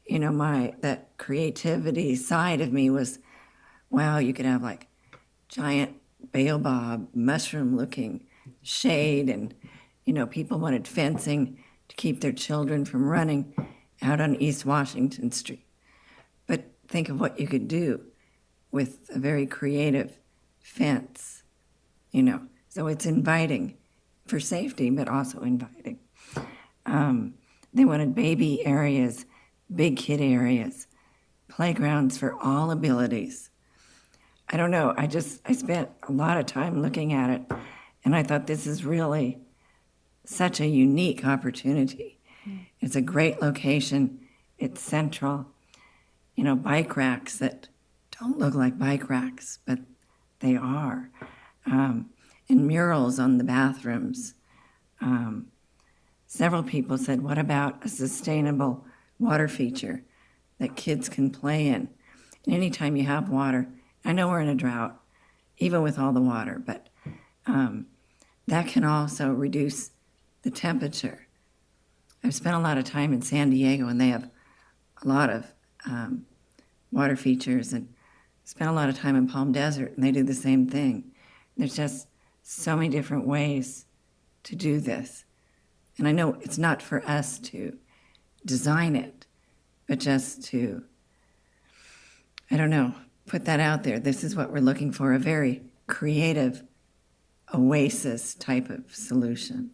that creativity side of me was, wow, you could have like giant baobab, mushroom-looking shade, and, people wanted fencing to keep their children from running out on East Washington Street. But think of what you could do with a very creative fence, So it's inviting for safety, but also inviting. They wanted baby areas big kid areas, playgrounds for all abilities. I don't know, I spent a lot of time looking at it, and I thought this is really such a unique opportunity. It's a great location, it's central. You know, bike racks that don't look like bike racks, but they are. And murals on the bathrooms. Several people said, what about a sustainable water feature that kids can play in? And anytime you have water, I know we're in a drought, even with all the water, but that can also reduce the temperature. I've spent a lot of time in San Diego, and they have a lot of water features, and spent a lot of time in Palm Desert, and they do the same thing. There's just so many different ways to do this. And I know it's not for us to design it, but just to, I don't know, put that out there. This is what we're looking for, a very creative oasis type of solution.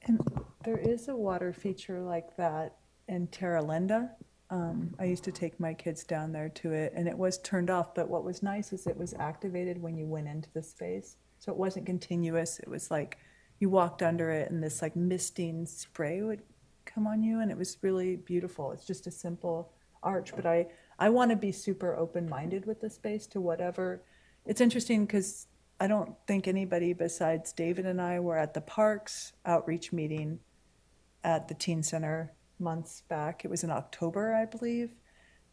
And there is a water feature like that in Terra Linda. I used to take my kids down there to it, and it was turned off, but what was nice is it was activated when you went into the space. So it wasn't continuous. It was like you walked under it and this like misting spray would come on you, and it was really beautiful. It's just a simple arch, but I want to be super open-minded with the space to whatever. It's interesting because I don't think anybody besides David and I were at the Parks outreach meeting at the Teen Center months back. It was in October, I believe.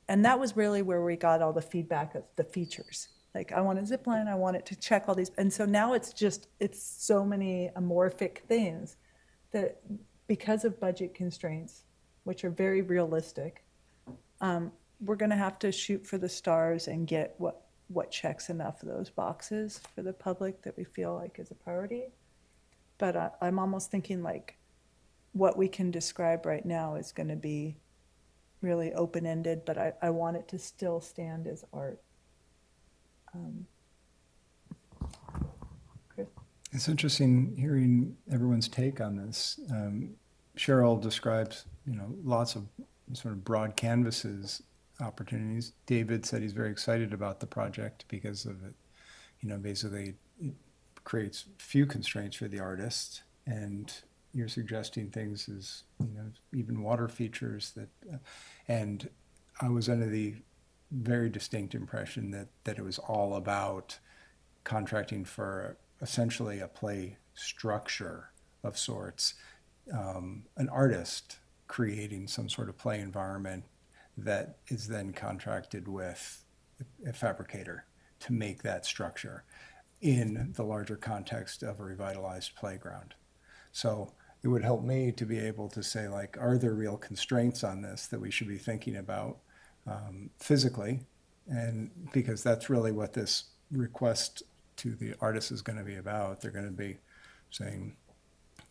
And that was really where we got all the feedback of the features. Like, I want a zip line, I want it to check all these. And so now it's so many amorphic things that because of budget constraints, which are very realistic, we're going to have to shoot for the stars and get what checks enough of those boxes for the public that we feel like is a priority. But I'm almost thinking like what we can describe right now is going to be really open-ended, but I want it to still stand as art. Chris? It's interesting hearing everyone's take on this. Cheryl describes, lots of sort of broad canvases opportunities. David said he's very excited about the project because of it. Basically it creates few constraints for the artist, and you're suggesting things as, even water features that, and I was under the very distinct impression that it was all about contracting for essentially a play structure of sorts, an artist creating some sort of play environment that is then contracted with a fabricator to make that structure in the larger context of a revitalized playground. So it would help me to be able to say, like, are there real constraints on this that we should be thinking about physically? And because that's really what this request to the artist is going to be about. They're going to be saying,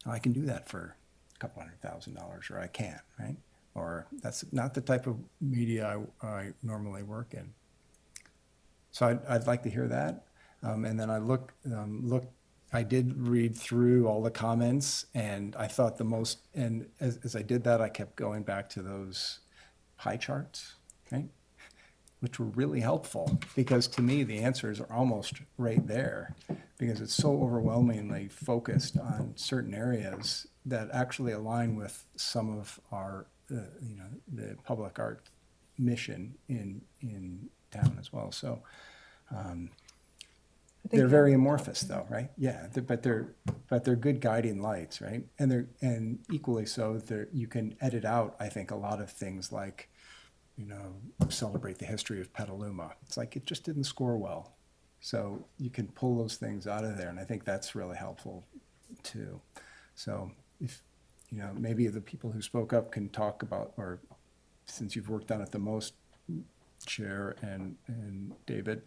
I can do that for a couple $100,000, or I can't, right? Or that's not the type of media I normally work in. So I'd like to hear that. And then I did read through all the comments, and I thought and as I did that, I kept going back to those pie charts, right? Which were really helpful, because to me, the answers are almost right there, because it's so overwhelmingly focused on certain areas that actually align with some of our, the public art mission in town as well. So they're very amorphous, though, right? Yeah, but they're good guiding lights, right? And equally so, you can edit out, I think, a lot of things like, celebrate the history of Petaluma. It's like it just didn't score well. So you can pull those things out of there, and I think that's really helpful too. So if, maybe the people who spoke up can talk about, or since you've worked on it the most, Chair and David,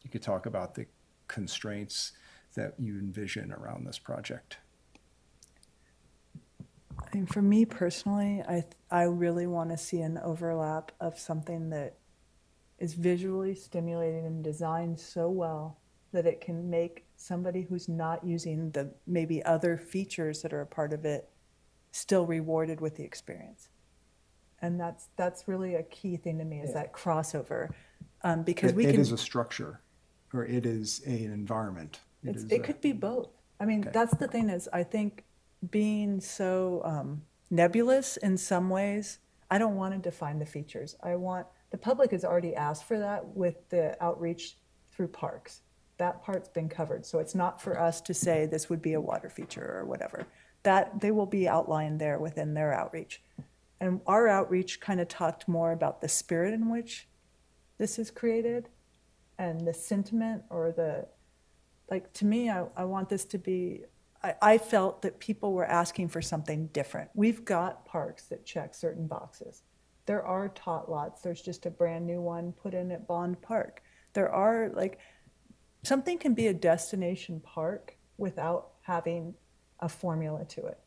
you could talk about the constraints that you envision around this project. I mean, for me personally, I really want to see an overlap of something that is visually stimulating and designed so well that it can make somebody who's not using the maybe other features that are a part of it still rewarded with the experience. And that's really a key thing to me, is that crossover. Because we It can, is a structure, or it is an environment. it could be both. I mean, that's the thing, is I think being so nebulous in some ways, I don't want to define the features. The public has already asked for that with the outreach through parks. That part's been covered, so it's not for us to say this would be a water feature or whatever. That, they will be outlined there within their outreach. And our outreach kind of talked more about the spirit in which this is created and the sentiment, or like, to me, I want this to be, I felt that people were asking for something different. We've got parks that check certain boxes. There are tot lots. There's just a brand new one put in at Bond Park. There are, like, something can be a destination park without having a formula to it.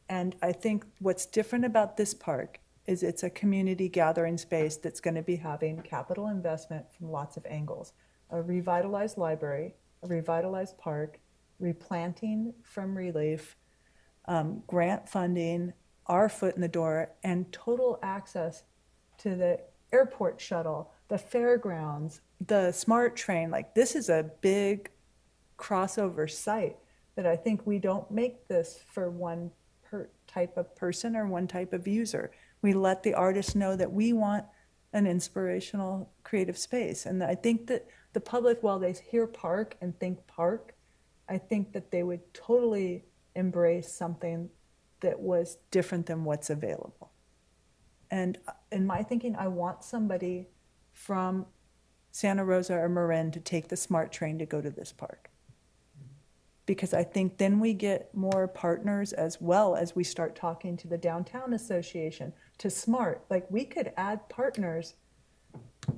And I think what's different about this park is it's a community gathering space that's going to be having capital investment from lots of angles. A revitalized library, a revitalized park, replanting from relief, grant funding, our foot in the door, and total access to the airport shuttle, the fairgrounds, the smart train. Like, this is a big crossover site that I think we don't make this for one type of person or one type of user. We let the artists know that we want an inspirational creative space. And I think that the public, while they hear park and think park, I think that they would totally embrace something that was different than what's available. And in my thinking, I want somebody from Santa Rosa or Marin to take the SMART train to go to this park. Because I think then we get more partners, as well as we start talking to the Downtown Association, to SMART. Like, we could add partners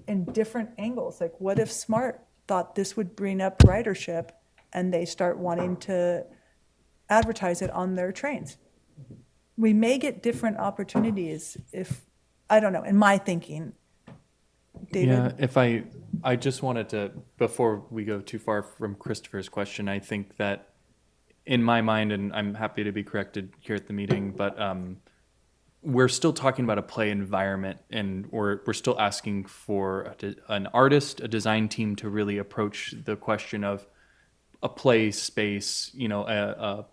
in different angles. Like, what if SMART thought this would bring up ridership and they start wanting to advertise it on their trains? We may get different opportunities if, I don't know, in my thinking. David? Yeah, if I just wanted to, before we go too far from Christopher's question, I think that in my mind, and I'm happy to be corrected here at the meeting, but we're still talking about a play environment, and we're still asking for an artist, a design team to really approach the question of a play space, a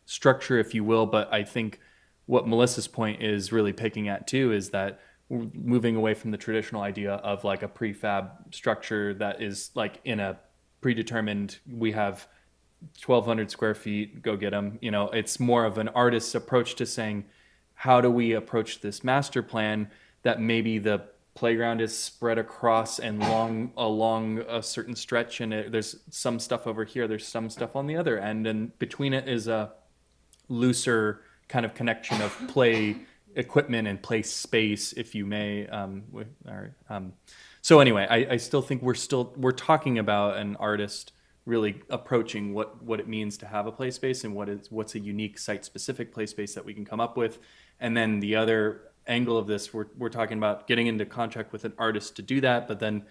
structure, if you will. But I think what Melissa's point is really picking at too is that moving away from the traditional idea of like a prefab structure that is like in a predetermined, we have 1,200 square feet, go get them. It's more of an artist's approach to saying, how do we approach this master plan that maybe the playground is spread across and along a certain stretch, and there's some stuff over here, there's some stuff on the other end, and between it is a looser kind of connection of play equipment and play space, if you may. So anyway, I still think we're talking about an artist really approaching what it means to have a play space and what's a unique site-specific play space that we can come up with. And then the other angle of this, we're talking about getting into contract with an artist to do that, but then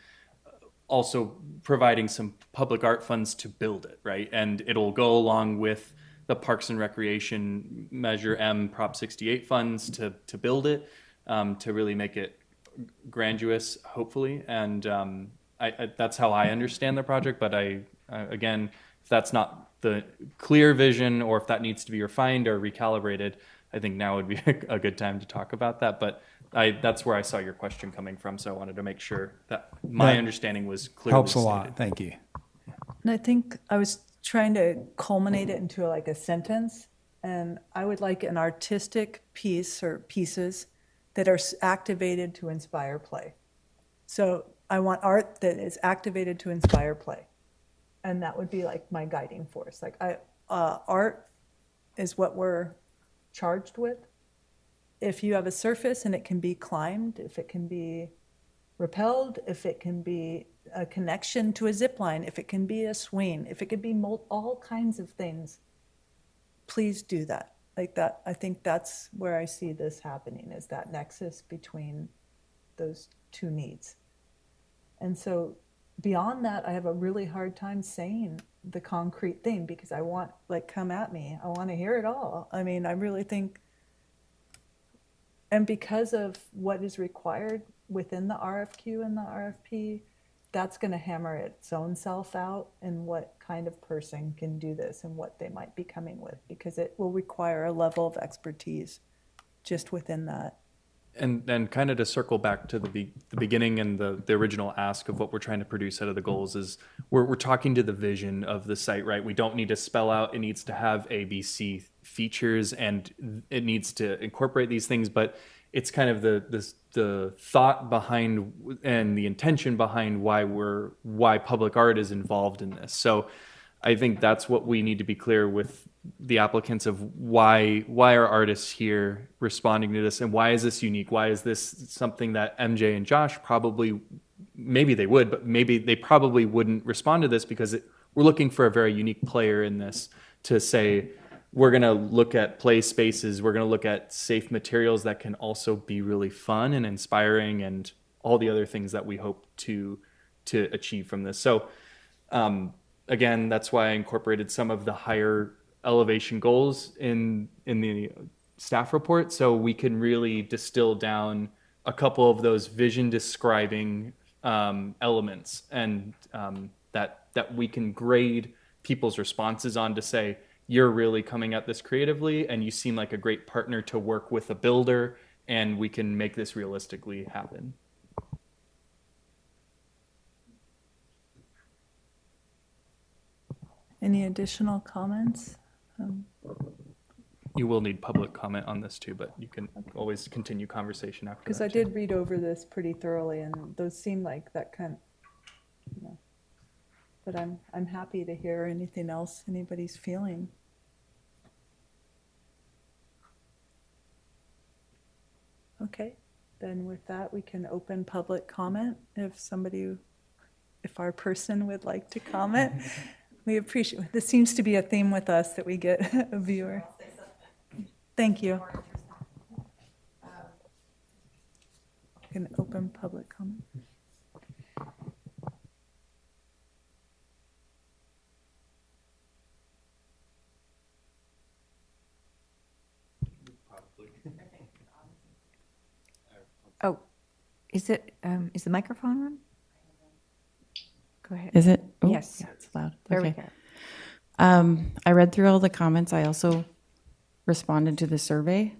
also providing some public art funds to build it, right? And it'll go along with the Parks and Recreation Measure M Prop 68 funds to build it, to really make it grandiose, hopefully. And that's how I understand the project. But again, if that's not the clear vision, or if that needs to be refined or recalibrated, I think now would be a good time to talk about that. But that's where I saw your question coming from. So I wanted to make sure that my understanding was clearly Helps a stated. lot. Thank you. And I think I was trying to culminate it into like a sentence, and I would like an artistic piece or pieces that are activated to inspire play. So I want art that is activated to inspire play, and that would be like my guiding force. Like art is what we're charged with. If you have a surface and it can be climbed, if it can be rappelled, if it can be a connection to a zip line, if it can be a swing, if it could be all kinds of things, please do that. Like that, I think that's where I see this happening, is that nexus between those two needs. And so beyond that, I have a really hard time saying the concrete thing, because I want, like, come at me. I want to hear it all. I mean, I really think And because of what is required within the RFQ and the RFP, that's going to hammer its own self out and what kind of person can do this and what they might be coming with, because it will require a level of expertise just within that. And kind of to circle back to the beginning and the original ask of what we're trying to produce out of the goals is we're talking to the vision of the site, right? We don't need to spell out it needs to have A, B, C features and it needs to incorporate these things, but it's kind of the thought behind and the intention behind why public art is involved in this. So I think that's what we need to be clear with the applicants of why are artists here responding to this, and why is this unique? Why is this something that MJ and Josh probably, maybe they would, but maybe they probably wouldn't respond to this because we're looking for a very unique player in this to say, we're going to look at play spaces, we're going to look at safe materials that can also be really fun and inspiring and all the other things that we hope to achieve from this. So again, that's why I incorporated some of the higher elevation goals in the staff report, so we can really distill down a couple of those vision describing elements, and that we can grade people's responses on to say, you're really coming at this creatively and you seem like a great partner to work with a builder, and we can make this realistically happen. Any additional comments? You will need public comment on this too, but you can always continue conversation after. Because that I too. did read over this pretty thoroughly, and those seem like that kind, you know. But I'm happy to hear anything else anybody's feeling. Okay, then with that, we can open public comment if our person would like to comment. We appreciate, this seems to be a theme with us that we get a viewer. Thank you. Can open public comment. Oh, is the microphone on? Go ahead. Is it? Oh, Yes. Yeah, it's loud. There we Okay. go. I read through all the comments. I also responded to the survey.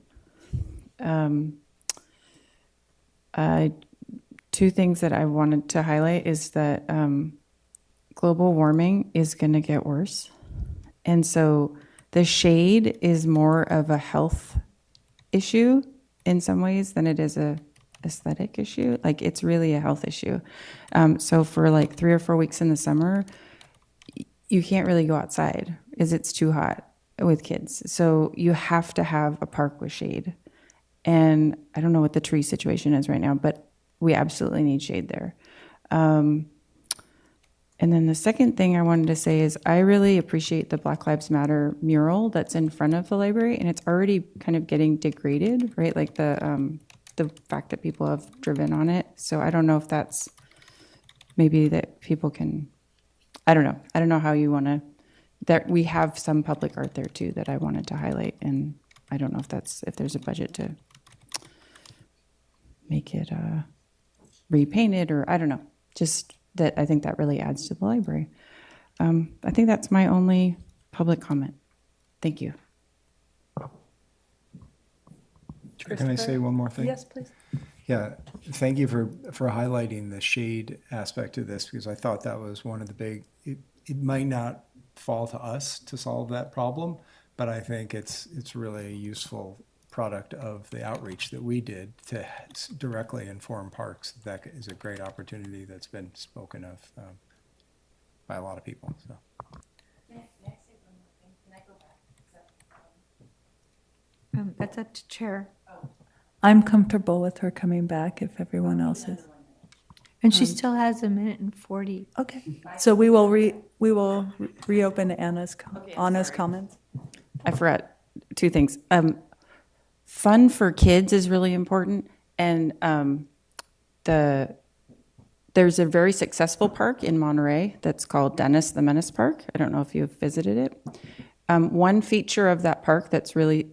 Two things that I wanted to highlight is that global warming is going to get worse. And so the shade is more of a health issue in some ways than it is a aesthetic issue. Like, it's really a health issue. So for like 3 or 4 weeks in the summer, you can't really go outside because it's too hot with kids. So you have to have a park with shade. And I don't know what the tree situation is right now, but we absolutely need shade there. And then the second thing I wanted to say is I really appreciate the Black Lives Matter mural that's in front of the library, and it's already kind of getting degraded, right? Like the fact that people have driven on it. So I don't know if that's maybe that people can, I don't know. I don't know how you want to, that we have some public art there too that I wanted to highlight. And I don't know if there's a budget to make it repainted, or I don't know, just that I think that really adds to the library. I think that's my only public comment. Thank you. Can I say one more thing? Yes, please. Yeah, thank you for highlighting the shade aspect of this, because I thought that was one of the big, it might not fall to us to solve that problem, but I think it's really a useful product of the outreach that we did to directly inform parks. That is a great opportunity that's been spoken of by a lot of people, so. May I say one more thing? Can I go back? Is that, That's up to chair. I'm comfortable with her coming back if everyone else is. And she still has 1:40. Okay, so we will reopen Anna's comments. I forgot 2 things. Fun for kids is really important, and there's a very successful park in Monterey that's called Dennis the Menace Park. I don't know if you've visited it. One feature of that park that's really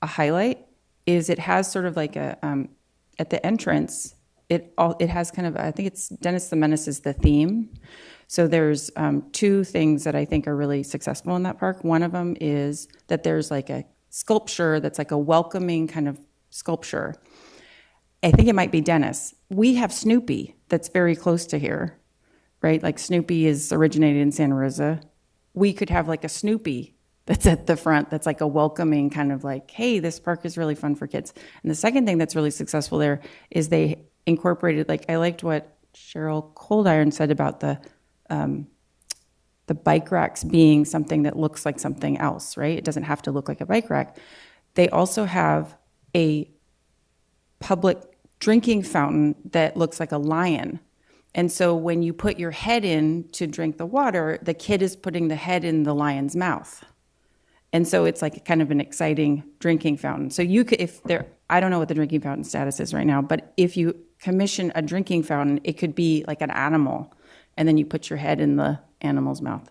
a highlight is it has sort of like a, at the entrance, it has kind of, I think it's Dennis the Menace is the theme. So there's two things that I think are really successful in that park. One of them is that there's like a sculpture that's like a welcoming kind of sculpture. I think it might be Dennis. We have Snoopy that's very close to here, right? Like Snoopy is originated in Santa Rosa. We could have like a Snoopy that's at the front that's like a welcoming kind of like, hey, this park is really fun for kids. And the second thing that's really successful there is they incorporated, like I liked what Cheryl Coldiron said about the bike racks being something that looks like something else, right? It doesn't have to look like a bike rack. They also have a public drinking fountain that looks like a lion. And so when you put your head in to drink the water, the kid is putting the head in the lion's mouth. And so it's like kind of an exciting drinking fountain. So you could, if there, I don't know what the drinking fountain status is right now, but if you commission a drinking fountain, it could be like an animal, and then you put your head in the animal's mouth,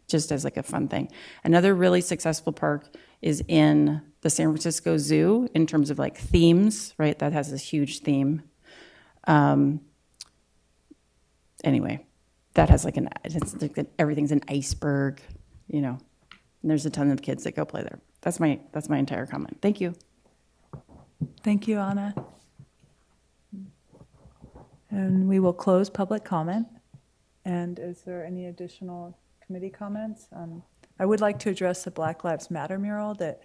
just as like a fun thing. Another really successful park is in the San Francisco Zoo in terms of like themes, right? That has this huge theme. Anyway, that has like everything's an iceberg, you know. And there's a ton of kids that go play there. That's my entire comment. Thank you. Thank you, Anna. And we will close public comment. And is there any additional committee comments? I would like to address the Black Lives Matter mural. That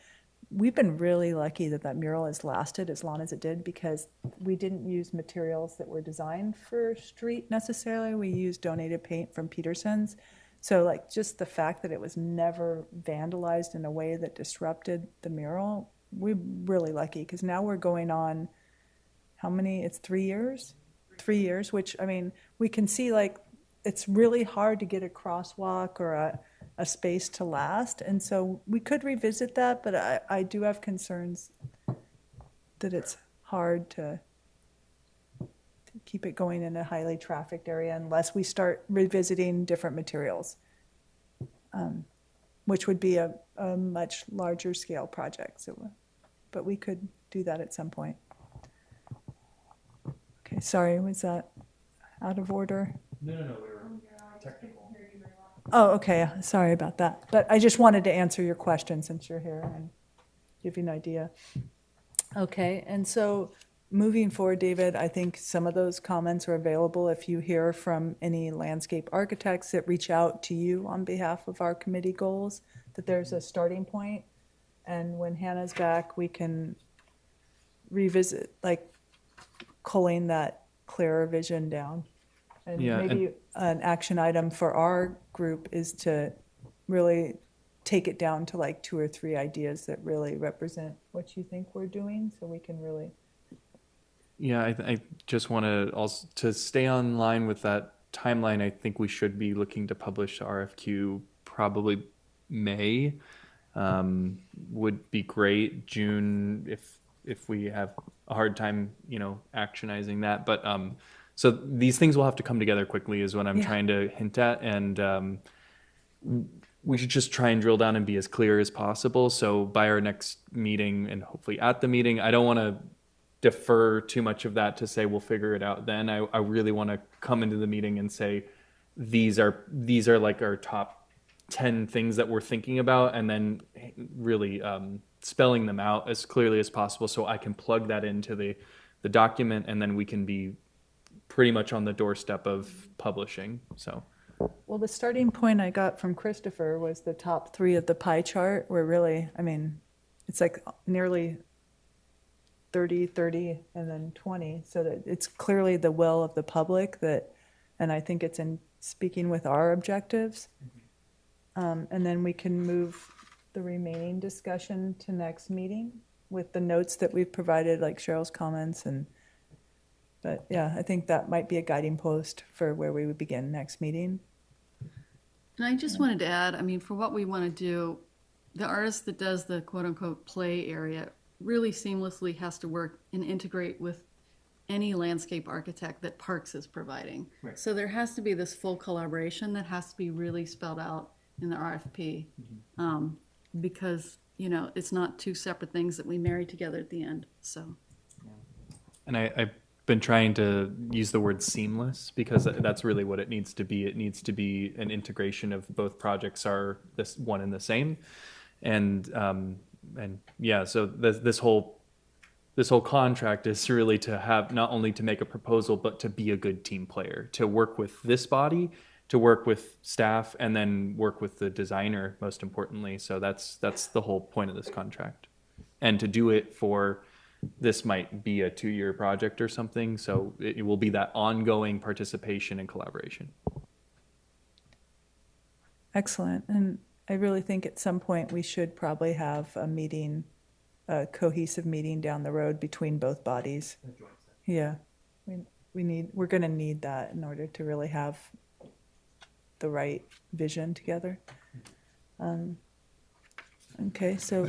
we've been really lucky that mural has lasted as long as it did, because we didn't use materials that were designed for street necessarily. We used donated paint from Peterson's. So like just the fact that it was never vandalized in a way that disrupted the mural, we're really lucky, because now we're going on, how many, it's 3 years? 3 years, which, I mean, we can see like it's really hard to get a crosswalk or a space to last. And so we could revisit that, but I do have concerns that it's hard to keep it going in a highly trafficked area unless we start revisiting different materials, which would be a much larger scale project. So, but we could do that at some point. Okay, sorry, was that out of order? No, we were technical. Oh, okay, sorry about that. But I just wanted to answer your question since you're here and give you an idea. Okay, and so moving forward, David, I think some of those comments are available if you hear from any landscape architects that reach out to you on behalf of our committee goals, that there's a starting point. And when Hannah's back, we can revisit, like, culling that clearer vision down. And Yeah, maybe an action item for our group is to really take it down to like 2 or 3 ideas that really represent what you think we're doing, so we can really. Yeah, I just want to also to stay on line with that timeline. I think we should be looking to publish the RFQ probably May. Would be great. June, if we have a hard time, actionizing that. But so these things will have to come together quickly, is what I'm trying to hint at, and we should just try and drill down and be as clear as possible. So by our next meeting, and hopefully at the meeting, I don't want to defer too much of that to say we'll figure it out then. I really want to come into the meeting and say these are like our top 10 things that we're thinking about, and then really spelling them out as clearly as possible so I can plug that into the document, and then we can be pretty much on the doorstep of publishing. So. Well, the starting point I got from Christopher was the top 3 of the pie chart, where really, I mean, it's like nearly 30, 30, and then 20, so that it's clearly the will of the public that, and I think it's in speaking with our objectives. And then we can move the remaining discussion to next meeting with the notes that we've provided, like Cheryl's comments. But yeah, I think that might be a guiding post for where we would begin next meeting. And I just wanted to add, I mean, for what we want to do, the artist that does the quote unquote play area really seamlessly has to work and integrate with any landscape architect that Parks is providing. Right. So there has to be this full collaboration that has to be really spelled out in the RFP, because you know, it's not two separate things that we marry together at the end, so. And I've been trying to use the word seamless because that's really what it needs to be. It needs to be an integration of both projects are this one and the same. And yeah, so this whole contract is really to have not only to make a proposal, but to be a good team player, to work with this body, to work with staff, and then work with the designer, most importantly. So that's the whole point of this contract. And to do it for, this might be a 2-year project or something, so it will be that ongoing participation and collaboration. Excellent. And I really think at some point we should probably have a meeting, a cohesive meeting down the road between both bodies. Yeah, we're going to need that in order to really have the right vision together. Okay, so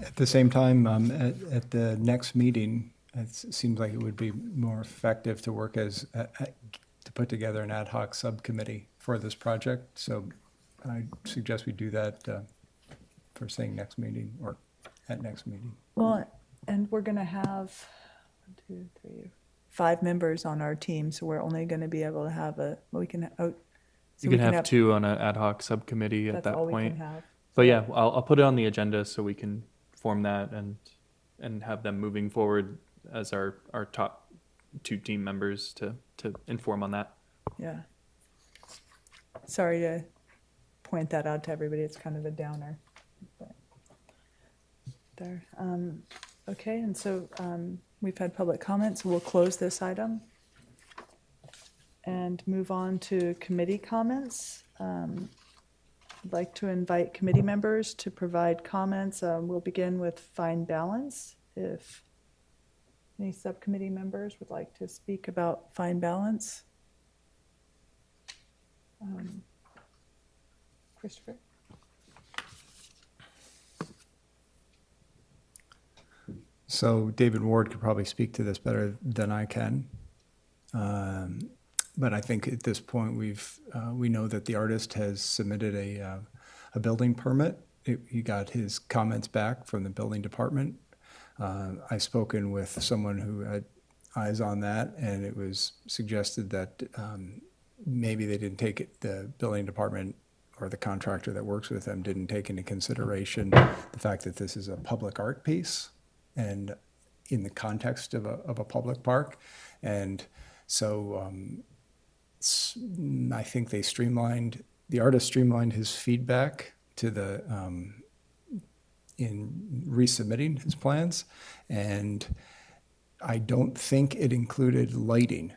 At the same time, at the next meeting, it seems like it would be more effective to work as, to put together an ad hoc subcommittee for this project. So I suggest we do that for saying next meeting or at next meeting. well, and we're going to have 1, 2, 3, 5 members on our team, so we're only going to be able to have we can. So You we can have 2 on an ad hoc subcommittee at That's that all we point. can have. But yeah, I'll put it on the agenda so we can form that and have them moving forward as our top 2 team members to inform on that. Yeah. Sorry to point that out to everybody. It's kind of a downer. But there. Okay, and so we've had public comments. We'll close this item and move on to committee comments. I'd like to invite committee members to provide comments. We'll begin with fine balance. If any subcommittee members would like to speak about fine balance. Christopher? So David Ward could probably speak to this better than I can. But I think at this point we know that the artist has submitted a building permit. He got his comments back from the building department. I've spoken with someone who had eyes on that, and it was suggested that maybe they didn't take it, the building department or the contractor that works with them didn't take into consideration the fact that this is a public art piece and in the context of a public park. And so I think the artist streamlined his feedback to in resubmitting his plans. And I don't think it included lighting,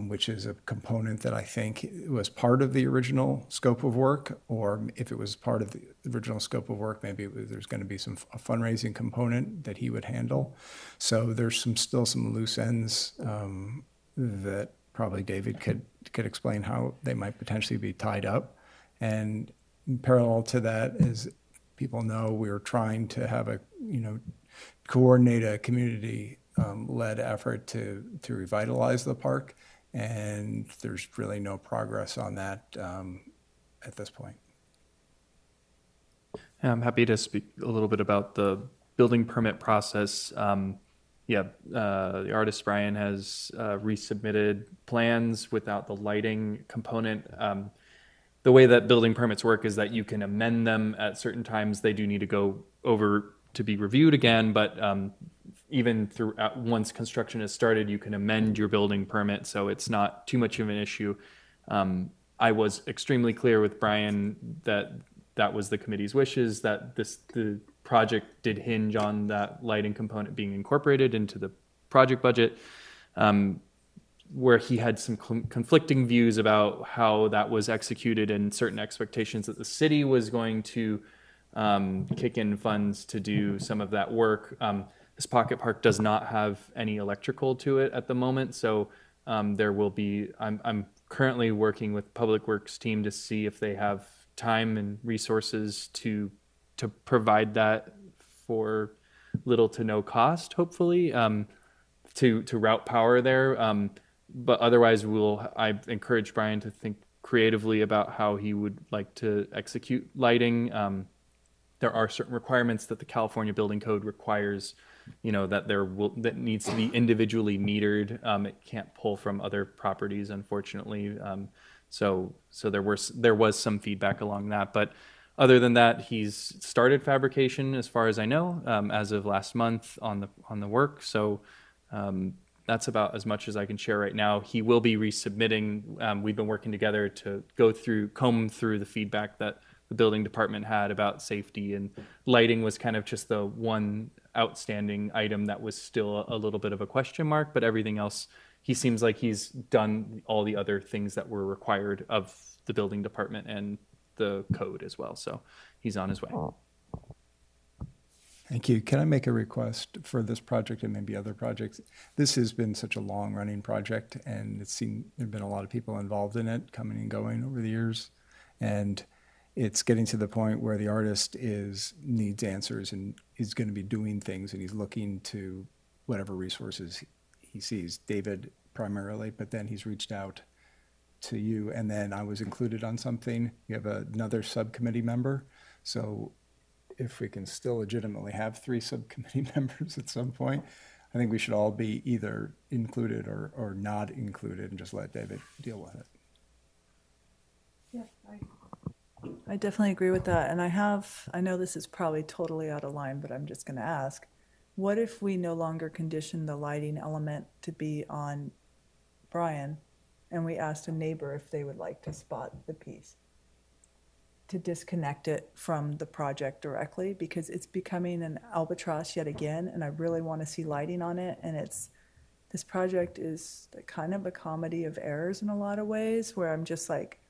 which is a component that I think was part of the original scope of work, or if it was part of the original scope of work, maybe there's going to be a fundraising component that he would handle. So there's still some loose ends that probably David could explain how they might potentially be tied up. And parallel to that, as people know, we're trying to coordinate a community led effort to revitalize the park, and there's really no progress on that at this point. I'm happy to speak a little bit about the building permit process. The artist Brian has resubmitted plans without the lighting component. The way that building permits work is that you can amend them at certain times. They do need to go over to be reviewed again, but even once construction has started, you can amend your building permit, so it's not too much of an issue. I was extremely clear with Brian that was the committee's wishes, that the project did hinge on that lighting component being incorporated into the project budget, where he had some conflicting views about how that was executed and certain expectations that the city was going to kick in funds to do some of that work. This pocket park does not have any electrical to it at the moment, so there will be, I'm currently working with Public Works team to see if they have time and resources to provide that for little to no cost, hopefully, to route power there. But otherwise, I encourage Brian to think creatively about how he would like to execute lighting. there are certain requirements that the California Building Code requires, that needs to be individually metered. It can't pull from other properties, unfortunately. So there was some feedback along that, but other than that, he's started fabrication, as far as I know, as of last month on the work. So that's about as much as I can share right now. He will be resubmitting. We've been working together to comb through the feedback that the building department had about safety, and lighting was kind of just the one outstanding item that was still a little bit of a question mark, but everything else, he seems like he's done all the other things that were required of the building department and the code as well. So he's on his way. Thank you. Can I make a request for this project and maybe other projects? This has been such a long-running project, and there have been a lot of people involved in it, coming and going over the years. And it's getting to the point where the artist needs answers and is going to be doing things, and he's looking to whatever resources he sees. David primarily, but then he's reached out to you, and then I was included on something. You have another subcommittee member. So if we can still legitimately have 3 subcommittee members at some point, I think we should all be either included or not included, and just let David deal with it. Yeah, I definitely agree with that. And I know this is probably totally out of line, but I'm just going to ask, what if we no longer condition the lighting element to be on Brian, and we asked a neighbor if they would like to spot the piece, to disconnect it from the project directly, because it's becoming an albatross yet again, and I really want to see lighting on it. And this project is kind of a comedy of errors in a lot of ways, where I'm just like,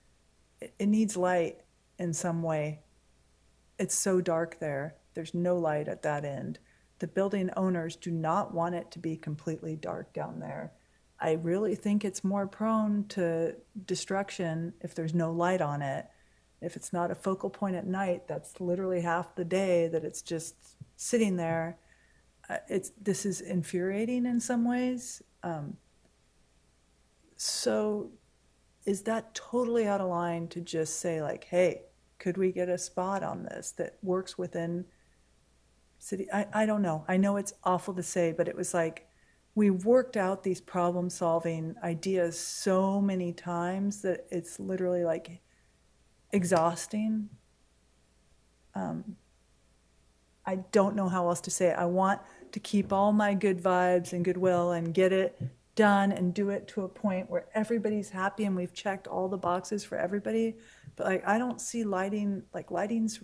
it needs light in some way. It's so dark there. There's no light at that end. The building owners do not want it to be completely dark down there. I really think it's more prone to destruction if there's no light on it. If it's not a focal point at night, that's literally half the day that it's just sitting there. This is infuriating in some ways. So is that totally out of line to just say, like, hey, could we get a spot on this that works within city? I don't know. I know it's awful to say, but it was like, we worked out these problem-solving ideas so many times that it's literally like exhausting. I don't know how else to say it. I want to keep all my good vibes and goodwill and get it done and do it to a point where everybody's happy and we've checked all the boxes for everybody. But like, I don't see lighting, like lighting's,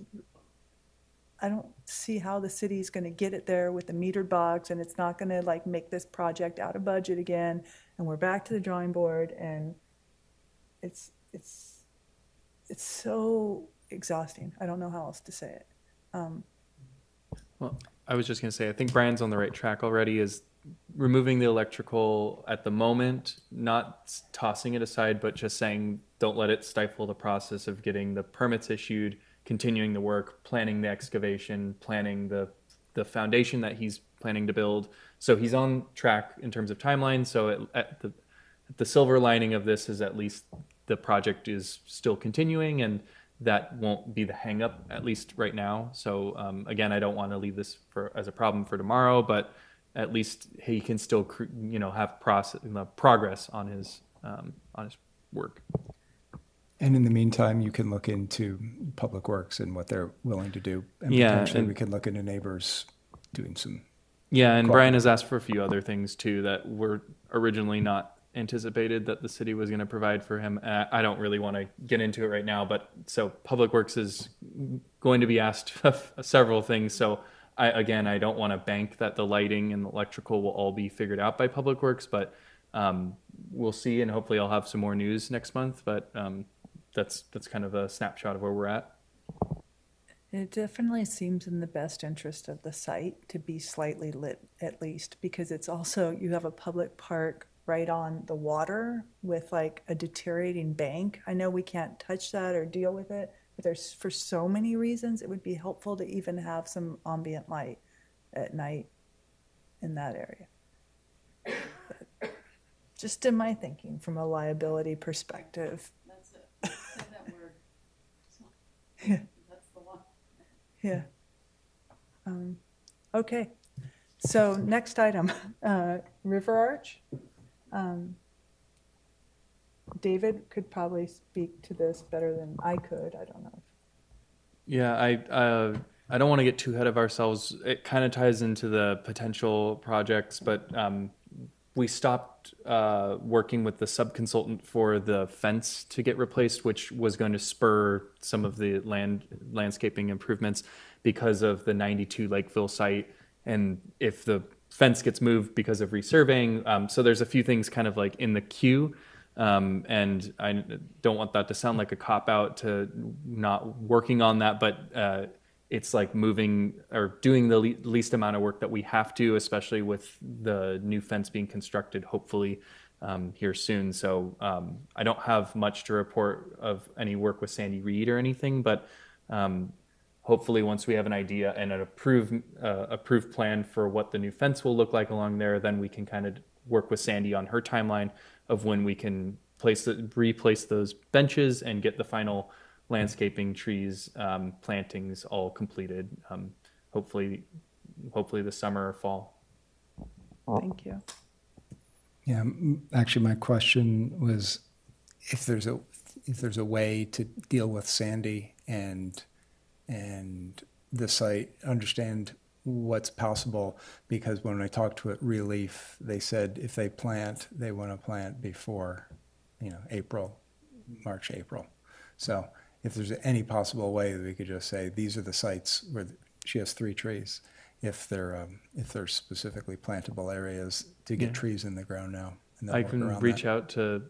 I don't see how the city's going to get it there with the metered box, and it's not going to like make this project out of budget again. And we're back to the drawing board, and it's so exhausting. I don't know how else to say it. Well, I was just going to say, I think Brian's on the right track already, is removing the electrical at the moment, not tossing it aside, but just saying, don't let it stifle the process of getting the permits issued, continuing the work, planning the excavation, planning the foundation that he's planning to build. So he's on track in terms of timeline. So the silver lining of this is at least the project is still continuing, and that won't be the hang up, at least right now. So again, I don't want to leave this as a problem for tomorrow, but at least he can still have progress on his work. And in the meantime, you can look into Public Works and what they're willing to do. And Yeah, potentially and- we can look into neighbors doing some. Yeah, and Brian has asked for a few other things too that were originally not anticipated that the city was going to provide for him. I don't really want to get into it right now, but so Public Works is going to be asked several things. So I don't want to bank that the lighting and the electrical will all be figured out by Public Works, but we'll see, and hopefully I'll have some more news next month. But that's kind of a snapshot of where we're at. It definitely seems in the best interest of the site to be slightly lit, at least, because it's also, you have a public park right on the water with like a deteriorating bank. I know we can't touch that or deal with it, but there's, for so many reasons, it would be helpful to even have some ambient light at night in that area. But just in my thinking from a liability perspective. That's it. Say that word. Yeah. That's the one. Yeah. Okay, so next item, River Arch. David could probably speak to this better than I could, I don't know. Yeah, I don't want to get too ahead of ourselves. It kind of ties into the potential projects, but we stopped working with the sub-consultant for the fence to get replaced, which was going to spur some of the landscaping improvements because of the 92 Lakeville site. And if the fence gets moved because of resurveying, so there's a few things kind of like in the queue. And I don't want that to sound like a cop-out to not working on that, but it's like moving or doing the least amount of work that we have to, especially with the new fence being constructed, hopefully here soon. So I don't have much to report of any work with Sandy Reed or anything, but hopefully once we have an idea and an approved plan for what the new fence will look like along there, then we can kind of work with Sandy on her timeline of when we can replace those benches and get the final landscaping, trees, plantings all completed. Hopefully this summer or fall. Thank you. Yeah, actually, my question was if there's a way to deal with Sandy and the site, understand what's possible, because when I talked to Relief, they said if they plant, they want to plant before, March, April. So if there's any possible way that we could just say, these are the sites where she has 3 trees, if they're specifically plantable areas to get trees in the ground now. And they'll I work can around reach that. out to,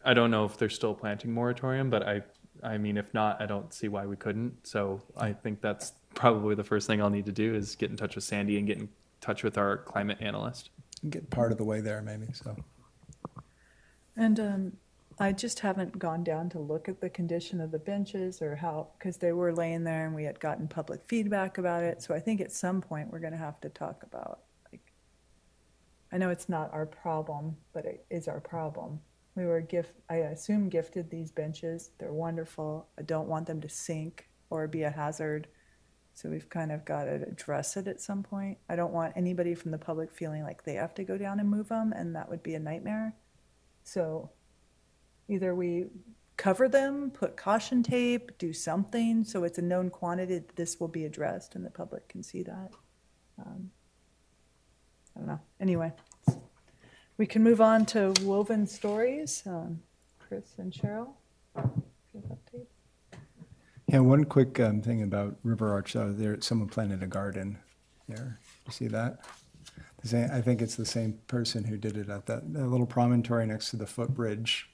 I don't know if there's still a planting moratorium, but I mean, if not, I don't see why we couldn't. So I think that's probably the first thing I'll need to do is get in touch with Sandy and get in touch with our climate analyst. Get part of the way there, maybe, so. And I just haven't gone down to look at the condition of the benches or how, because they were laying there and we had gotten public feedback about it. So I think at some point we're going to have to talk about, like, I know it's not our problem, but it is our problem. We were I assume gifted these benches. They're wonderful. I don't want them to sink or be a hazard. So we've kind of got to address it at some point. I don't want anybody from the public feeling like they have to go down and move them, and that would be a nightmare. So either we cover them, put caution tape, do something so it's a known quantity that this will be addressed and the public can see that. I don't know. Anyway, we can move on to Woven Stories. Chris and Cheryl, give update. Yeah, one quick thing about River Arch, there, someone planted a garden there. You see that? I think it's the same person who did it at that little promontory next to the footbridge.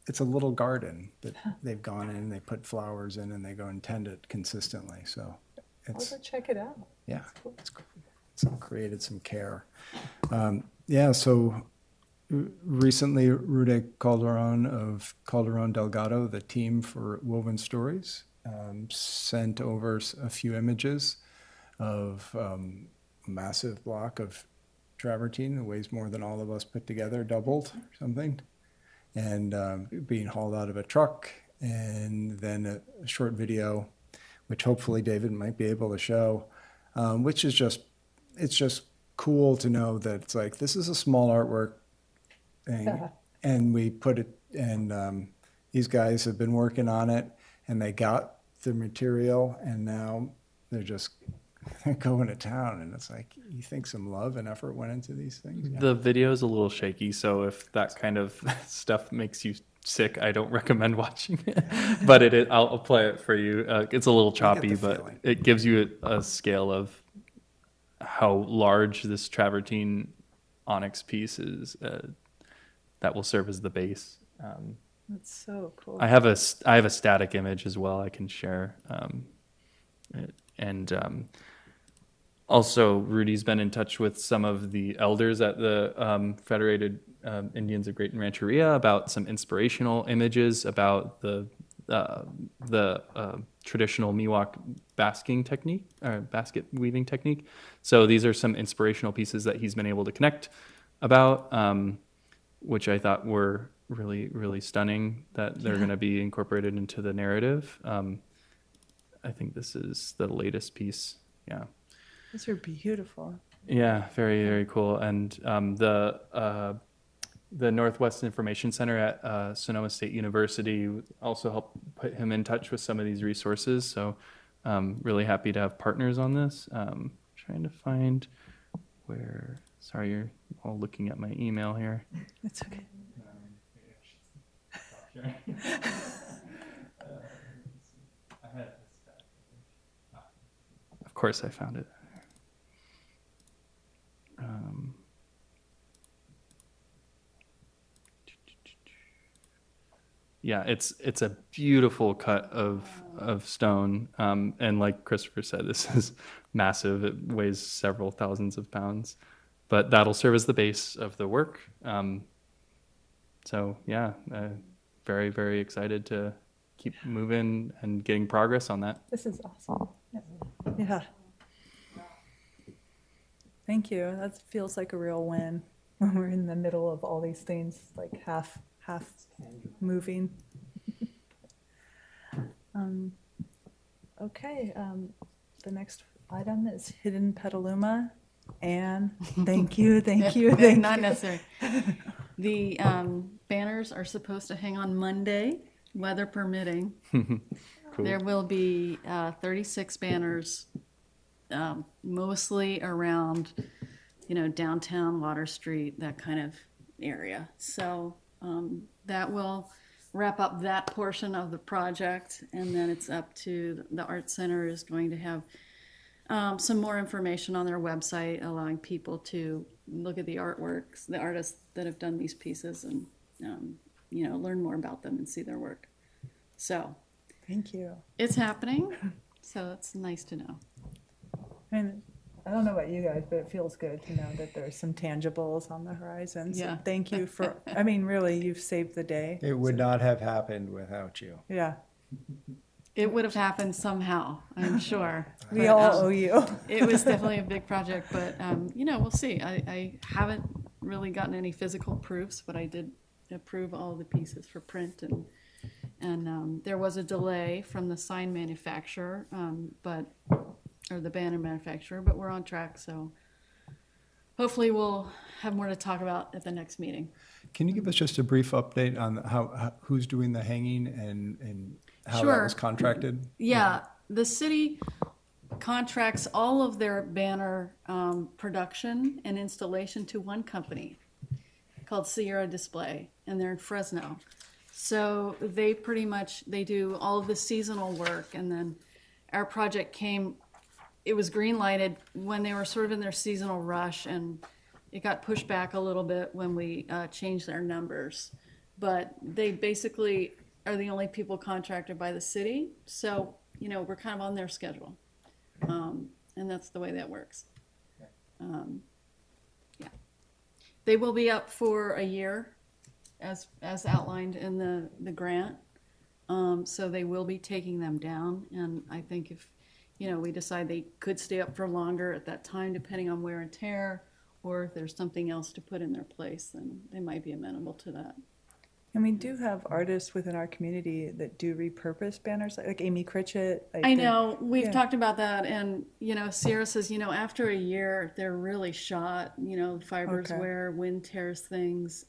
It's a little garden that they've gone in, they put flowers in, and they go and tend it consistently. So I'll it's, go check it out. yeah, That's cool. it's created some care. So recently, Rude Calderon of Calderon Delgado, the team for Woven Stories, sent over a few images of a massive block of travertine that weighs more than all of us put together, doubled or something, and being hauled out of a truck, and then a short video, which hopefully David might be able to show, which is it's just cool to know that it's like, this is a small artwork thing, and we put it, and these guys have been working on it, and they got the material, and now they're just going to town, and it's like, you think some love and effort went into these things? Yeah. The video is a little shaky, so if that kind of stuff makes you sick, I don't recommend watching it. But I'll play it for you. It's a little choppy, but feeling. it gives you a scale of how large this travertine onyx piece is that will serve as the base. That's so cool. I have a static image as well I can share. Also, Rudy's been in touch with some of the elders at the Federated Indians of Great Rancheria about some inspirational images about the traditional Miwok basking technique or basket weaving technique. So these are some inspirational pieces that he's been able to connect about, which I thought were really, really stunning that they're going to be incorporated into the narrative. I think this is the latest piece. Yeah. These are beautiful. Yeah, very, very cool. And the Northwest Information Center at Sonoma State University also helped put him in touch with some of these resources. So really happy to have partners on this. Trying to find where, sorry, you're all looking at my email here. It's okay. Of course I found it. Yeah, it's a beautiful cut of stone, and like Christopher said, this is massive. It weighs several thousands of pounds, but that'll serve as the base of the work. So yeah, very, very excited to keep moving and getting progress on that. This is awesome. Yeah. Thank you. That feels like a real win when we're in the middle of all these things, like half moving. Okay, the next item is Hidden Petaluma. Anne, thank you, thank you, thank Not you. necessary. The banners are supposed to hang on Monday, weather permitting. Cool. There will be 36 banners, mostly around, downtown Water Street, that kind of area. So that will wrap up that portion of the project, and then it's up to the Art Center is going to have some more information on their website, allowing people to look at the artworks, the artists that have done these pieces, and learn more about them and see their work. So Thank you. it's happening, so it's nice to know. I mean, I don't know about you guys, but it feels good to know that there's some tangibles on the horizon. So Yeah. thank you for, I mean, really, you've saved the day. It would not have happened without you. Yeah, It would have happened somehow, I'm sure. we But, all owe you. It was definitely a big project, but we'll see. I haven't really gotten any physical proofs, but I did approve all the pieces for print, and there was a delay from the sign manufacturer, or the banner manufacturer, but we're on track. So hopefully we'll have more to talk about at the next meeting. Can you give us just a brief update on how who's doing the hanging and how that Sure. was contracted? Yeah, the city contracts all of their banner production and installation to one company called Sierra Display, and they're in Fresno. So they do all of the seasonal work, and then our project it was green lighted when they were sort of in their seasonal rush, and it got pushed back a little bit when we changed their numbers. But they basically are the only people contracted by the city, so we're kind of on their schedule, and that's the way that works. Yeah, they will be up for a year, as outlined in the grant. So they will be taking them down, and I think if we decide they could stay up for longer at that time, depending on wear and tear, or if there's something else to put in their place, then they might be amenable to that. And we do have artists within our community that do repurpose banners, like Amy Critchett. I know, we've yeah. talked about that, and, Sierra says, after a year, they're really shot, fibers Okay. wear, wind tears things,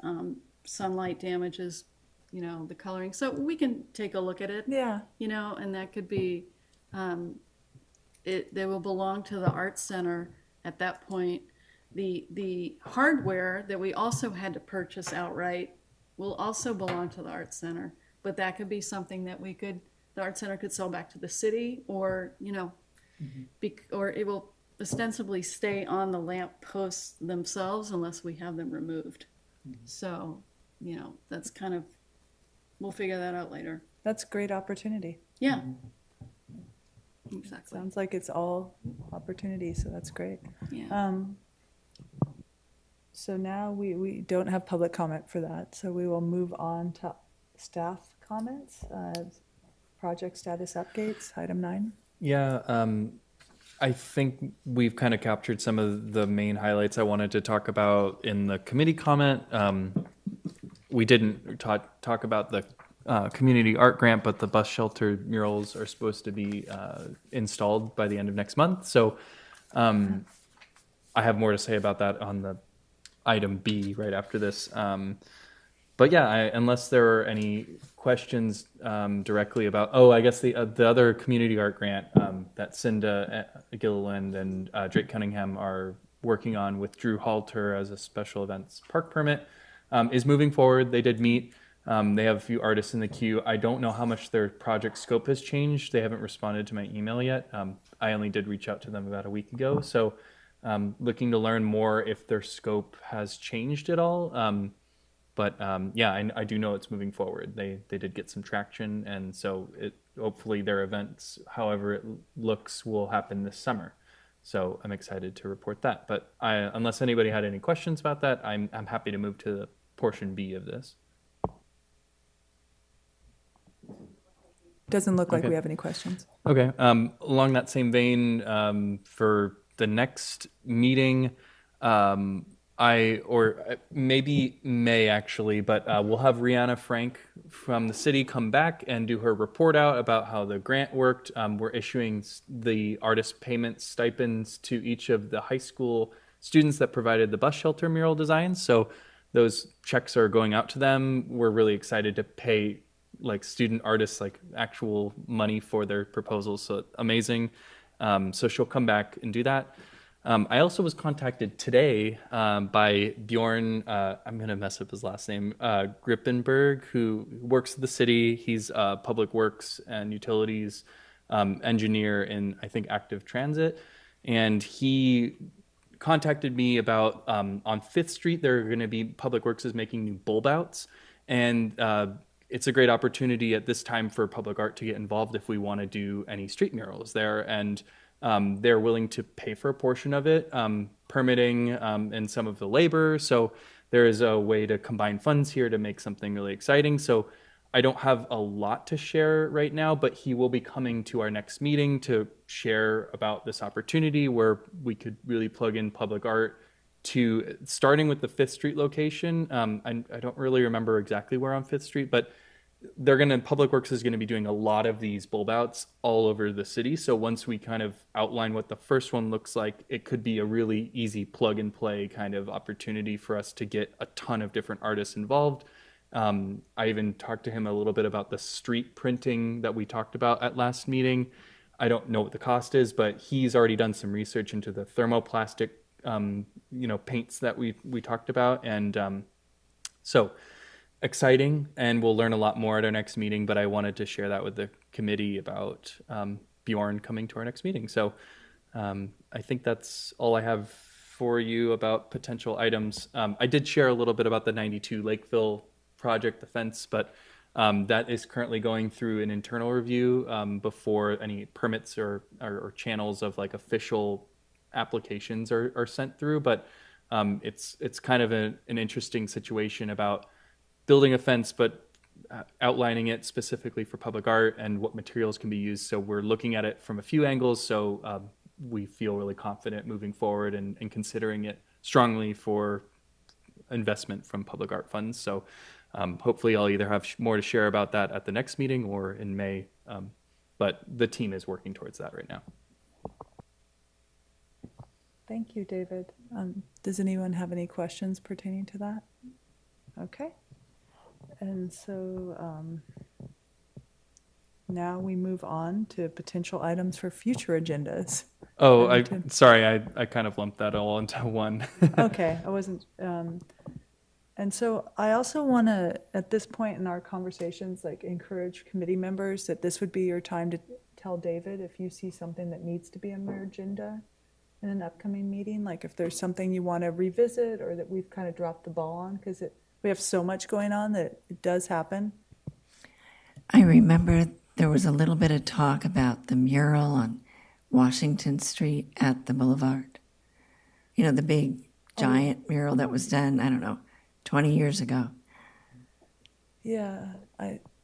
sunlight damages, the coloring. So we can take a look at it, Yeah, and that could be, they will belong to the Art Center at that point. The hardware that we also had to purchase outright will also belong to the Art Center, but that could be something that the Art Center could sell back to the city, or, or it will ostensibly stay on the lamp posts themselves unless we have them removed. So, that's kind of, we'll figure that out later. that's a great opportunity. Yeah. Exactly. Sounds like it's all opportunity, so that's great. Yeah. So now we don't have public comment for that, so we will move on to staff comments. Project status updates, item 9. Yeah, I think we've kind of captured some of the main highlights I wanted to talk about in the committee comment. We didn't talk about the community art grant, but the bus shelter murals are supposed to be installed by the end of next month. So I have more to say about that on the item B right after this. But yeah, unless there are any questions directly about, I guess the other community art grant that Cinda Gilliland and Drake Cunningham are working on with Drew Halter as a special events park permit is moving forward. They did meet. They have a few artists in the queue. I don't know how much their project scope has changed. They haven't responded to my email yet. I only did reach out to them about a week ago. So looking to learn more if their scope has changed at all. But yeah, I do know it's moving forward. They did get some traction, and so hopefully their events, however it looks, will happen this summer. So I'm excited to report that. But unless anybody had any questions about that, I'm happy to move to portion B of this. Doesn't look like Okay. we have any questions. Okay. Along that same vein, for the next meeting, maybe May actually, but we'll have Rihanna Frank from the city come back and do her report out about how the grant worked. We're issuing the artist payment stipends to each of the high school students that provided the bus shelter mural designs. So those checks are going out to them. We're really excited to pay like student artists like actual money for their proposals. So amazing. So she'll come back and do that. I also was contacted today by Bjorn, I'm going to mess up his last name, Grippenberg, who works at the city. He's a public works and utilities engineer in, I think, active transit. And he contacted me about on 5th Street, there are going to be Public Works is making new bulb outs. And it's a great opportunity at this time for public art to get involved if we want to do any street murals there. And they're willing to pay for a portion of it, permitting and some of the labor. So there is a way to combine funds here to make something really exciting. So I don't have a lot to share right now, but he will be coming to our next meeting to share about this opportunity where we could really plug in public art to starting with the 5th Street location. I don't really remember exactly where on 5th Street, but Public Works is going to be doing a lot of these bulb outs all over the city. So once we kind of outline what the first one looks like, it could be a really easy plug and play kind of opportunity for us to get a ton of different artists involved. I even talked to him a little bit about the street printing that we talked about at last meeting. I don't know what the cost is, but he's already done some research into the thermoplastic, paints that we talked about. And so exciting, and we'll learn a lot more at our next meeting, but I wanted to share that with the committee about Bjorn coming to our next meeting. So I think that's all I have for you about potential items. I did share a little bit about the 92 Lakeville project, the fence, but that is currently going through an internal review before any permits or channels of like official applications are sent through. But it's kind of an interesting situation about building a fence, but outlining it specifically for public art and what materials can be used. So we're looking at it from a few angles. So we feel really confident moving forward and considering it strongly for investment from public art funds. So hopefully I'll either have more to share about that at the next meeting or in May. But the team is working towards that right now. Thank you, David. Does anyone have any questions pertaining to that? Okay. And so now we move on to potential items for future agendas. Oh, sorry, I kind of lumped that all into one. Okay, I wasn't. And so I also want to, at this point in our conversations, like encourage committee members that this would be your time to tell David if you see something that needs to be on your agenda in an upcoming meeting, like if there's something you want to revisit or that we've kind of dropped the ball on, because we have so much going on that it does happen. I remember there was a little bit of talk about the mural on Washington Street at the Boulevard. You know, the big giant mural that was done, I don't know, 20 years ago. Yeah,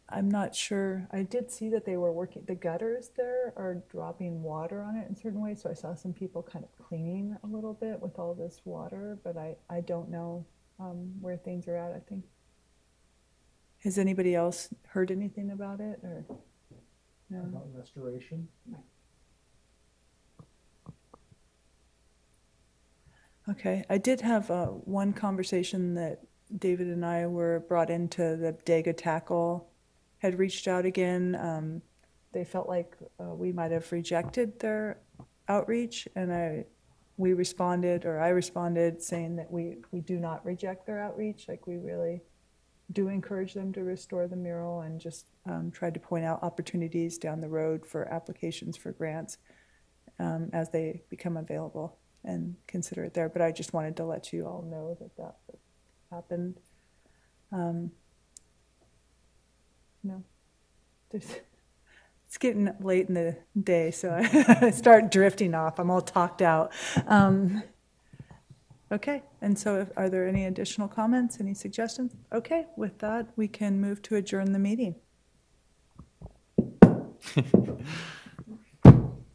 I'm not sure. I did see that they were working, the gutters there are dropping water on it in certain ways, so I saw some people kind of cleaning a little bit with all this water, but I don't know where things are at, I think. Has anybody else heard anything about it, or? No? About restoration? Okay, I did have one conversation that David and I were brought into. The Daga Tackle had reached out again. They felt like we might have rejected their outreach, and I responded saying that we do not reject their outreach. Like, we really do encourage them to restore the mural, and just tried to point out opportunities down the road for applications for grants as they become available, and consider it there. But I just wanted to let you all know that that happened. No, it's getting late in the day, so I start drifting off. I'm all talked out. Okay, and so are there any additional comments, any suggestions? Okay, with that, we can move to adjourn the meeting.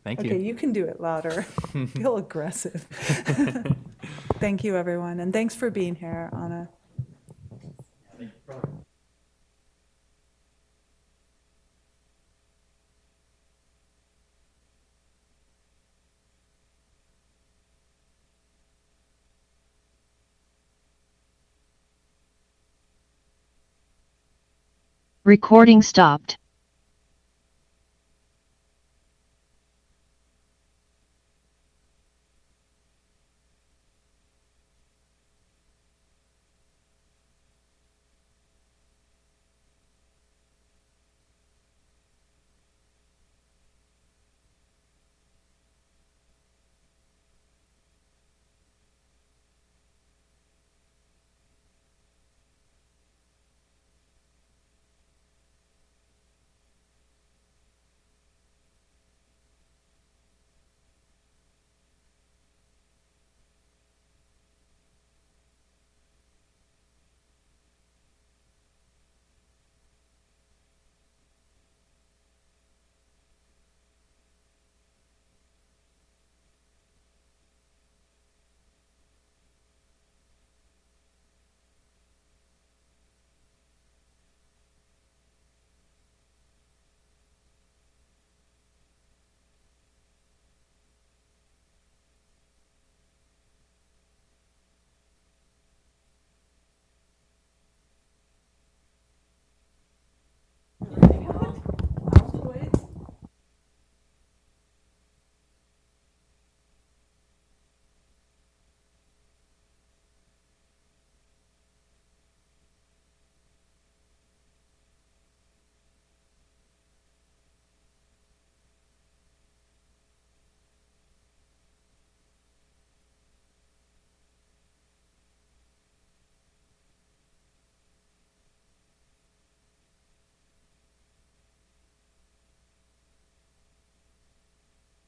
Thank Okay, you. you can do it louder. Feel aggressive. Thank you, everyone, and thanks for being here, Anna. Recording stopped.